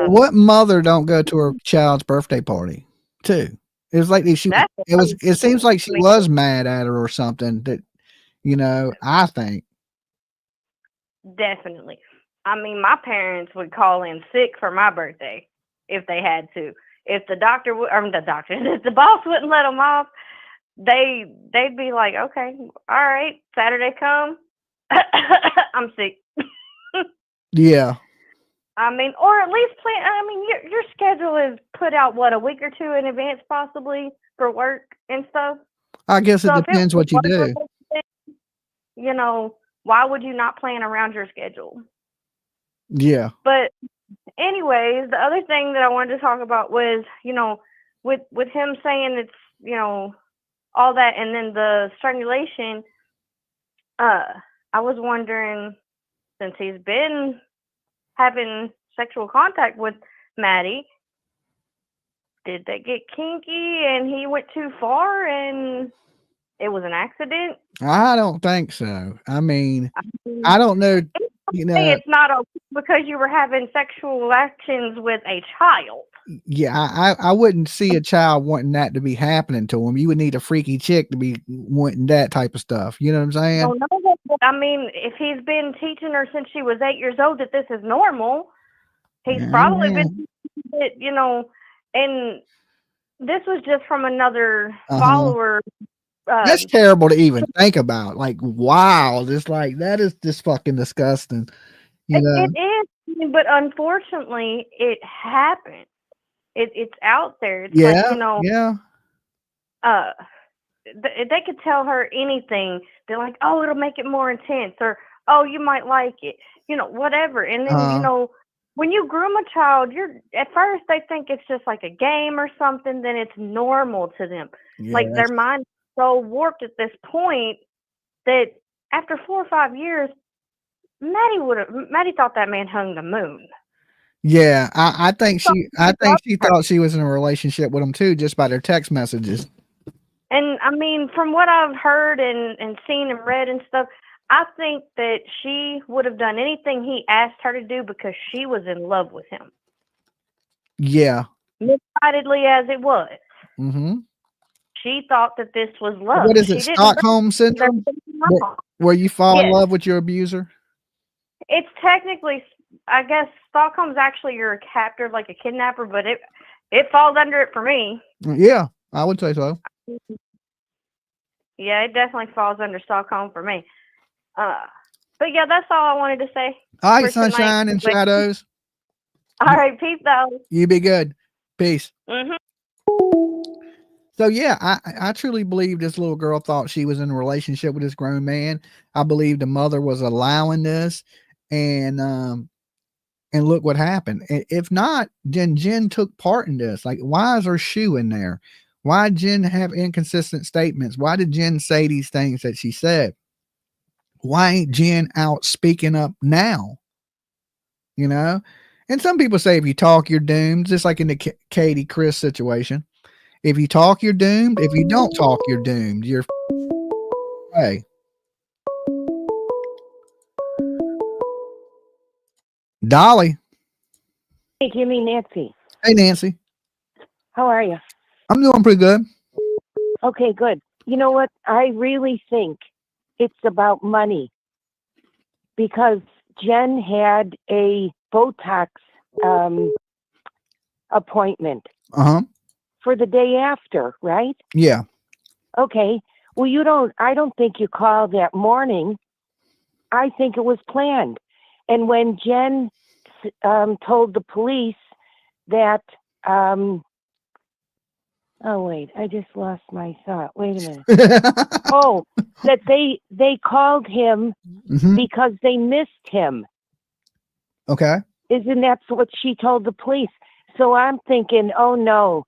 what mother don't go to her child's birthday party too? It was like it seems like she was mad at her or something that, you know, I think. Definitely. I mean, my parents would call in sick for my birthday if they had to. If the doctor if the boss wouldn't let them off, they'd be like, okay, all right, Saturday come, I'm sick. Yeah. I mean, or at least plan. I mean, your schedule is put out a week or two in advance, possibly, for work and stuff. I guess it depends what you do. You know, why would you not plan around your schedule? Yeah. But anyways, the other thing that I wanted to talk about was, you know, with him saying it's, you know, all that, and then the strangulation, I was wondering, since he's been having sexual contact with Maddie, did they get kinky and he went too far and it was an accident? I don't think so. I mean, I don't know. You know, it's not okay because you were having sexual actions with a child. Yeah, I wouldn't see a child wanting that to be happening to him. You would need a freaky chick to be wanting that type of stuff. You know what I'm saying? Oh, no, I mean, if he's been teaching her since she was 8 years old that this is normal, he's probably been teaching it, you know, and this was just from another follower. That's terrible to even think about. Like, wow, just like that is just fucking disgusting. You know? It is, but unfortunately, it happened. It's out there. It's yeah, like, you know, yeah. They could tell her anything. They're like, oh, it'll make it more intense, or oh, you might like it, you know, whatever. And then you know, when you groom a child, at first they think it's just like a game or something. Then it's normal to them. Yeah, like their mind is so warped at this point that after 4 or 5 years, Maddie thought that man hung the moon. Yeah, I think she thought she was in a relationship with him too, just by their text messages. And I mean, from what I've heard and seen and read and stuff, I think that she would have done anything he asked her to do because she was in love with him. Yeah. Misguidedly as it was. Mm-hmm. She thought that this was love. What is it? She didn't Stockholm syndrome? Where you fall in love with your abuser? It's technically, I guess, Stockholm's actually you're a captor, like a kidnapper, but it falls under it for me. Yeah, I would say so. Yeah, it definitely falls under Stockholm for me. But yeah, that's all I wanted to say. All right, sunshine and shadows. All right, peace out. You be good. Peace. Mm-hmm. So yeah, I truly believe this little girl thought she was in a relationship with this grown man. I believe the mother was allowing this, and look what happened. If not, then Jen took part in this. Like, why is her shoe in there? Why did Jen have inconsistent statements? Why did Jen say these things that she said? Why ain't Jen out speaking up now? You know, and some people say if you talk, you're doomed. Just like in the Katie Chris situation. If you talk, you're doomed. If you don't talk, you're doomed. You're hey. Dolly. Hey, Jimmy, Nancy. Hey, Nancy. How are you? I'm doing pretty good. Okay, good. You know what? I really think it's about money because Jen had a Botox appointment for the day after, right? Yeah. Okay. Well, I don't think you called that morning. I think it was planned. And when Jen told the police that, oh, wait, I just lost my thought. Wait a minute. Oh, that they called him because they missed him. Okay. Isn't that what she told the police? So I'm thinking, oh no,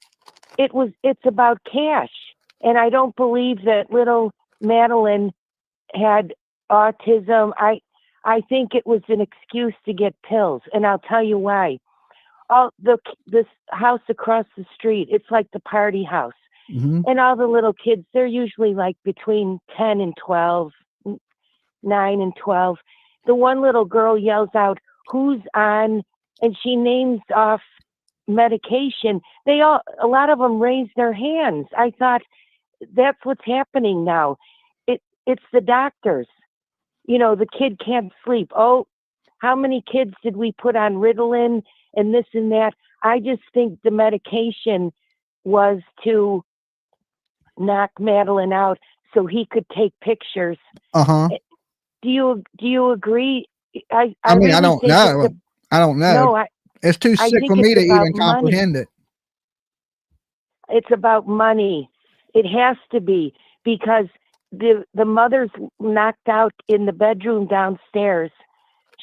it's about cash. And I don't believe that little Madeline had autism. I think it was an excuse to get pills, and I'll tell you why. This house across the street, it's like the party house. And all the little kids, they're usually like between 10 and 12, 9 and 12. The one little girl yells out, "Who's on?" And she names off medication. A lot of them raised their hands. I thought, that's what's happening now. It's the doctors. You know, the kid can't sleep. Oh, how many kids did we put on Ritalin and this and that? I just think the medication was to knock Madeline out so he could take pictures. Do you agree? I mean, really I don't know. I don't know. No, it's too sick for me to even comprehend it. It's about money. It has to be, because the mother's knocked out in the bedroom downstairs.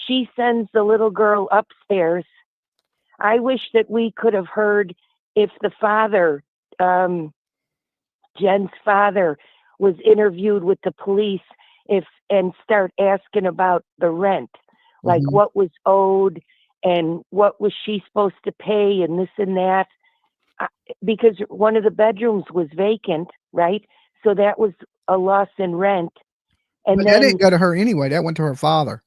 She sends the little girl upstairs. I wish that we could have heard if the father, Jen's father, was interviewed with the police and start asking about the rent, like what was owed and what was she supposed to pay and this and that. Because one of the bedrooms was vacant, right? So that was a loss in rent. And but then, that didn't go to her anyway. That went to her father.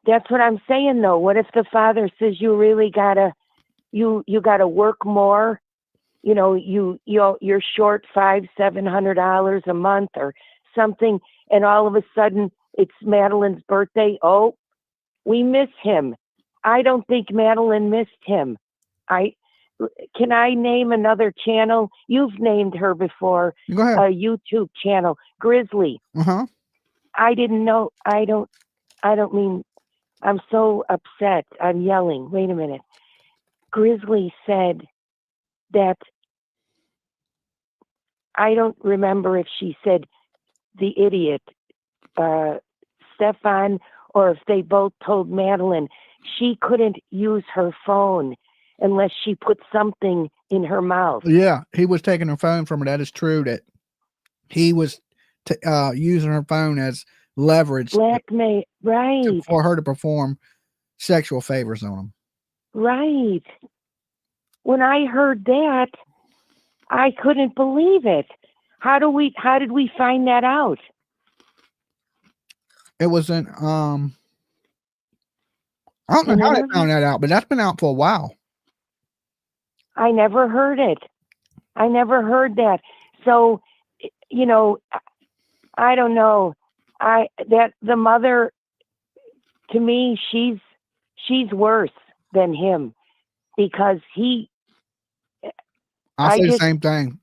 That's what I'm saying, though. What if the father says you really gotta work more? You know, you're short $500-700 a month or something, and all of a sudden it's Madeline's birthday. Oh, we miss him. I don't think Madeline missed him. Can I name another channel? You've named her before. Go ahead. A YouTube channel, Grizzly. I didn't know. I don't mean. I'm so upset. I'm yelling. Wait a minute. Grizzly said that. I don't remember if she said the idiot, Stephan, or if they both told Madeline she couldn't use her phone unless she put something in her mouth. Yeah, he was taking her phone from her. That is true. That he was using her phone as leverage, blackmail, right? For her to perform sexual favors on him. Right. When I heard that, I couldn't believe it. How did we find that out? It wasn't. I don't know how they found that out, but that's been out for a while. I never heard it. I never heard that. So, you know, I don't know. The mother, to me, she's worse than him because I say the same thing.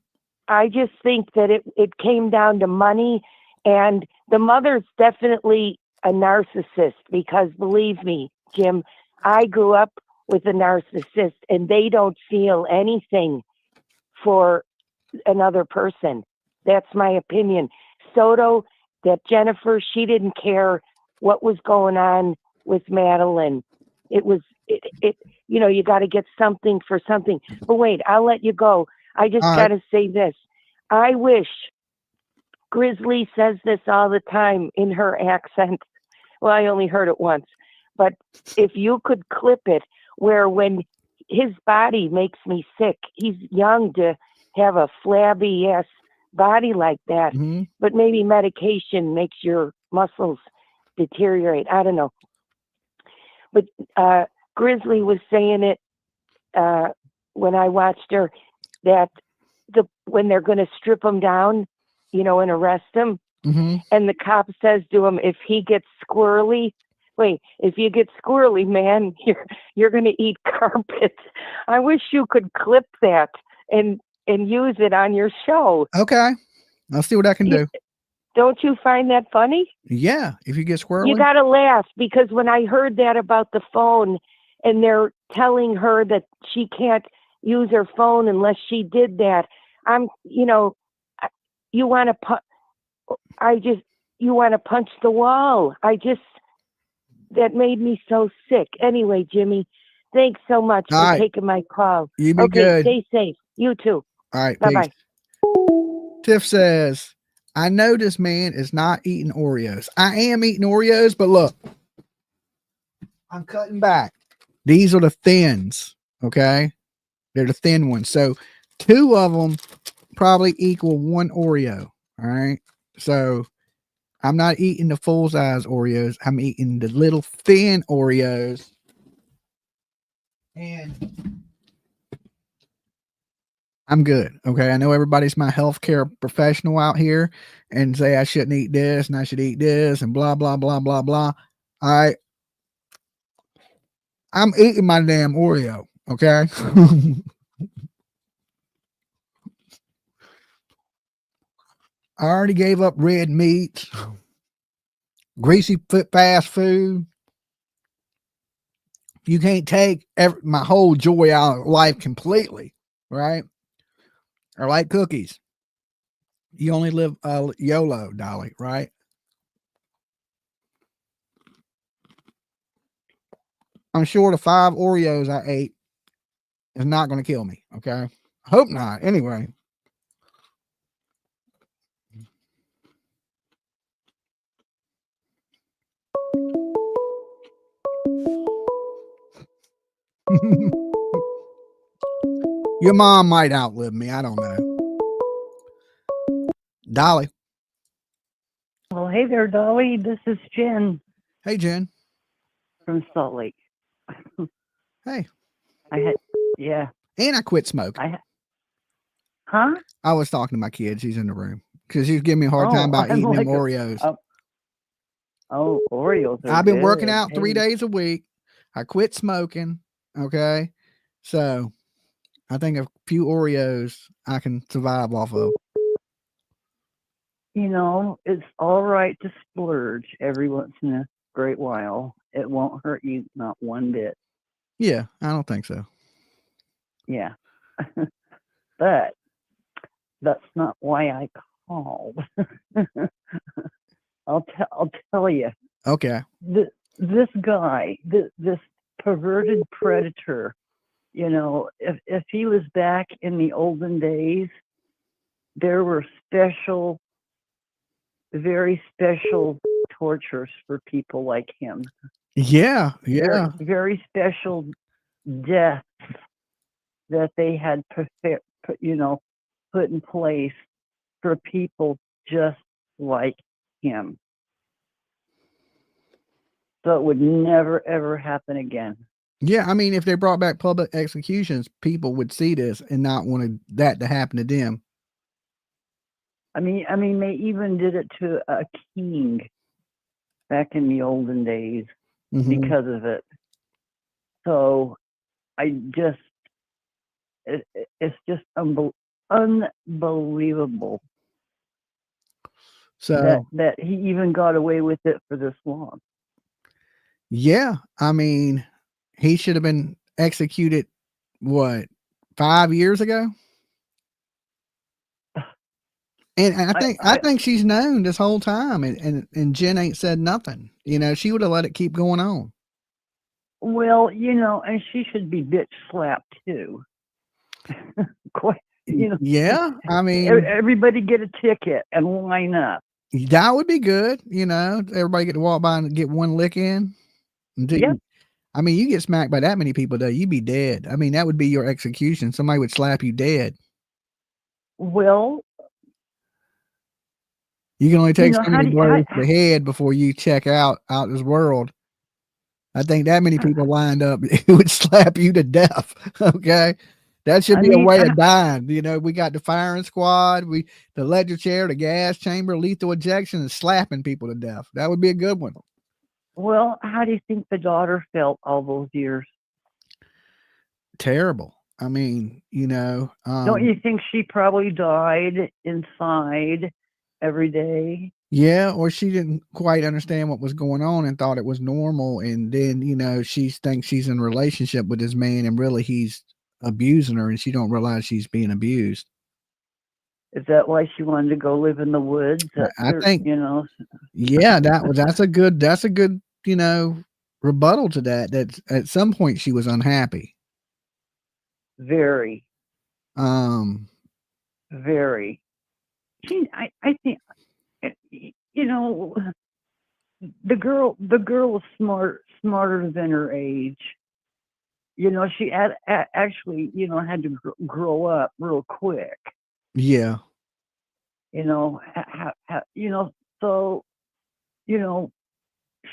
I just think that it came down to money, and the mother's definitely a narcissist because believe me, Jim, I grew up with a narcissist and they don't feel anything for another person. That's my opinion. Soto, that Jennifer, she didn't care what was going on with Madeline. It was, you know, you got to get something for something. But wait, I'll let you go. I just got to say this. I wish Grizzly says this all the time in her accent. Well, I only heard it once. But if you could clip it where when his body makes me sick, he's young to have a flabby ass body like that. Mm-hmm. But maybe medication makes your muscles deteriorate. I don't know. But Grizzly was saying it when I watched her that when they're going to strip him down, you know, and arrest him, mm-hmm. and the cop says to him, if he gets squirrely, if you get squirrely, man, you're going to eat carpet. I wish you could clip that and use it on your show. Okay, I'll see what I can do. Don't you find that funny? Yeah, if you get squirrely. You got to laugh because when I heard that about the phone and they're telling her that she can't use her phone unless she did that, you want to punch the wall. That made me so sick. Anyway, Jimmy, thanks so much for taking my call. You be good. Stay safe. You too. All right. Bye-bye. Tiff says, I know this man is not eating Oreos. I am eating Oreos, but look, I'm cutting back. These are the thins. Okay. They're the thin ones. So 2 of them probably equal 1 Oreo. All right. So I'm not eating the full size Oreos. I'm eating the little thin Oreos. And I'm good. Okay. I know everybody's my healthcare professional out here and say I shouldn't eat this and I should eat this and blah, blah, blah, blah, blah. I'm eating my damn Oreo. Okay. I already gave up red meat, greasy fast food. You can't take my whole joy out of life completely, right? I like cookies. You only live YOLO, Dolly, right? I'm sure the 5 Oreos I ate is not going to kill me, okay? I hope not. Anyway. Your mom might outlive me. I don't know. Dolly. Well, hey there, Dolly. This is Jen. Hey, Jen. From Salt Lake. Hey. Yeah. And I quit smoking. Huh? I was talking to my kids. He's in the room because he's giving me a hard time about eating them Oreos. Oreos are I've been good. working out 3 days a week. I quit smoking. Okay. So I think a few Oreos I can survive off of. You know, it's all right to splurge every once in a great while. It won't hurt you not one bit. Yeah, I don't think so. Yeah. But that's not why I called. I'll tell you. Okay. This guy, this perverted predator, you know, if he was back in the olden days, there were very special tortures for people like him. Yeah, yeah. Very special deaths that they had put in place for people just like him. so it would never ever happen again. Yeah, I mean, if they brought back public executions, people would see this and not want that to happen to them. I mean, they even did it to a king back in the olden days because of it. So it's just unbelievable. So that he even got away with it for this long. Yeah, I mean, he should have been executed, what, 5 years ago? And I think she's known this whole time, and Jen ain't said nothing. You know, she would have let it keep going on. Well, and she should be bitch slapped too. Quite, Yeah, I mean, everybody get a ticket and line up. That would be good. Everybody get to walk by and get one lick in. Yep. I mean, you get smacked by that many people, though, you'd be dead. I mean, that would be your execution. Somebody would slap you dead. Well, you can only take so many blows to the head before you check out this world. I think that many people lined up, it would slap you to death. Okay. That should be a way of dying. We got the firing squad, the electric chair, the gas chamber, lethal ejection, and slapping people to death. That would be a good one. Well, how do you think the daughter felt all those years? Terrible. I mean, don't you think she probably died inside every day? Yeah, or she didn't quite understand what was going on and thought it was normal. And then, she thinks she's in a relationship with this man and really he's abusing her and she don't realize she's being abused. Is that why she wanted to go live in the woods? I think, yeah, that's a good, rebuttal to that. That at some point she was unhappy. Very. Very. I think, the girl was smarter than her age. She actually, had to grow up real quick. Yeah. So,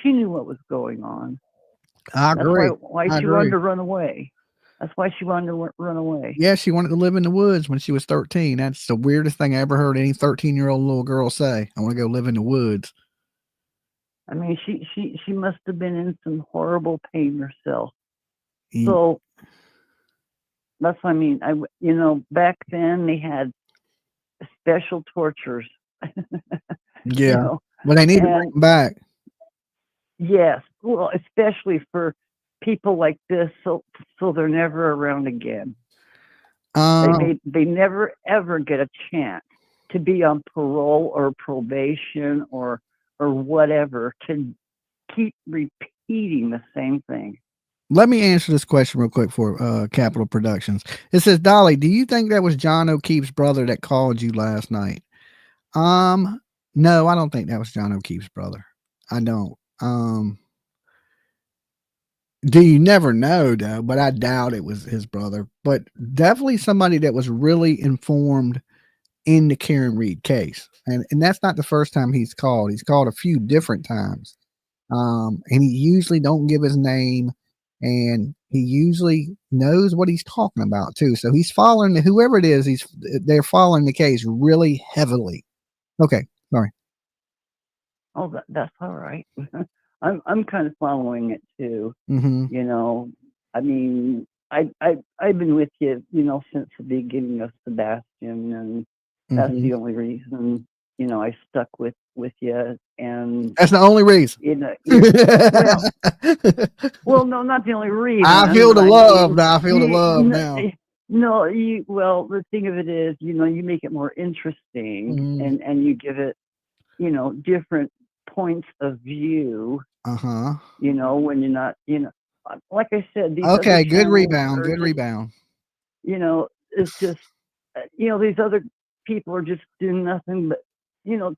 she knew what was going on. I agree. That's why she wanted to run away. That's why she wanted to run away. Yeah, she wanted to live in the woods when she was 13. That's the weirdest thing I ever heard any 13-year-old little girl say. I want to go live in the woods. I mean, she must have been in some horrible pain herself. So that's what I mean. Back then they had special tortures. Yeah. Well, they need to bring them back. Yes. Well, especially for people like this, so they're never around again. They never ever get a chance to be on parole or probation or whatever, to keep repeating the same thing. Let me answer this question real quick for Capital Productions. It says, Dolly, do you think that was John O'Keefe's brother that called you last night? No, I don't think that was John O'Keefe's brother. I don't. Do you never know, though, but I doubt it was his brother. But definitely somebody that was really informed in the Karen Reed case. And that's not the first time he's called. He's called a few different times. And he usually don't give his name. And he usually knows what he's talking about, too. So he's following whoever it is. They're following the case really heavily. Okay. Sorry. Oh, that's all right. I'm kind of following it too. Mm-hmm. I mean, I've been with you, since the beginning of Sebastian, and that's the only reason, I stuck with you. And that's the only reason. Well, no, not the only reason. I feel the love now. I feel the love now. No, the thing of it is, you make it more interesting, and you give it, different points of view. Uh-huh. When you're not, like I said, these okay, good rebound. It's just, these other people are just doing nothing but,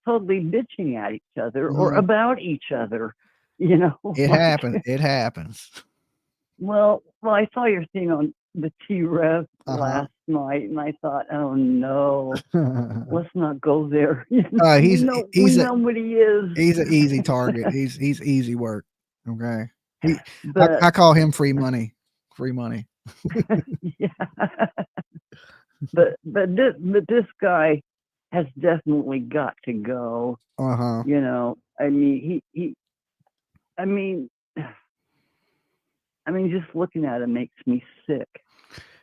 totally bitching at each other or about each other, It happens. It happens. Well, I saw your thing on the T-Rev last night, and I thought, oh no, let's not go there. We know what he is. He's an easy target. He's easy work. Okay. But I call him free money. Free money. yeah. But this guy has definitely got to go. Uh-huh. You know, I mean, I mean, just looking at him makes me sick.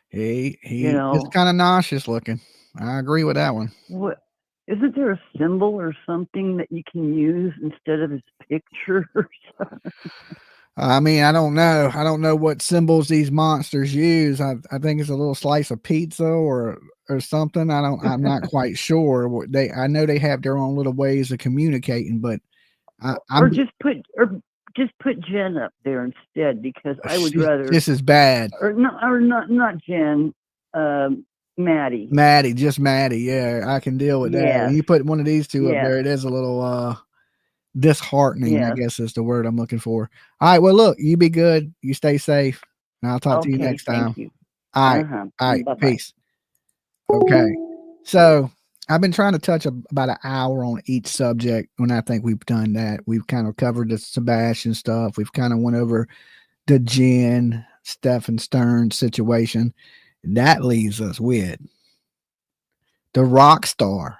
He is kind of nauseous looking. I agree with that one. What? Isn't there a symbol or something that you can use instead of his picture or something? I mean, I don't know. I don't know what symbols these monsters use. I think it's a little slice of pizza or something. I'm not quite sure. I know they have their own little ways of communicating, but or just put Jen up there instead, because I would rather. This is bad. Or not Jen. Maddie. Just Maddie. Yeah, I can deal with that. When you put one of these two up there, it is a little disheartening, I guess is the word I'm looking for. All right. Well, look, you be good. You stay safe. And I'll talk to you next time. Thank you. All right. All right. Bye-bye. Peace. Okay. So I've been trying to touch about an hour on each subject, and I think we've done that. We've kind of covered the Sebastian stuff. We've kind of went over the Jen, Stephan Stern situation. That leaves us with the rock star,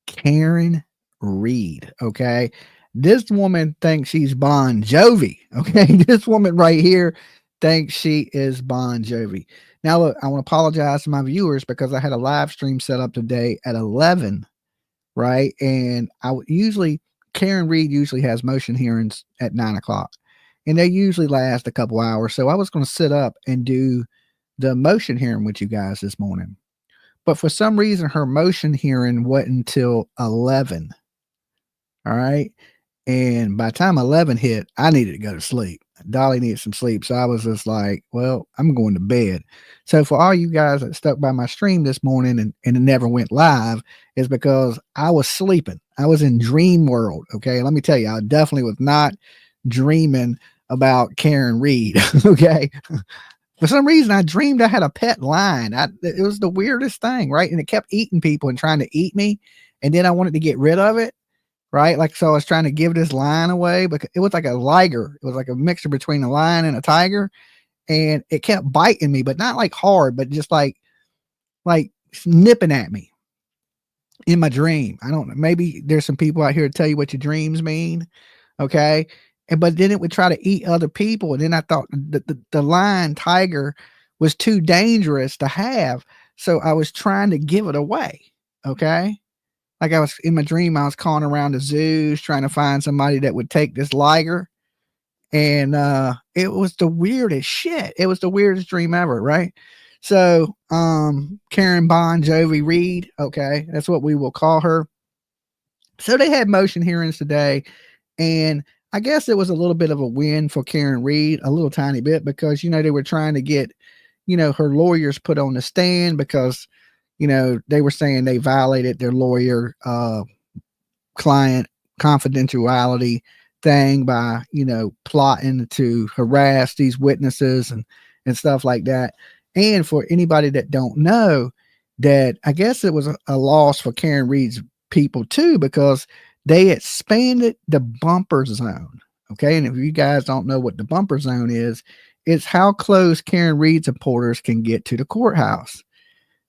Karen Reed. Okay. This woman thinks she's Bon Jovi. Okay. This woman right here thinks she is Bon Jovi. Now, look, I want to apologize to my viewers because I had a live stream set up today at 11. Right. And Karen Reed usually has motion hearings at 9 o'clock, and they usually last a couple hours. So I was going to sit up and do the motion hearing with you guys this morning. But for some reason, her motion hearing wasn't until 11. All right. And by the time 11 hit, I needed to go to sleep. Dolly needed some sleep. So I was just like, well, I'm going to bed. So for all you guys that stuck by my stream this morning and it never went live, is because I was sleeping. I was in dream world. Okay. Let me tell you, I definitely was not dreaming about Karen Reed. Okay. For some reason, I dreamed I had a pet lion. It was the weirdest thing, right? And it kept eating people and trying to eat me. And then I wanted to get rid of it, right? Like, so I was trying to give this lion away, but it was like a liger. It was like a mixture between a lion and a tiger. And it kept biting me, but not like hard, but just like nipping at me in my dream. I don't know. Maybe there's some people out here to tell you what your dreams mean. Okay. But then it would try to eat other people. And then I thought the lion tiger was too dangerous to have. So I was trying to give it away. Okay. Like I was in my dream, I was calling around the zoos, trying to find somebody that would take this liger. And it was the weirdest shit. It was the weirdest dream ever. Right. So Karen Bon Jovi Reed. Okay. That's what we will call her. So they had motion hearings today. And I guess it was a little bit of a win for Karen Reed, a little tiny bit, because, they were trying to get, her lawyers put on the stand because, they were saying they violated their lawyer client confidentiality thing by, plotting to harass these witnesses and stuff like that. And for anybody that don't know, that I guess it was a loss for Karen Reed's people too, because they expanded the bumper zone. Okay. And if you guys don't know what the bumper zone is, it's how close Karen Reed supporters can get to the courthouse.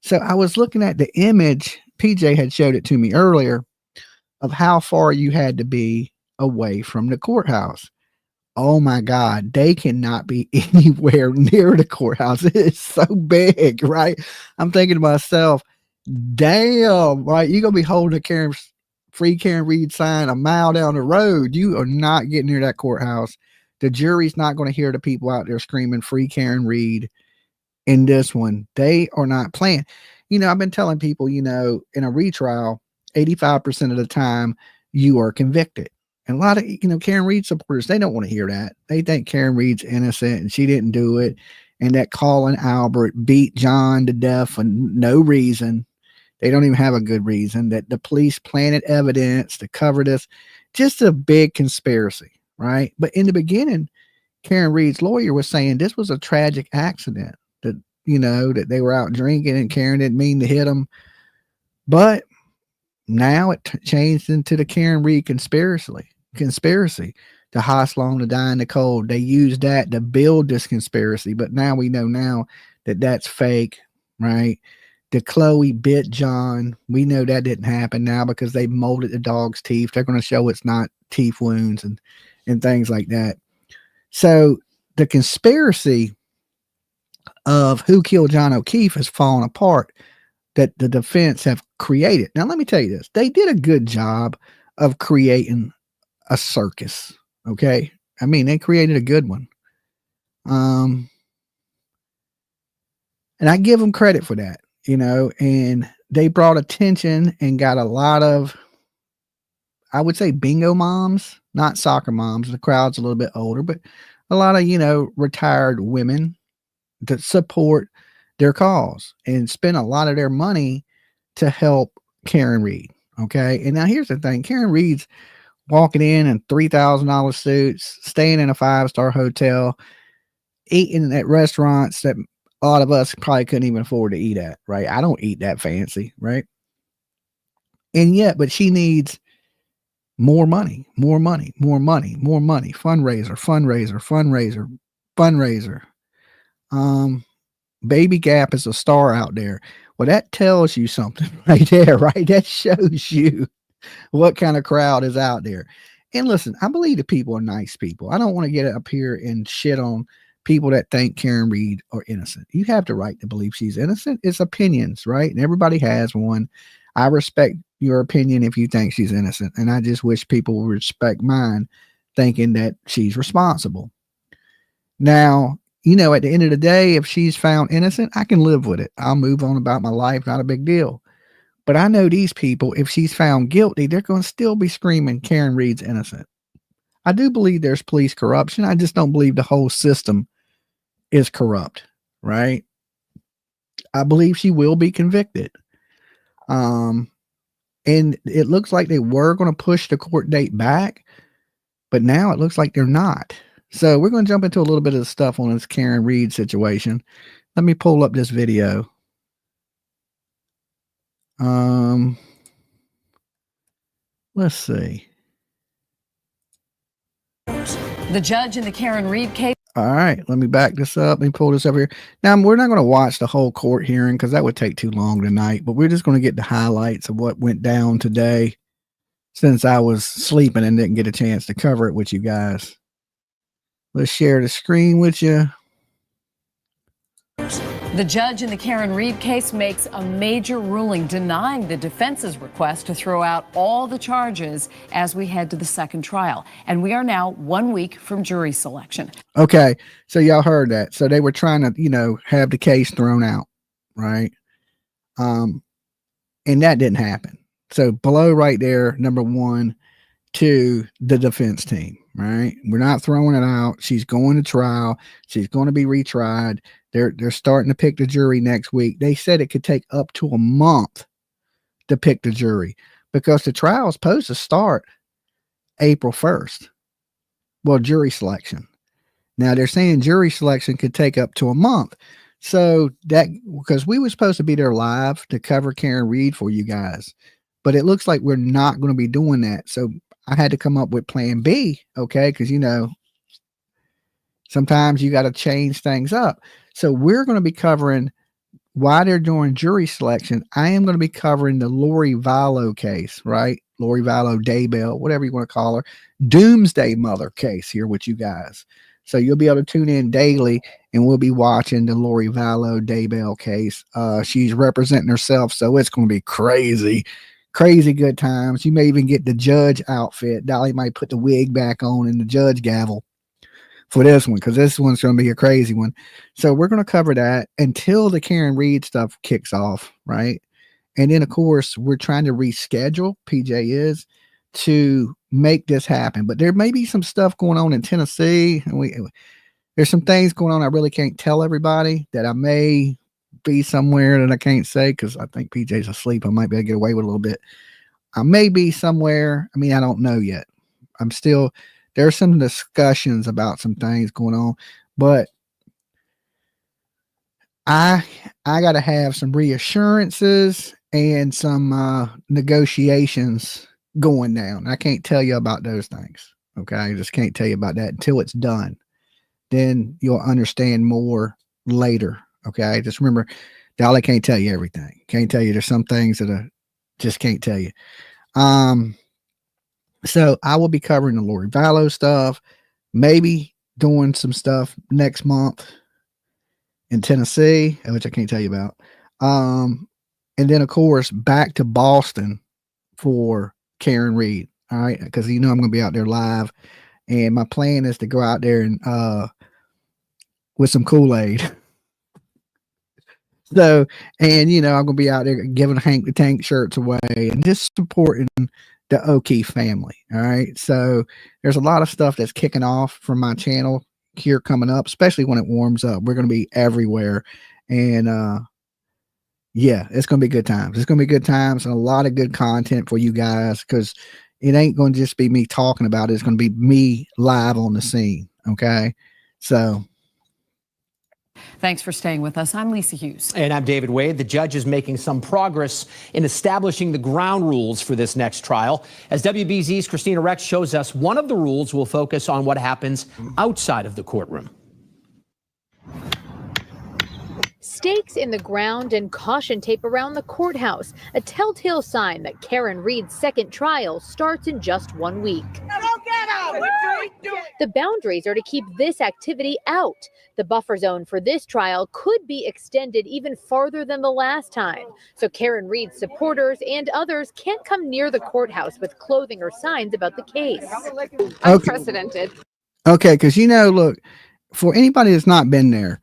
So I was looking at the image, PJ had showed it to me earlier, of how far you had to be away from the courthouse. Oh my God, they cannot be anywhere near the courthouse. It's so big, right? I'm thinking to myself, damn, right? You're going to be holding a free Karen Reed sign a mile down the road. You are not getting near that courthouse. The jury's not going to hear the people out there screaming free Karen Reed in this one. They are not playing. I've been telling people, in a retrial, 85% of the time you are convicted. And a lot of, Karen Reed supporters, they don't want to hear that. They think Karen Reed's innocent and she didn't do it. And that Colin Albert beat John to death for no reason. They don't even have a good reason, that the police planted evidence to cover this. Just a big conspiracy, right? But in the beginning, Karen Reed's lawyer was saying this was a tragic accident, that, that they were out drinking and Karen didn't mean to hit them. But now it changed into the Karen Reed conspiracy. the hospital on to die in the cold. They used that to build this conspiracy, but now we know now that that's fake, right? The Chloe bit John. We know that didn't happen now because they molded the dog's teeth. They're going to show it's not teeth wounds and things like that. So the conspiracy of who killed John O'Keefe has fallen apart that the defense have created. Now, let me tell you this. They did a good job of creating a circus. Okay. I mean, they created a good one. And I give them credit for that, you know, and they brought attention and got a lot of, I would say, bingo moms, not soccer moms. The crowd's a little bit older, but a lot of, you know, retired women that support their cause and spend a lot of their money to help Karen Reed. Okay. And now here's the thing. Karen Reed's walking in $3,000 suits, staying in a 5-star hotel, eating at restaurants that a lot of us probably couldn't even afford to eat at, right? I don't eat that fancy, right? And yet, but she needs more money, more money, more money, more money, fundraiser, fundraiser, fundraiser, fundraiser. Baby Gap is a star out there. Well, that tells you something right there, right? That shows you what kind of crowd is out there. And listen, I believe the people are nice people. I don't want to get up here and shit on people that think Karen Reed are innocent. You have the right to believe she's innocent. It's opinions, right? And everybody has one. I respect your opinion if you think she's innocent. And I just wish people would respect mine, thinking that she's responsible. Now, you know, at the end of the day, if she's found innocent, I can live with it. I'll move on about my life. Not a big deal. But I know these people, if she's found guilty, they're going to still be screaming Karen Reed's innocent. I do believe there's police corruption. I just don't believe the whole system is corrupt, right? I believe she will be convicted. And it looks like they were going to push the court date back, but now it looks like they're not. So we're going to jump into a little bit of the stuff on this Karen Reed situation. Let me pull up this video. Let's see. The judge in the Karen Reed case. All right, let me back this up. Let me pull this over here. Now, we're not going to watch the whole court hearing because that would take too long tonight, but we're just going to get the highlights of what went down today since I was sleeping and didn't get a chance to cover it with you guys. Let's share the screen with you. The judge in the Karen Reed case makes a major ruling denying the defense's request to throw out all the charges as we head to the second trial. And we are now 1 week from jury selection. Okay, so y'all heard that. So they were trying to, you know, have the case thrown out, right? And that didn't happen. So below right there, number 1, to the defense team, right? We're not throwing it out. She's going to trial. She's going to be retried. They're starting to pick the jury next week. They said it could take up to a month to pick the jury because the trial is supposed to start April 1st. Well, jury selection. Now they're saying jury selection could take up to a month. So that, because we were supposed to be there live to cover Karen Reed for you guys, but it looks like we're not going to be doing that. So I had to come up with plan B. Okay. Cause you know, sometimes you got to change things up. So we're going to be covering while they're doing jury selection. I am going to be covering the Lori Vallow case, right? Lori Vallow Daybell, whatever you want to call her, Doomsday Mother case here with you guys. So you'll be able to tune in daily and we'll be watching the Lori Vallow Daybell case. She's representing herself. So it's going to be crazy, crazy good times. You may even get the judge outfit. Dolly might put the wig back on and the judge gavel for this one, because this one's going to be a crazy one. So we're going to cover that until the Karen Reed stuff kicks off, right? And then, of course, we're trying to reschedule, PJ is, to make this happen. But there may be some stuff going on in Tennessee. And there's some things going on I really can't tell everybody, that I may be somewhere that I can't say because I think PJ's asleep. I might be able to get away with a little bit. I may be somewhere. I mean, I don't know yet. There's some discussions about some things going on, but I got to have some reassurances and some negotiations going down. I can't tell you about those things. Okay. I just can't tell you about that until it's done. Then you'll understand more later. Okay. Just remember, Dolly can't tell you everything. Can't tell you. There's some things that I just can't tell you. So I will be covering the Lori Vallow stuff, maybe doing some stuff next month in Tennessee, which I can't tell you about. And then of course back to Boston for Karen Reed. All right. Cause I'm going to be out there live, and my plan is to go out there and, with some Kool-Aid. So, and I'm going to be out there giving Hank the Tank shirts away and just supporting the O'Keefe family. All right. So there's a lot of stuff that's kicking off from my channel here coming up, especially when it warms up. We're going to be everywhere. And, yeah, it's going to be good times. It's going to be good times and a lot of good content for you guys, because it ain't going to just be me talking about it. It's going to be me live on the scene. Okay. So. Thanks for staying with us. I'm Lisa Hughes. And I'm David Wade. The judge is making some progress in establishing the ground rules for this next trial. As WBZ's Christina Rex shows us, one of the rules will focus on what happens outside of the courtroom. Stakes in the ground and caution tape around the courthouse, a telltale sign that Karen Reed's second trial starts in just 1 week. The boundaries are to keep this activity out. The buffer zone for this trial could be extended even farther than the last time, so Karen Reed's supporters and others can't come near the courthouse with clothing or signs about the case. Unprecedented. Okay, because look, for anybody that's not been there,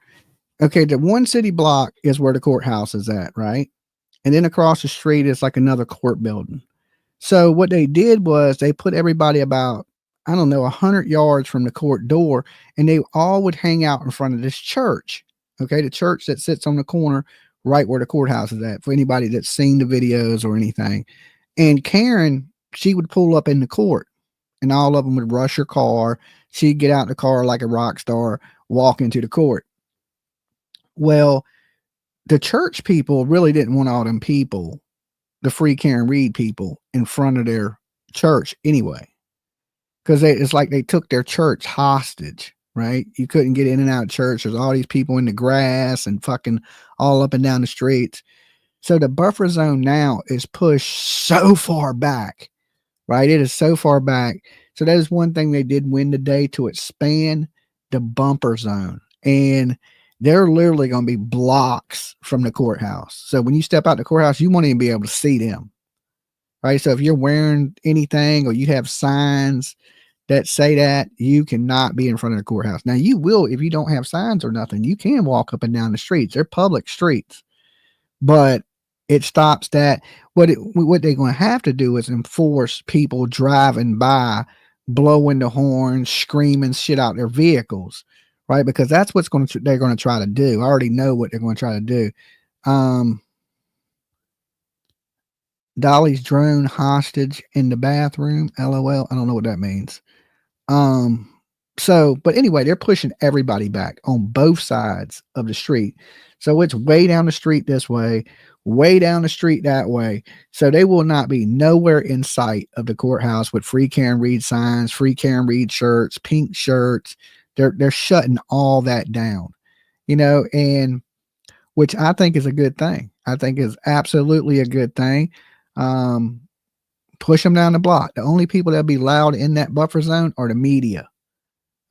okay, the one city block is where the courthouse is at, right? And then across the street is like another court building. So what they did was they put everybody about, 100 yards from the court door, and they all would hang out in front of this church. Okay, the church that sits on the corner right where the courthouse is at, for anybody that's seen the videos or anything. And Karen, she would pull up in the court, and all of them would rush her car. She'd get out of the car like a rock star, walk into the court. Well, the church people really didn't want all them people, the Free Karen Reed people, in front of their church anyway. Because it's like they took their church hostage, right? You couldn't get in and out of church. There's all these people in the grass and fucking all up and down the streets. So the buffer zone now is pushed so far back, right? It is so far back. So that is one thing they did win today, to expand the bumper zone. And they're literally going to be blocks from the courthouse. So when you step out the courthouse, you won't even be able to see them, right? So if you're wearing anything or you have signs that say that, you cannot be in front of the courthouse. Now you will, if you don't have signs or nothing, you can walk up and down the streets. They're public streets, but it stops that. What they're going to have to do is enforce people driving by, blowing the horns, screaming shit out their vehicles, right? Because that's what's they're going to try to do. I already know what they're going to try to do. Dolly's drone hostage in the bathroom. LOL. I don't know what that means. But anyway, they're pushing everybody back on both sides of the street. So it's way down the street this way, way down the street that way. So they will not be nowhere in sight of the courthouse with Free Karen Reed signs, Free Karen Reed shirts, pink shirts. They're shutting all that down, and which I think is a good thing. I think is absolutely a good thing. Push them down the block. The only people that'll be loud in that buffer zone are the media.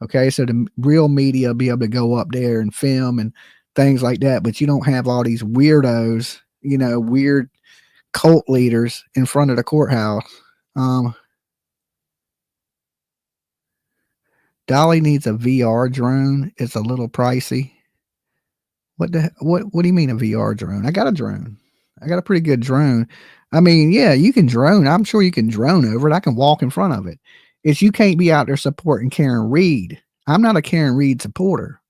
Okay. So the real media will be able to go up there and film and things like that. But you don't have all these weirdos, weird cult leaders in front of the courthouse. Dolly needs a VR drone. It's a little pricey. What do you mean a VR drone? I got a drone. I got a pretty good drone. I mean, yeah, you can drone. I'm sure you can drone over it. I can walk in front of it. It's you can't be out there supporting Karen Reed. I'm not a Karen Reed supporter.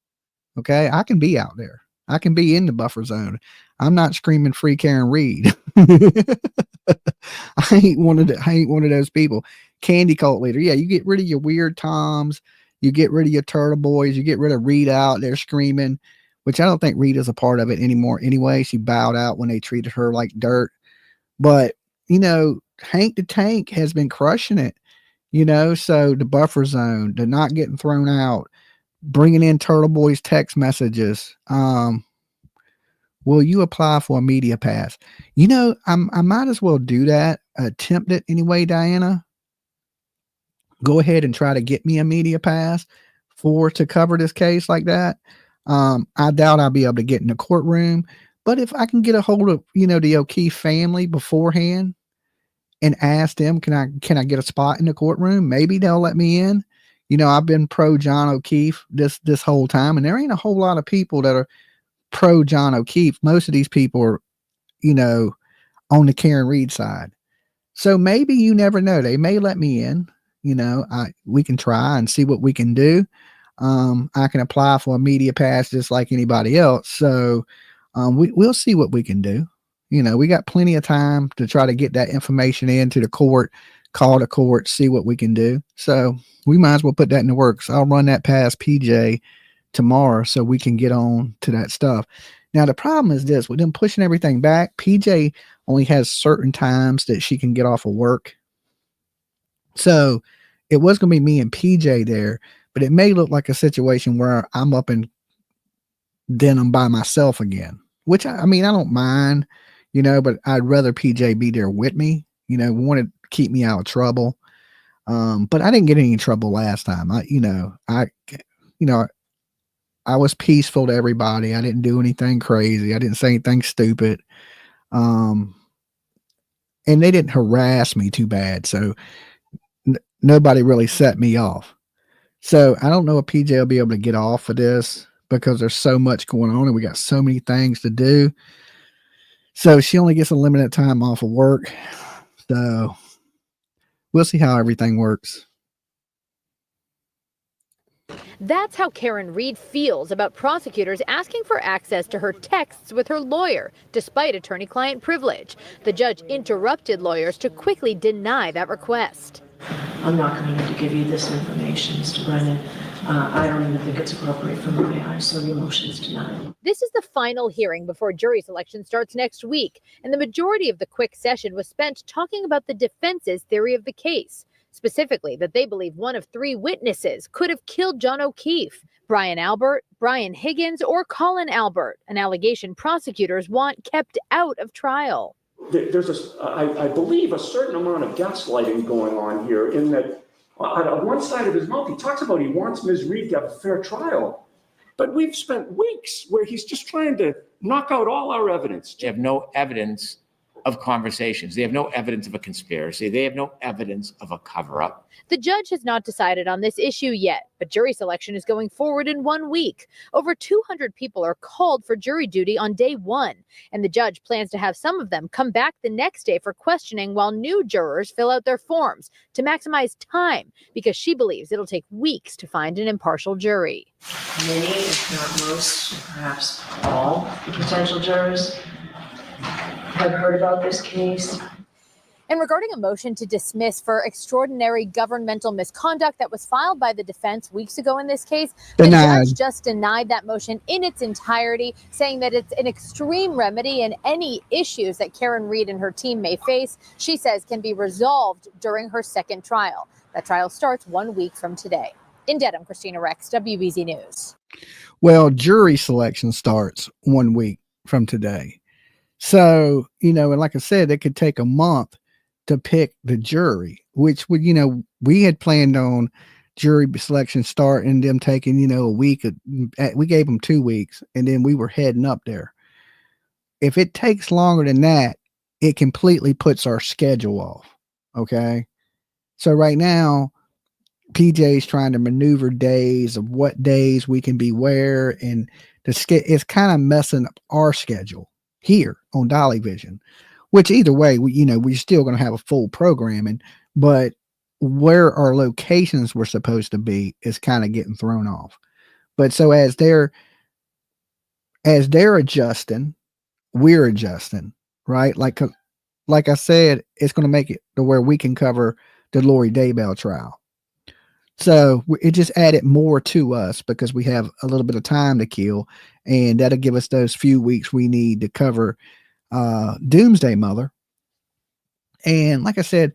Okay. I can be out there. I can be in the buffer zone. I'm not screaming Free Karen Reed. I ain't one of those people. Candy cult leader. Yeah. You get rid of your weird Toms. You get rid of your Turtle Boys. You get rid of Reed out there screaming, which I don't think Reed is a part of it anymore. Anyway, she bowed out when they treated her like dirt. But, Hank the Tank has been crushing it. So the buffer zone, the not getting thrown out, bringing in Turtle Boy's text messages. Will you apply for a media pass? I might as well do that. Attempt it anyway, Diana. Go ahead and try to get me a media pass to cover this case like that. I doubt I'll be able to get in the courtroom, but if I can get a hold of, the O'Keefe family beforehand and ask them, can I get a spot in the courtroom? Maybe they'll let me in. I've been pro John O'Keefe this whole time, and there ain't a whole lot of people that are pro John O'Keefe. Most of these people are, on the Karen Reed side. So maybe, you never know, they may let me in. We can try and see what we can do. I can apply for a media pass just like anybody else. So we'll see what we can do. We got plenty of time to try to get that information into the court, call the court, see what we can do. So we might as well put that in the works. I'll run that past PJ tomorrow so we can get on to that stuff. Now, the problem is this: with them pushing everything back, PJ only has certain times that she can get off of work. So it was going to be me and PJ there, but it may look like a situation where I'm up in Denham by myself again, which I don't mind, but I'd rather PJ be there with me. Wanted to keep me out of trouble. But I didn't get any trouble last time. I was peaceful to everybody. I didn't do anything crazy. I didn't say anything stupid. And they didn't harass me too bad. So nobody really set me off. So I don't know if PJ will be able to get off of this because there's so much going on and we got so many things to do. So she only gets a limited time off of work. So we'll see how everything works. That's how Karen Reed feels about prosecutors asking for access to her texts with her lawyer, despite attorney-client privilege. The judge interrupted lawyers to quickly deny that request. I'm not going to give you this information, Mr. Brennan. I don't even think it's appropriate for my eyes, so your motion is denied. This is the final hearing before jury selection starts next week, and the majority of the quick session was spent talking about the defense's theory of the case. Specifically, that they believe one of three witnesses could have killed John O'Keefe: Brian Albert, Brian Higgins, or Colin Albert, an allegation prosecutors want kept out of trial. There's I believe, a certain amount of gaslighting going on here, in that on one side of his mouth, he talks about he wants Ms. Reed to have a fair trial. But we've spent weeks where he's just trying to knock out all our evidence. They have no evidence of conversations. They have no evidence of a conspiracy. They have no evidence of a cover-up. The judge has not decided on this issue yet, but jury selection is going forward in 1 week. Over 200 people are called for jury duty on day one, and the judge plans to have some of them come back the next day for questioning while new jurors fill out their forms to maximize time, because she believes it'll take weeks to find an impartial jury. Many, if not most, perhaps all potential jurors have heard about this case. And regarding a motion to dismiss for extraordinary governmental misconduct that was filed by the defense weeks ago in this case, the judge just denied that motion in its entirety, saying that it's an extreme remedy and any issues that Karen Reed and her team may face, she says, can be resolved during her second trial. That trial starts 1 week from today. In Dedham, Christina Rex, WBZ News. Well, jury selection starts 1 week from today. So, and like I said, it could take a month to pick the jury, which would, we had planned on jury selection start and them taking, a week. We gave them 2 weeks and then we were heading up there. If it takes longer than that, it completely puts our schedule off. Okay. So right now, PJ's trying to maneuver days of what days we can be where, and it's kind of messing up our schedule here on Dolly Vision, which either way, we're still going to have a full programming, but where our locations were supposed to be is kind of getting thrown off. But so as they're adjusting, we're adjusting, right? Like I said, it's going to make it to where we can cover the Lori Daybell trial. So it just added more to us because we have a little bit of time to kill, and that'll give us those few weeks we need to cover Doomsday Mother. And like I said,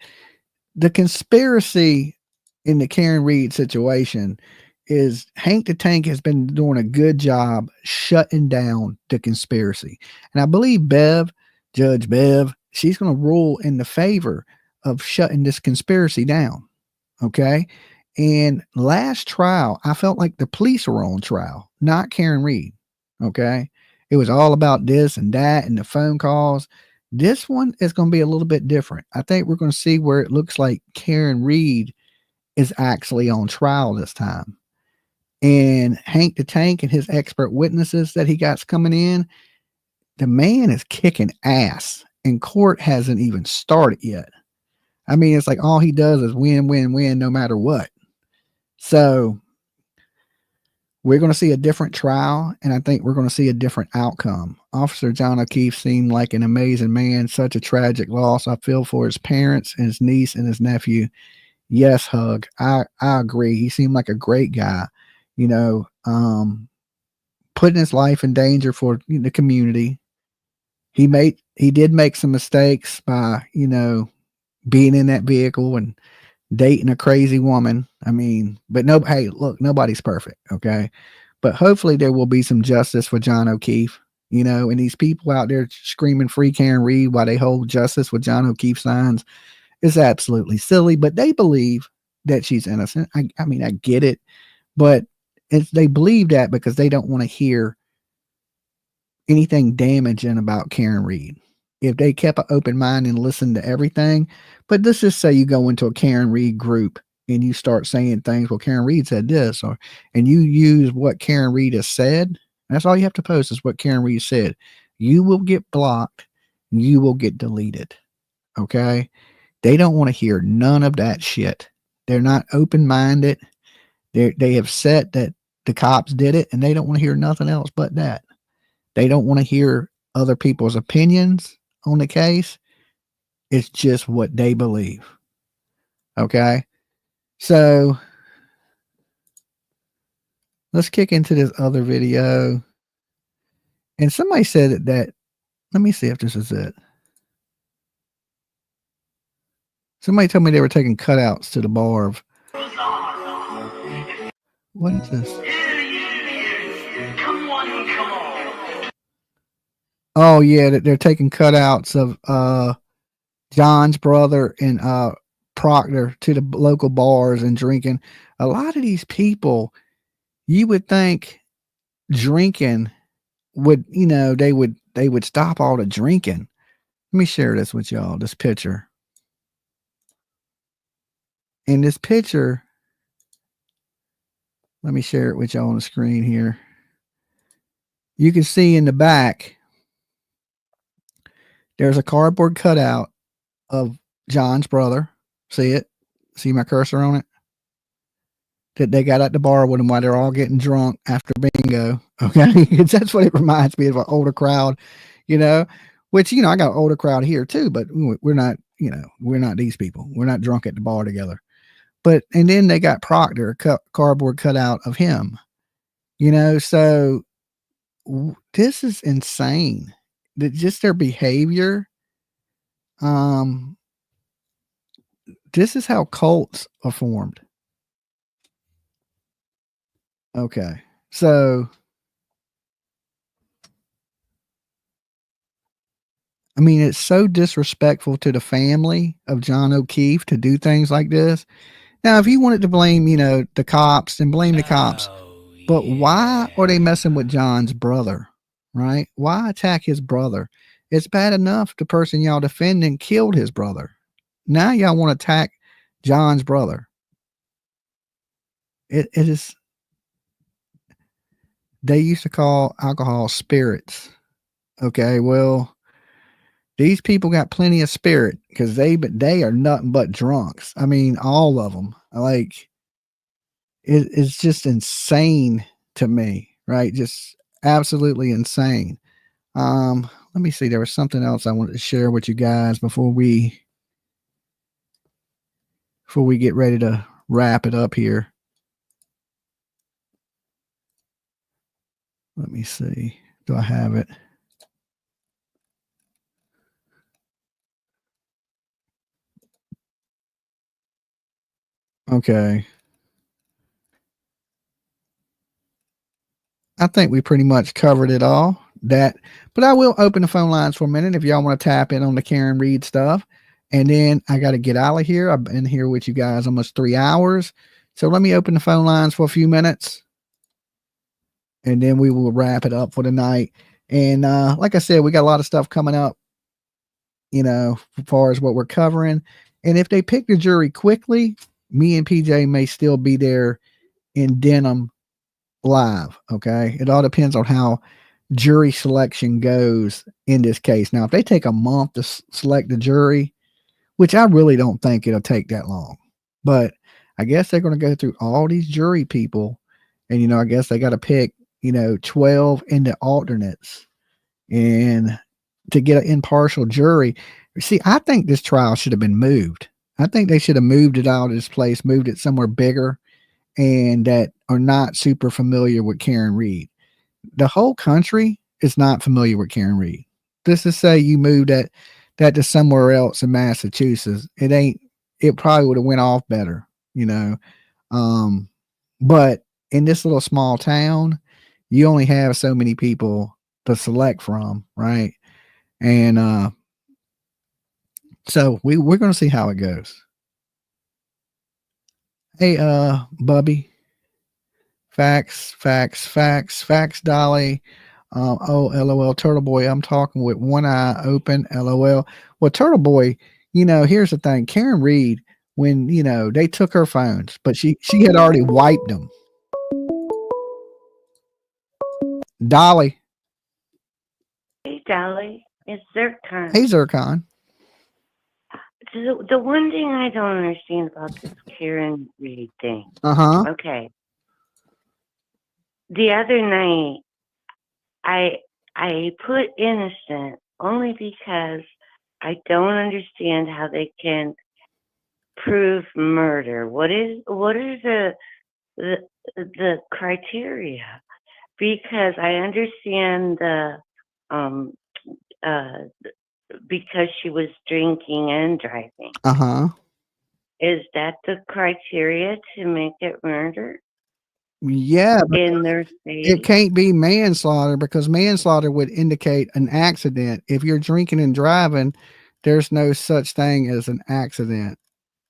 the conspiracy in the Karen Reed situation is Hank the Tank has been doing a good job shutting down the conspiracy. And I believe Judge Bev, she's going to rule in the favor of shutting this conspiracy down. Okay. And last trial, I felt like the police were on trial, not Karen Reed. Okay. It was all about this and that and the phone calls. This one is going to be a little bit different. I think we're going to see where it looks like Karen Reed is actually on trial this time. And Hank the Tank and his expert witnesses that he got coming in, the man is kicking ass and court hasn't even started yet. I mean, it's like all he does is win, win, win, no matter what. So we're going to see a different trial, and I think we're going to see a different outcome. Officer John O'Keefe seemed like an amazing man, such a tragic loss. I feel for his parents and his niece and his nephew. Yes, Hug. I agree. He seemed like a great guy, you know, putting his life in danger for the community. He did make some mistakes by, you know, being in that vehicle and dating a crazy woman. I mean, but no, hey, look, nobody's perfect. Okay. But hopefully there will be some justice for John O'Keefe, you know, and these people out there screaming free Karen Reed while they hold justice with John O'Keefe signs is absolutely silly, but they believe that she's innocent. I mean, I get it, but they believe that because they don't want to hear anything damaging about Karen Reed. If they kept an open mind and listened to everything, but let's just say you go into a Karen Reed group and you start saying things, well, Karen Reed said this, and you use what Karen Reed has said. That's all you have to post is what Karen Reed said. You will get blocked. You will get deleted. Okay. They don't want to hear none of that shit. They're not open-minded. They have said that the cops did it and they don't want to hear nothing else but that. They don't want to hear other people's opinions on the case. It's just what they believe. Okay. So let's kick into this other video. And somebody said that let me see if this is it. Somebody told me they were taking cutouts to the bar of what is this? Oh yeah, they're taking cutouts of John's brother and Proctor to the local bars and drinking. A lot of these people, you would think drinking would, you know, they would stop all the drinking. Let me share this with y'all, this picture. In this picture, let me share it with y'all on the screen here. You can see in the back, there's a cardboard cutout of John's brother. See it? See my cursor on it? That they got at the bar with them while they're all getting drunk after bingo. Okay. That's what it reminds me of, an older crowd, you know, which, you know, I got an older crowd here too, but we're not, you know, we're not these people. We're not drunk at the bar together. But, and then they got Proctor, cardboard cutout of him, you know, so this is insane. That just their behavior. This is how cults are formed. Okay. So, I mean, it's so disrespectful to the family of John O'Keefe to do things like this. Now, if you wanted to blame, you know, the cops, then blame the cops. But why are they messing with John's brother? Right? Why attack his brother? It's bad enough the person y'all defending killed his brother. Now y'all want to attack John's brother. It is. They used to call alcohol spirits. Okay, well, these people got plenty of spirit because they are nothing but drunks. I mean, all of them. Like, it's just insane to me, right? Just absolutely insane. Let me see. There was something else I wanted to share with you guys before we get ready to wrap it up here. Let me see. Do I have it? Okay. I think we pretty much covered it all. But I will open the phone lines for a minute if y'all want to tap in on the Karen Reed stuff. And then I got to get out of here. I've been here with you guys almost 3 hours. So let me open the phone lines for a few minutes. And then we will wrap it up for the night. And like I said, we got a lot of stuff coming up, as far as what we're covering. And if they pick the jury quickly, me and PJ may still be there in Denham live. Okay. It all depends on how jury selection goes in this case. Now, if they take a month to select the jury, which I really don't think it'll take that long, but I guess they're going to go through all these jury people. And, I guess they got to pick, 12 into alternates and to get an impartial jury. See, I think this trial should have been moved. I think they should have moved it out of this place, moved it somewhere bigger and that are not super familiar with Karen Reed. The whole country is not familiar with Karen Reed. Just to say you moved that to somewhere else in Massachusetts, it probably would have went off better, but in this little small town, you only have so many people to select from, right? And so we're going to see how it goes. Hey, Bubby. Facts, Dolly. LOL, Turtle Boy. I'm talking with one eye open, LOL. Well, Turtle Boy, here's the thing. Karen Reed, when, they took her phones, but she had already wiped them. Dolly. Hey, Dolly. It's Zircon. Hey, Zircon. The one thing I don't understand about this Karen Reed thing. Uh-huh. Okay. The other night, I put innocent only because I don't understand how they can prove murder. What is the criteria? Because I understand because she was drinking and driving. Uh-huh. Is that the criteria to make it murder? Yeah, in their state? It can't be manslaughter because manslaughter would indicate an accident. If you're drinking and driving, there's no such thing as an accident.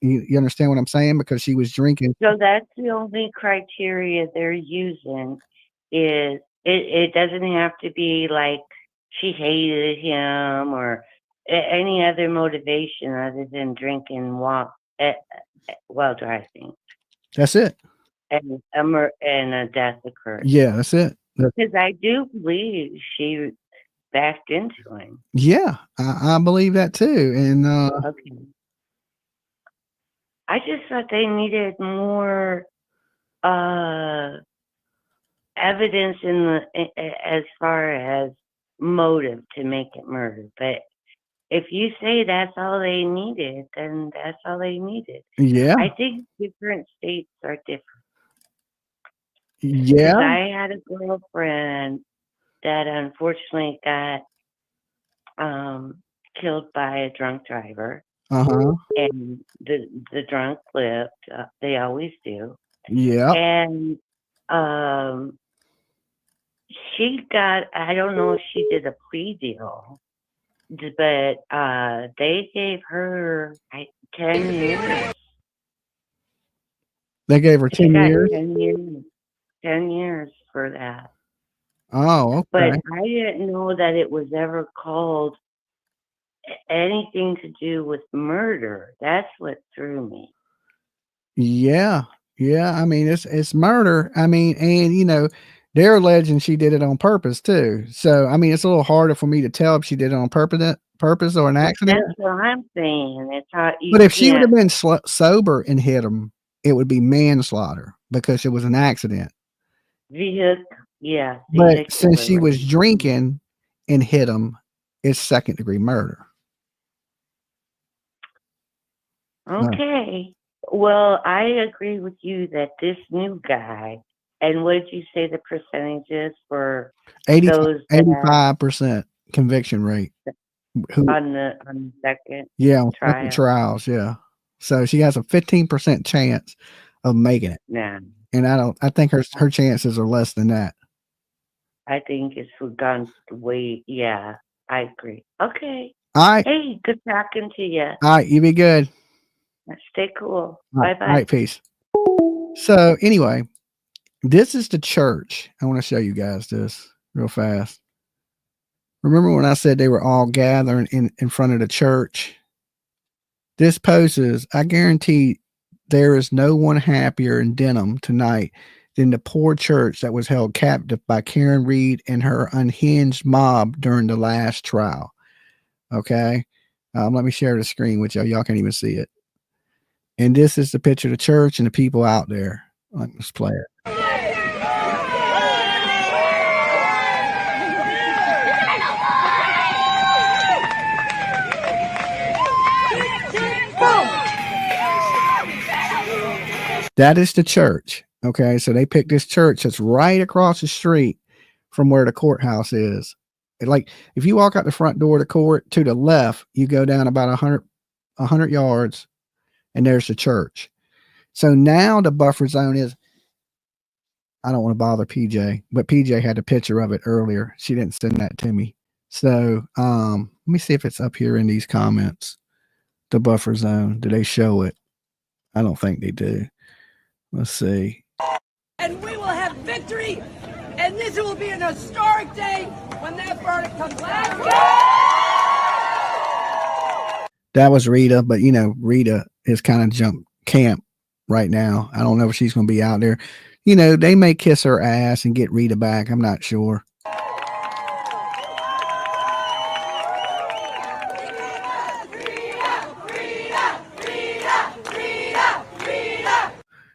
You understand what I'm saying? Because she was drinking. So that's the only criteria they're using. Is it doesn't have to be like she hated him or any other motivation other than drinking while driving. That's it. And a death occurred. Yeah, that's it. Because I do believe she backed into him. Yeah, I believe that too. And okay. I just thought they needed more evidence as far as motive to make it murder. But if you say that's all they needed, then that's all they needed. Yeah. I think different states are different. Yeah. I had a girlfriend that unfortunately got killed by a drunk driver. Uh-huh. And the drunk lived. They always do. Yeah. And she got, I don't know if she did a plea deal, but they gave her 10 years. They gave her 10 years? 10 years. 10 years for that. Oh, okay. But I didn't know that it was ever called anything to do with murder. That's what threw me. Yeah. Yeah. I mean, it's murder. I mean, and they're alleging she did it on purpose too. So, I mean, it's a little harder for me to tell if she did it on purpose or an accident. That's what I'm saying. It's how But if she would have been sober and hit him, it would be manslaughter because it was an accident. Yeah. But since she was drinking and hit him, it's second-degree murder. Okay. Well, I agree with you that this new guy, and what did you say the percentage is for 85% conviction rate. On the second Yeah, on trial. second trials, yeah. So she has a 15% chance of making it. Nah, And I think her chances are less than that. I think it's gone way. Yeah, I agree. Okay. All right. Hey, good talking to you. All right. You be good. Stay cool. All right, Bye-bye. all right. Peace. So anyway, this is the church. I want to show you guys this real fast. Remember when I said they were all gathering in front of the church? This poses, I guarantee there is no one happier in Denham tonight than the poor church that was held captive by Karen Reed and her unhinged mob during the last trial. Okay. Let me share the screen with y'all. Y'all can't even see it. And this is the picture of the church and the people out there. Let's play it. That is the church. Okay. So they picked this church that's right across the street from where the courthouse is. Like if you walk out the front door of the court to the left, you go down about 100 yards and there's the church. So now the buffer zone is, I don't want to bother PJ, but PJ had a picture of it earlier. She didn't send that to me. So let me see if it's up here in these comments. The buffer zone. Do they show it? I don't think they do. Let's see. And we will have victory, and this will be an historic day when that verdict comes out. That was Rita, but you know, Rita is kind of jump camp right now. I don't know if she's going to be out there. You know, they may kiss her ass and get Rita back. I'm not sure.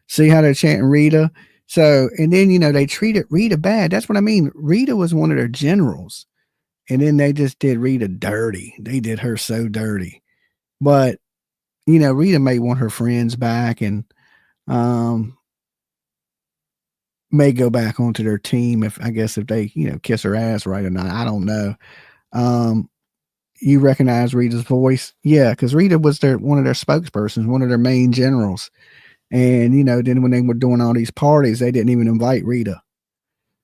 See how they're chanting Rita? So, and then, you know, they treated Rita bad. That's what I mean. Rita was one of their generals. And then they just did Rita dirty. They did her so dirty. But, you know, Rita may want her friends back and may go back onto their team if they, you know, kiss her ass right or not. I don't know. You recognize Rita's voice? Yeah, because Rita was one of their spokespersons, one of their main generals. And, you know, then when they were doing all these parties, they didn't even invite Rita.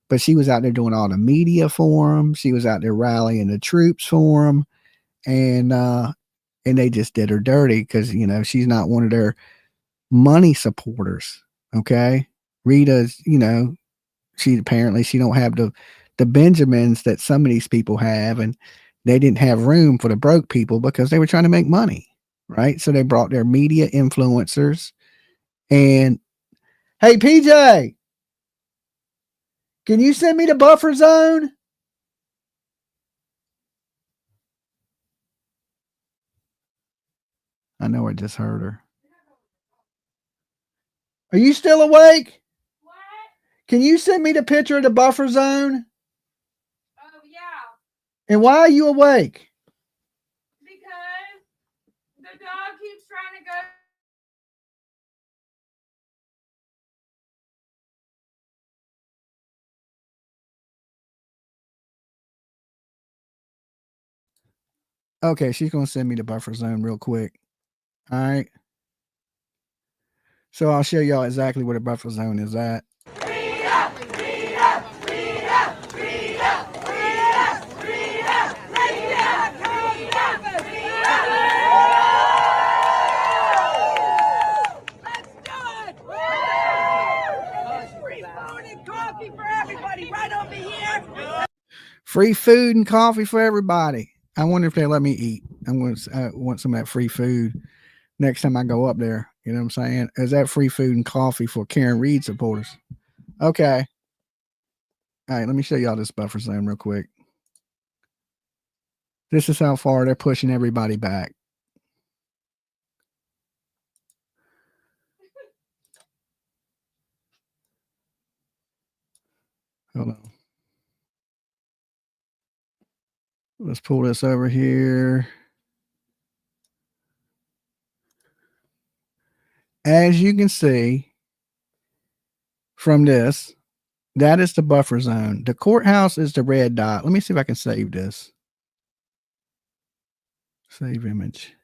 But she was out there doing all the media for them. She was out there rallying the troops for them. And they just did her dirty because, you know, she's not one of their money supporters. Okay. Rita's, you know, she don't have the Benjamins that some of these people have. And they didn't have room for the broke people because they were trying to make money. Right. So they brought their media influencers. And hey, PJ, can you send me the buffer zone? I know I just heard her. Are you still awake? What? Can you send me the picture of the buffer zone? Oh, yeah. And why are you awake? Because the dog keeps trying to go. Okay, she's going to send me the buffer zone real quick. All right. So I'll show y'all exactly where the buffer zone is at. Free food and coffee for everybody. I wonder if they let me eat. I'm going to want some of that free food next time I go up there. You know what I'm saying? Is that free food and coffee for Karen Reed supporters? Okay. All right, let me show y'all this buffer zone real quick. This is how far they're pushing everybody back. Hold on. Let's pull this over here. As you can see from this, that is the buffer zone. The courthouse is the red dot. Let me see if I can save this. Save image.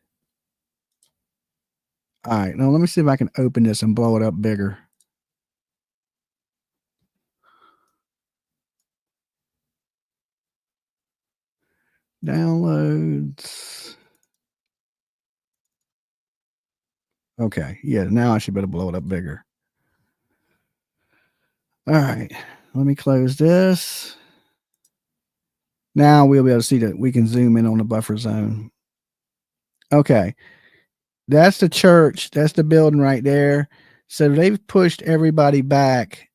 All right, now let me see if I can open this and blow it up bigger. Downloads. Okay, yeah, now I should better blow it up bigger. All right, let me close this. Now we'll be able to see that we can zoom in on the buffer zone. Okay, that's the church. That's the building right there. So they've pushed everybody back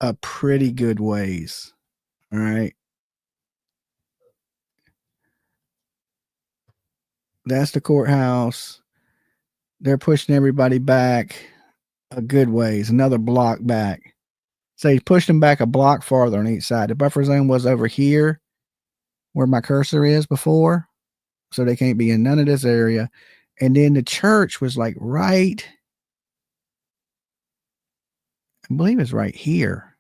a pretty good ways. All right. That's the courthouse. They're pushing everybody back a good ways, another block back. So he's pushed them back a block farther on each side. The buffer zone was over here where my cursor is before. So they can't be in none of this area. And then the church was like right, I believe it's right here.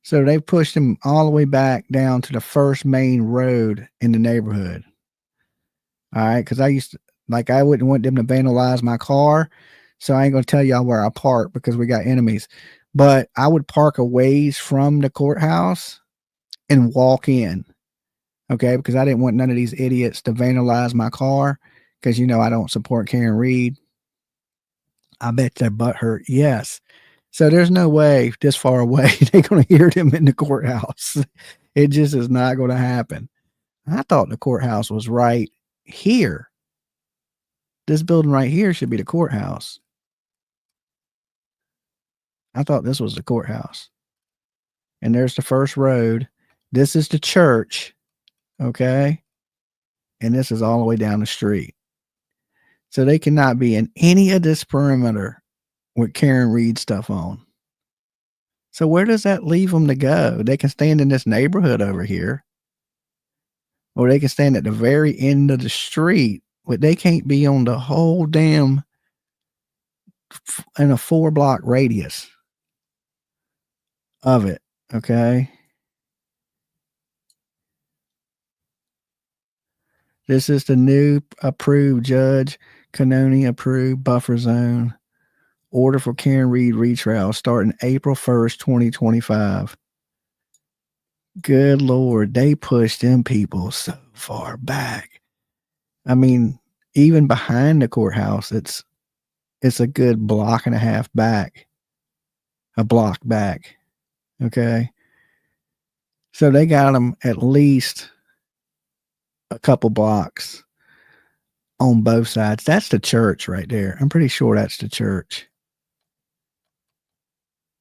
So they pushed them all the way back down to the first main road in the neighborhood. All right. Because I used to, like, I wouldn't want them to vandalize my car. So I ain't going to tell y'all where I park because we got enemies. But I would park a ways from the courthouse and walk in. Okay. Because I didn't want none of these idiots to vandalize my car. Because, you know, I don't support Karen Reed. I bet their butt hurt. Yes. So there's no way this far away they're going to hear them in the courthouse. It just is not going to happen. I thought the courthouse was right here. This building right here should be the courthouse. I thought this was the courthouse. And there's the first road. This is the church. Okay. And this is all the way down the street. So they cannot be in any of this perimeter with Karen Reed stuff on. So where does that leave them to go? They can stand in this neighborhood over here. Or they can stand at the very end of the street, but they can't be on the whole damn in a 4-block radius of it. Okay. This is the new approved Judge Canoni approved buffer zone. Order for Karen Reed retrial starting April 1st, 2025. Good Lord, they pushed them people so far back. I mean, even behind the courthouse, it's a good block and a half back. A block back. Okay. So they got them at least a couple blocks on both sides. That's the church right there. I'm pretty sure that's the church.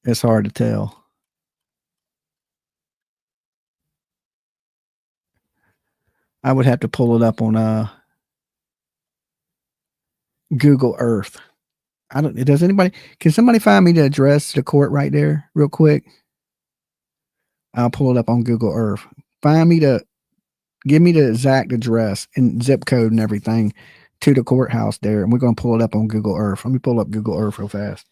It's hard to tell. I would have to pull it up on Google Earth. Does anybody, can somebody find me the address to the court right there real quick? I'll pull it up on Google Earth. Give me the exact address and zip code and everything to the courthouse there. And we're going to pull it up on Google Earth. Let me pull up Google Earth real fast.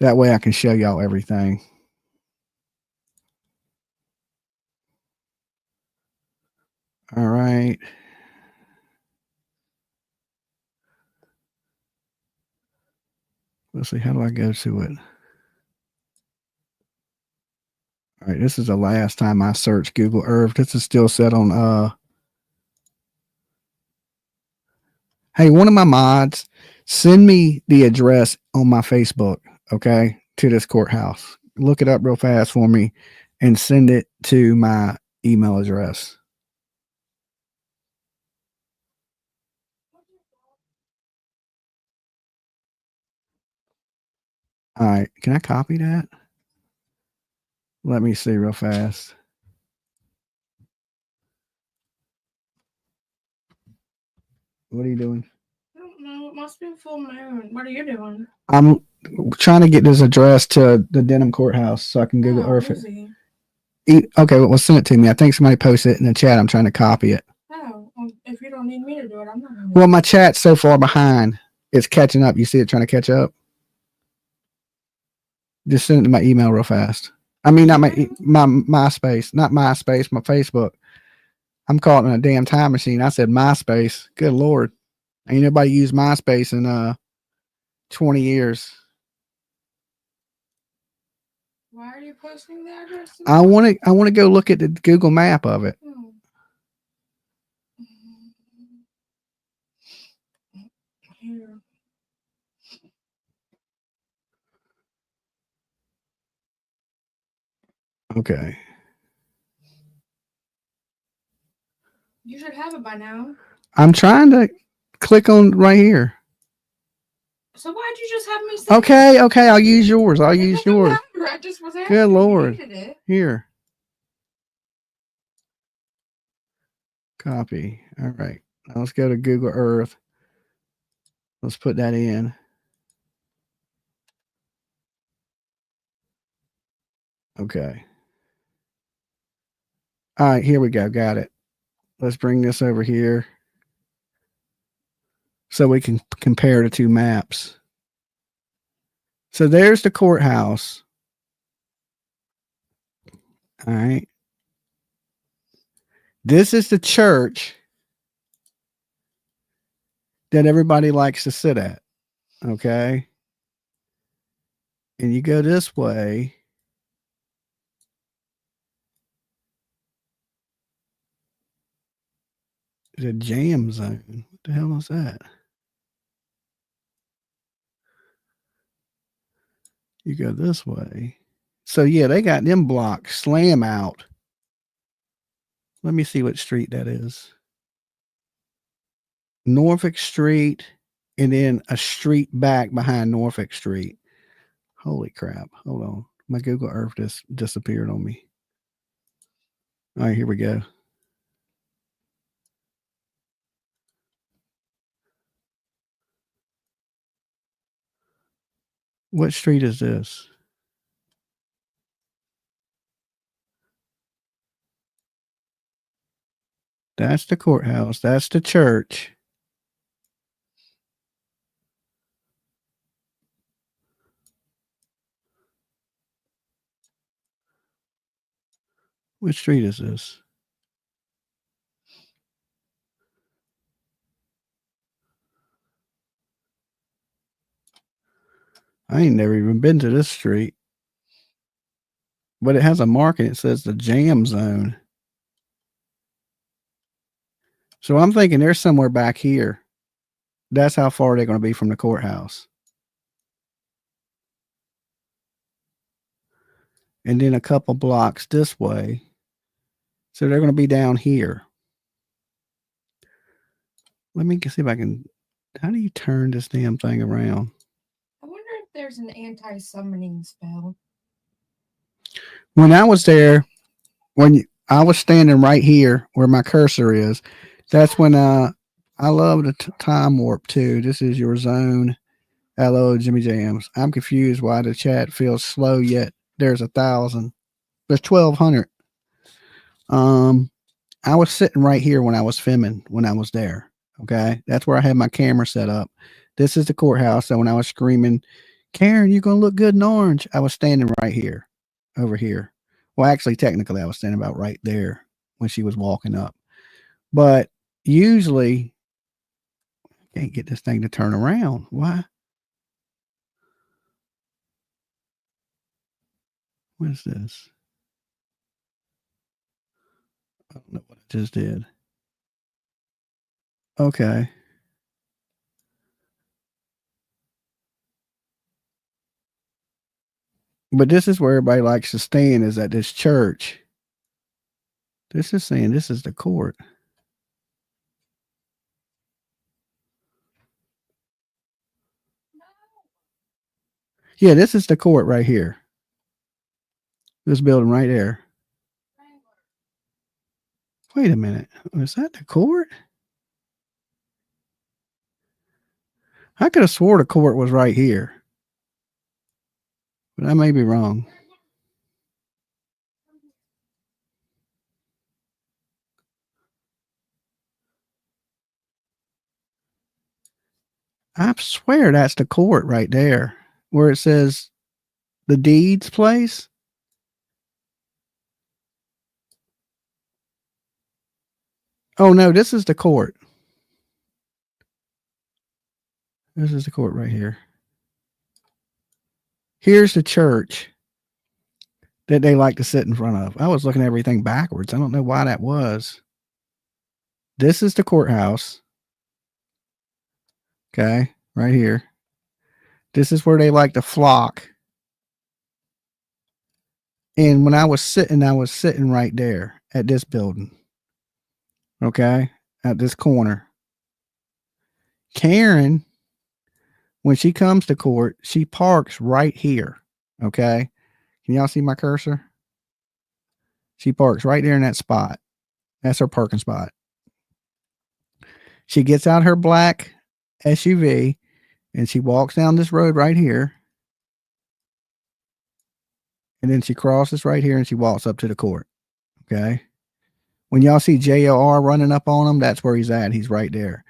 That way I can show y'all everything. All right. Let's see. How do I go to it? All right. This is the last time I searched Google Earth. This is still set on, hey, one of my mods, send me the address on my Facebook, okay, to this courthouse. Look it up real fast for me and send it to my email address. All right. Can I copy that? Let me see real fast. What are you doing? I don't know. It must be a full moon. What are you doing? I'm trying to get this address to the Denham courthouse so I can Google Earth it. Okay, well, send it to me. I think somebody posted it in the chat. I'm trying to copy it. Oh, well, if you don't need me to do it, I'm not going to. Well, my chat's so far behind. It's catching up. You see it trying to catch up? Just send it to my email real fast. I mean, not my MySpace, not MySpace, my Facebook. I'm caught in a damn time machine. I said MySpace. Good Lord. Ain't nobody used MySpace in 20 years. Why are you posting the address? I want to go look at the Google map of it. Here. Okay. You should have it by now. I'm trying to click on right here. So why'd you just have me say Okay. I'll use yours. I just was asking. Good Lord. You needed it. Here. Copy. All right. Now let's go to Google Earth. Let's put that in. Okay. All right, here we go. Got it. Let's bring this over here so we can compare the two maps. So there's the courthouse. All right. This is the church that everybody likes to sit at. Okay. And you go this way. The jam zone. What the hell is that? You go this way. So yeah, they got them blocks slam out. Let me see what street that is. Norfolk Street, and then a street back behind Norfolk Street. Holy crap. Hold on. My Google Earth just disappeared on me. All right, here we go. What street is this? That's the courthouse. That's the church. Which street is this? I ain't never even been to this street. But it has a marking. It says the jam zone. So I'm thinking they're somewhere back here. That's how far they're going to be from the courthouse. And then a couple blocks this way. So they're going to be down here. Let me see if I can. How do you turn this damn thing around? I wonder if there's an anti-summoning spell. When I was there, I was standing right here where my cursor is. That's when I love the time warp too. This is your zone. Hello, Jimmy Jams. I'm confused why the chat feels slow yet there's 1,000. There's 1,200. I was sitting right here when I was filming when I was there. Okay. That's where I had my camera set up. This is the courthouse. So when I was screaming, Karen, you're going to look good in orange, I was standing right here, over here. Well, actually, technically, I was standing about right there when she was walking up. But usually, I can't get this thing to turn around. Why? What is this? I don't know what I just did. Okay. But this is where everybody likes to stand, is at this church. This is saying this is the court. Yeah, this is the court right here. This building right there. Wait a minute. Was that the court? I could have swore the court was right here. But I may be wrong. I swear that's the court right there where it says the deeds place. Oh no, this is the court. This is the court right here. Here's the church that they like to sit in front of. I was looking at everything backwards. I don't know why that was. This is the courthouse. Okay, right here. This is where they like to flock. And when I was sitting right there at this building. Okay, at this corner. Karen, when she comes to court, she parks right here. Okay, can y'all see my cursor? She parks right there in that spot. That's her parking spot. She gets out her black SUV and she walks down this road right here. And then she crosses right here and she walks up to the court. Okay. When y'all see JLR running up on him, that's where he's at. He's right there.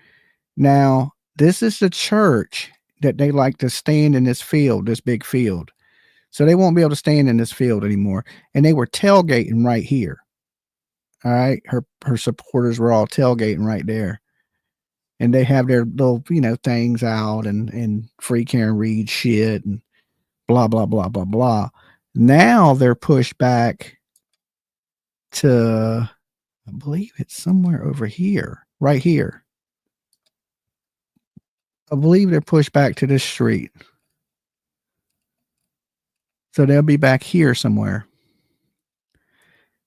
Now, this is the church that they like to stand in this field, this big field. So they won't be able to stand in this field anymore. And they were tailgating right here. All right. Her supporters were all tailgating right there. And they have their little, things out and free Karen Reed shit and blah, blah, blah, blah, blah. Now they're pushed back to, I believe it's somewhere over here, right here. I believe they're pushed back to this street. So they'll be back here somewhere.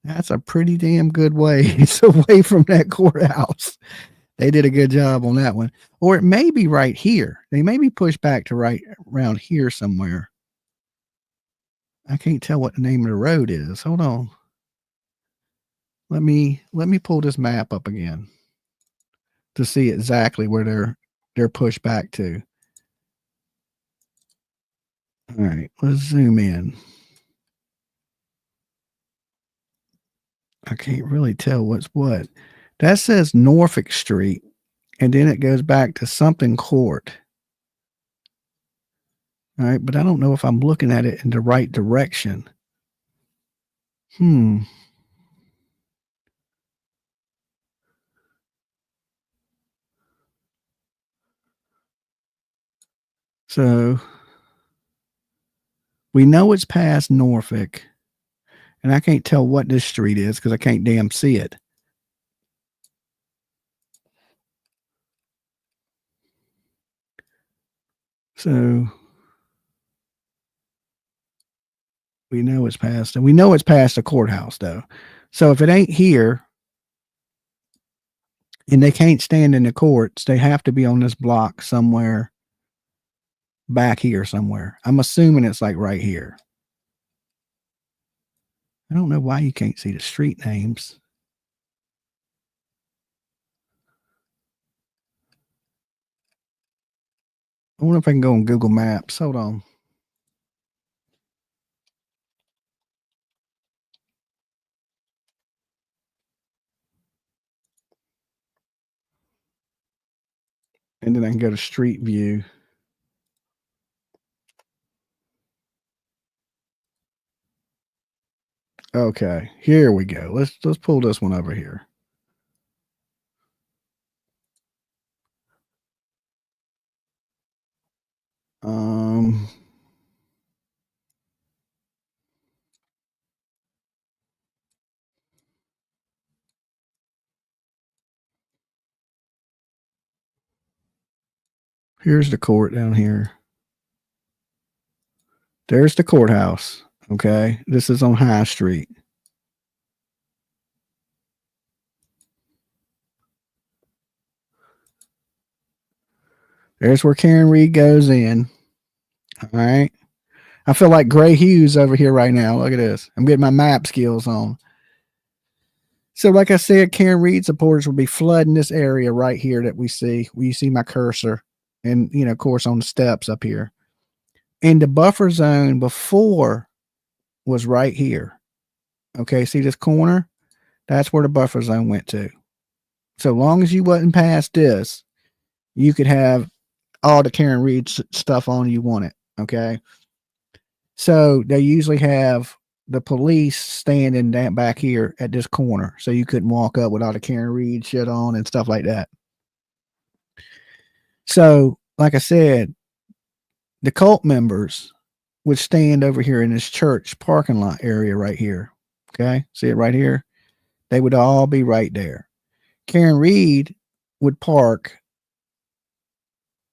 That's a pretty damn good ways away from that courthouse. They did a good job on that one. Or it may be right here. They may be pushed back to right around here somewhere. I can't tell what the name of the road is. Hold on. Let me pull this map up again to see exactly where they're pushed back to. All right, let's zoom in. I can't really tell what's what. That says Norfolk Street, and then it goes back to something court. All right, but I don't know if I'm looking at it in the right direction. So we know it's past Norfolk, and I can't tell what this street is because I can't damn see it. So we know it's past, and we know it's past the courthouse though. So if it ain't here and they can't stand in the courts, they have to be on this block somewhere back here somewhere. I'm assuming it's like right here. I don't know why you can't see the street names. I wonder if I can go on Google Maps. Hold on. And then I can go to Street View. Okay, here we go. Let's pull this one over here. Here's the court down here. There's the courthouse. Okay, this is on High Street. There's where Karen Reed goes in. All right. I feel like Gray Hughes over here right now. Look at this. I'm getting my map skills on. So like I said, Karen Reed supporters will be flooding this area right here that we see. Where you see my cursor. And, of course, on the steps up here. And the buffer zone before was right here. Okay, see this corner? That's where the buffer zone went to. So long as you wasn't past this, you could have all the Karen Reed stuff on you wanted. Okay. So they usually have the police standing down back here at this corner, so you couldn't walk up with all the Karen Reed shit on and stuff like that. So, like I said, the cult members would stand over here in this church parking lot area right here. Okay, see it right here? They would all be right there. Karen Reed would park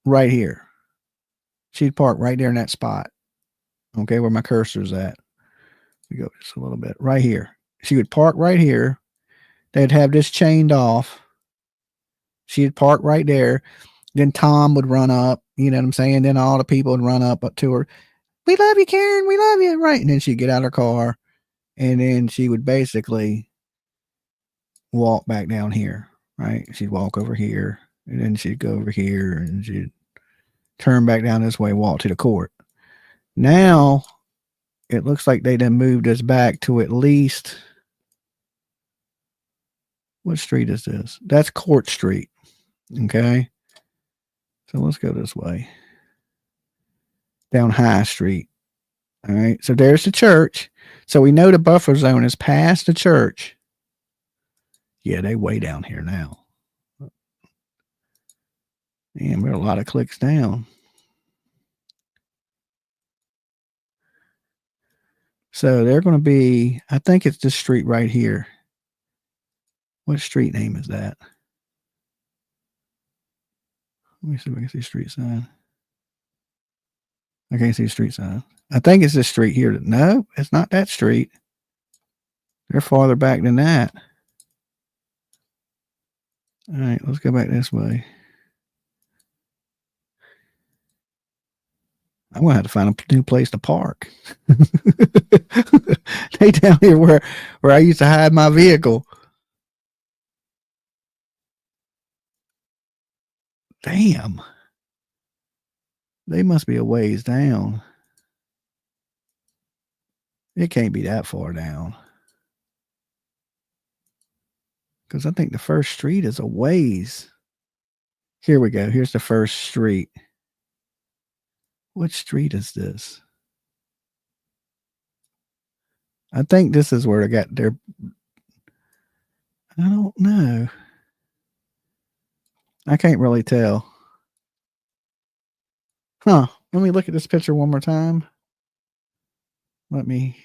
right here. She'd park right there in that spot. Okay, where my cursor's at. We go just a little bit. Right here. She would park right here. They'd have this chained off. She'd park right there. Then Tom would run up. You know what I'm saying? Then all the people would run up to her. We love you, Karen. We love you. Right. And then she'd get out of her car. And then she would basically walk back down here. Right. She'd walk over here. And then she'd go over here. And she'd turn back down this way, walk to the court. Now, it looks like they done moved us back to at least, what street is this? That's Court Street. Okay. So let's go this way. Down High Street. All right. So there's the church. So we know the buffer zone is past the church. Yeah, they way down here now. Man, we're a lot of clicks down. So they're going to be, I think it's this street right here. What street name is that? Let me see if I can see street sign. I can't see street sign. I think it's this street here. No, it's not that street. They're farther back than that. All right, let's go back this way. I'm going to have to find a new place to park. They down here where I used to hide my vehicle. Damn. They must be a ways down. It can't be that far down. Because I think the first street is a ways. Here we go. Here's the first street. What street is this? I think this is where they got their... I don't know. I can't really tell. Huh. Let me look at this picture one more time. Let me...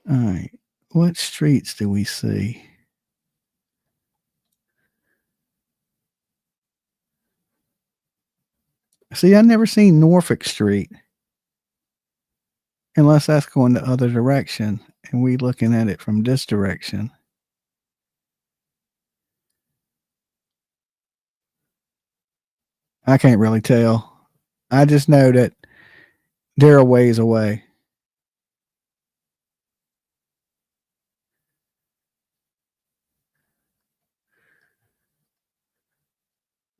All right. What streets do we see? See, I've never seen Norfolk Street. Unless that's going the other direction. And we looking at it from this direction. I can't really tell. I just know that they're a ways away.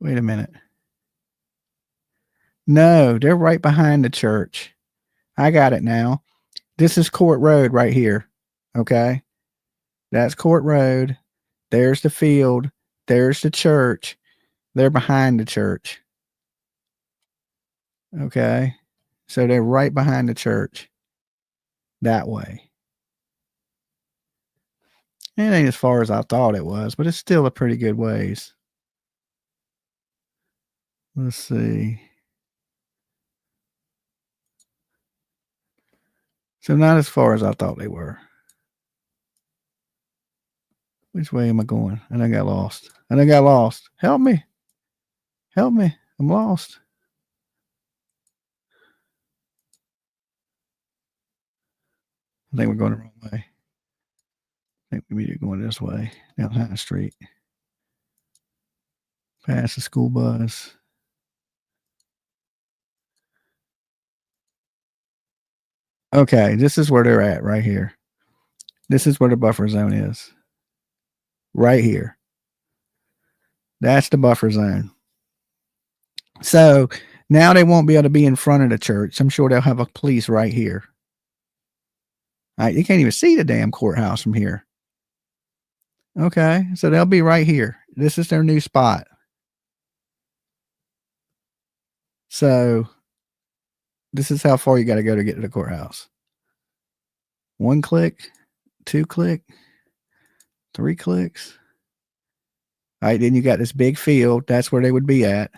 Wait a minute. No, they're right behind the church. I got it now. This is Court Road right here. Okay. That's Court Road. There's the field. There's the church. They're behind the church. Okay. So they're right behind the church. That way. It ain't as far as I thought it was, but it's still a pretty good ways. Let's see. So not as far as I thought they were. Which way am I going? And I got lost. Help me. Help me. I'm lost. I think we're going the wrong way. I think we need to go this way. Down High Street. Past the school bus. Okay, this is where they're at right here. This is where the buffer zone is. Right here. That's the buffer zone. So now they won't be able to be in front of the church. I'm sure they'll have a police right here. All right, you can't even see the damn courthouse from here. Okay, so they'll be right here. This is their new spot. So This is how far you got to go to get to the courthouse. 1 click, 2 click, 3 clicks. All right, then you got this big field. That's where they would be at.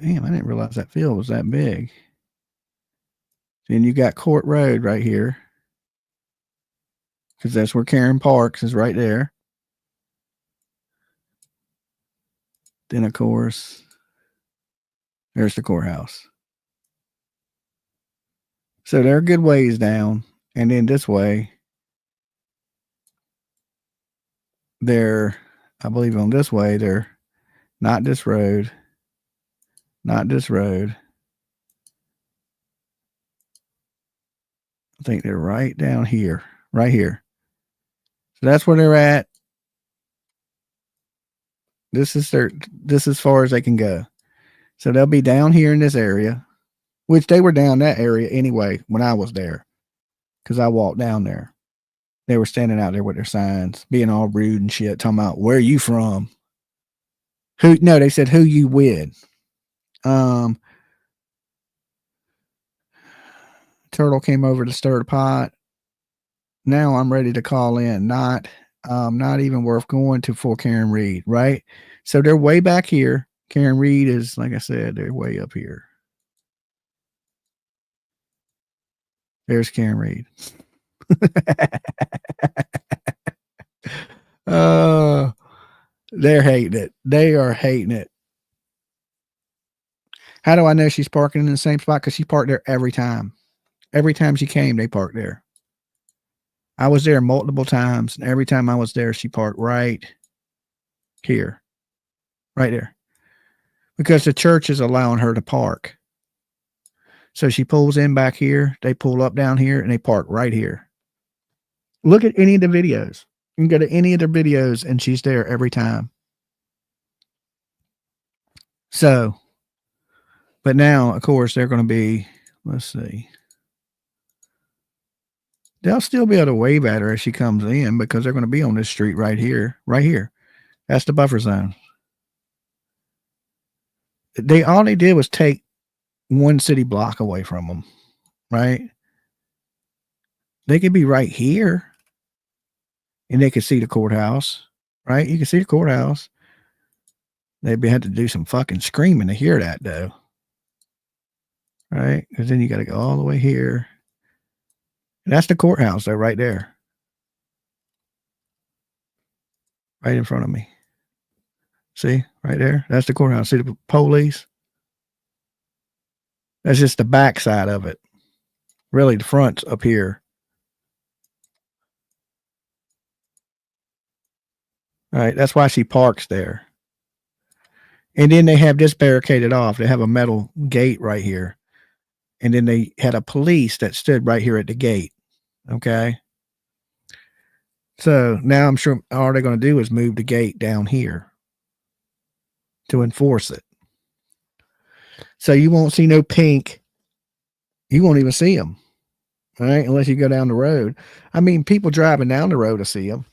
Damn, I didn't realize that field was that big. Then you got Court Road right here. Because that's where Karen parks, is right there. Then, of course, there's the courthouse. So they're a good ways down. And then this way, they're, I believe on this way, they're not this road. Not this road. I think they're right down here. Right here. So that's where they're at. This is as far as they can go. So they'll be down here in this area, which they were down that area anyway when I was there, because I walked down there. They were standing out there with their signs, being all rude and shit, talking about, where are you from? No, they said, who you with? Turtle came over to stir the pot. Now I'm ready to call in. Not even worth going to for Karen Reed, right? So they're way back here. Karen Reed is, like I said, they're way up here. There's Karen Reed. They're hating it. They are hating it. How do I know she's parking in the same spot? Because she parked there every time. Every time she came, they parked there. I was there multiple times, and every time I was there, she parked right here. Right there. Because the church is allowing her to park. So she pulls in back here, they pull up down here, and they park right here. Look at any of the videos. You can go to any of their videos, and she's there every time. So, but now, of course, they're going to be, let's see. They'll still be able to wave at her as she comes in because they're going to be on this street right here. Right here. That's the buffer zone. All they did was take one city block away from them, right? They could be right here and they could see the courthouse, right? You can see the courthouse. They'd have to do some fucking screaming to hear that, though, right? Because then you got to go all the way here. And that's the courthouse, though, right there. Right in front of me. See, right there? That's the courthouse. See the police? That's just the back side of it. Really, the front's up here. All right, that's why she parks there. And then they have this barricaded off. They have a metal gate right here. And then they had a police that stood right here at the gate. Okay. So now I'm sure all they're going to do is move the gate down here to enforce it. So you won't see no pink. You won't even see them. All right. Unless you go down the road. I mean, people driving down the road to see them.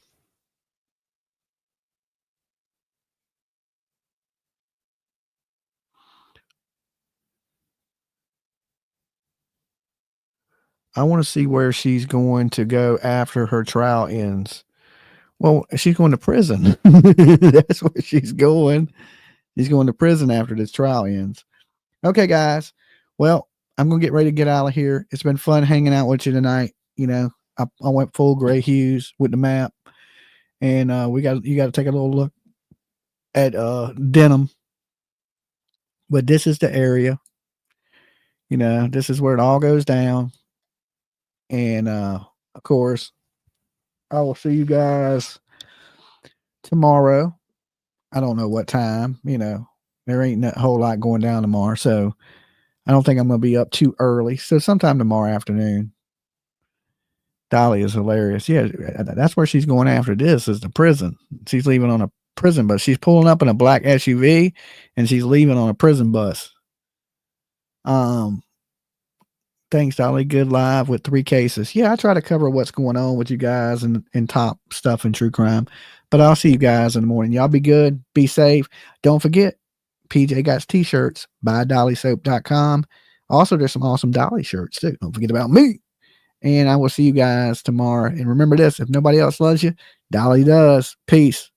I want to see where she's going to go after her trial ends. Well, she's going to prison. That's where she's going. She's going to prison after this trial ends. Okay, guys. Well, I'm going to get ready to get out of here. It's been fun hanging out with you tonight. You know, I went full gray hues with the map. And you got to take a little look at Denham. But this is the area. You know, this is where it all goes down. And of course, I will see you guys tomorrow. I don't know what time, you know, there ain't a whole lot going down tomorrow. So I don't think I'm going to be up too early. So sometime tomorrow afternoon. Dolly is hilarious. Yeah, that's where she's going after this, is the prison. She's leaving on a prison bus. She's pulling up in a black SUV and she's leaving on a prison bus. Thanks, Dolly. Good live with 3 cases. Yeah, I try to cover what's going on with you guys and top stuff in true crime. But I'll see you guys in the morning. Y'all be good. Be safe. Don't forget, PJ got t-shirts. Buy DollySoap.com. Also, there's some awesome Dolly shirts too. Don't forget about me. And I will see you guys tomorrow. And remember this, if nobody else loves you, Dolly does. Peace.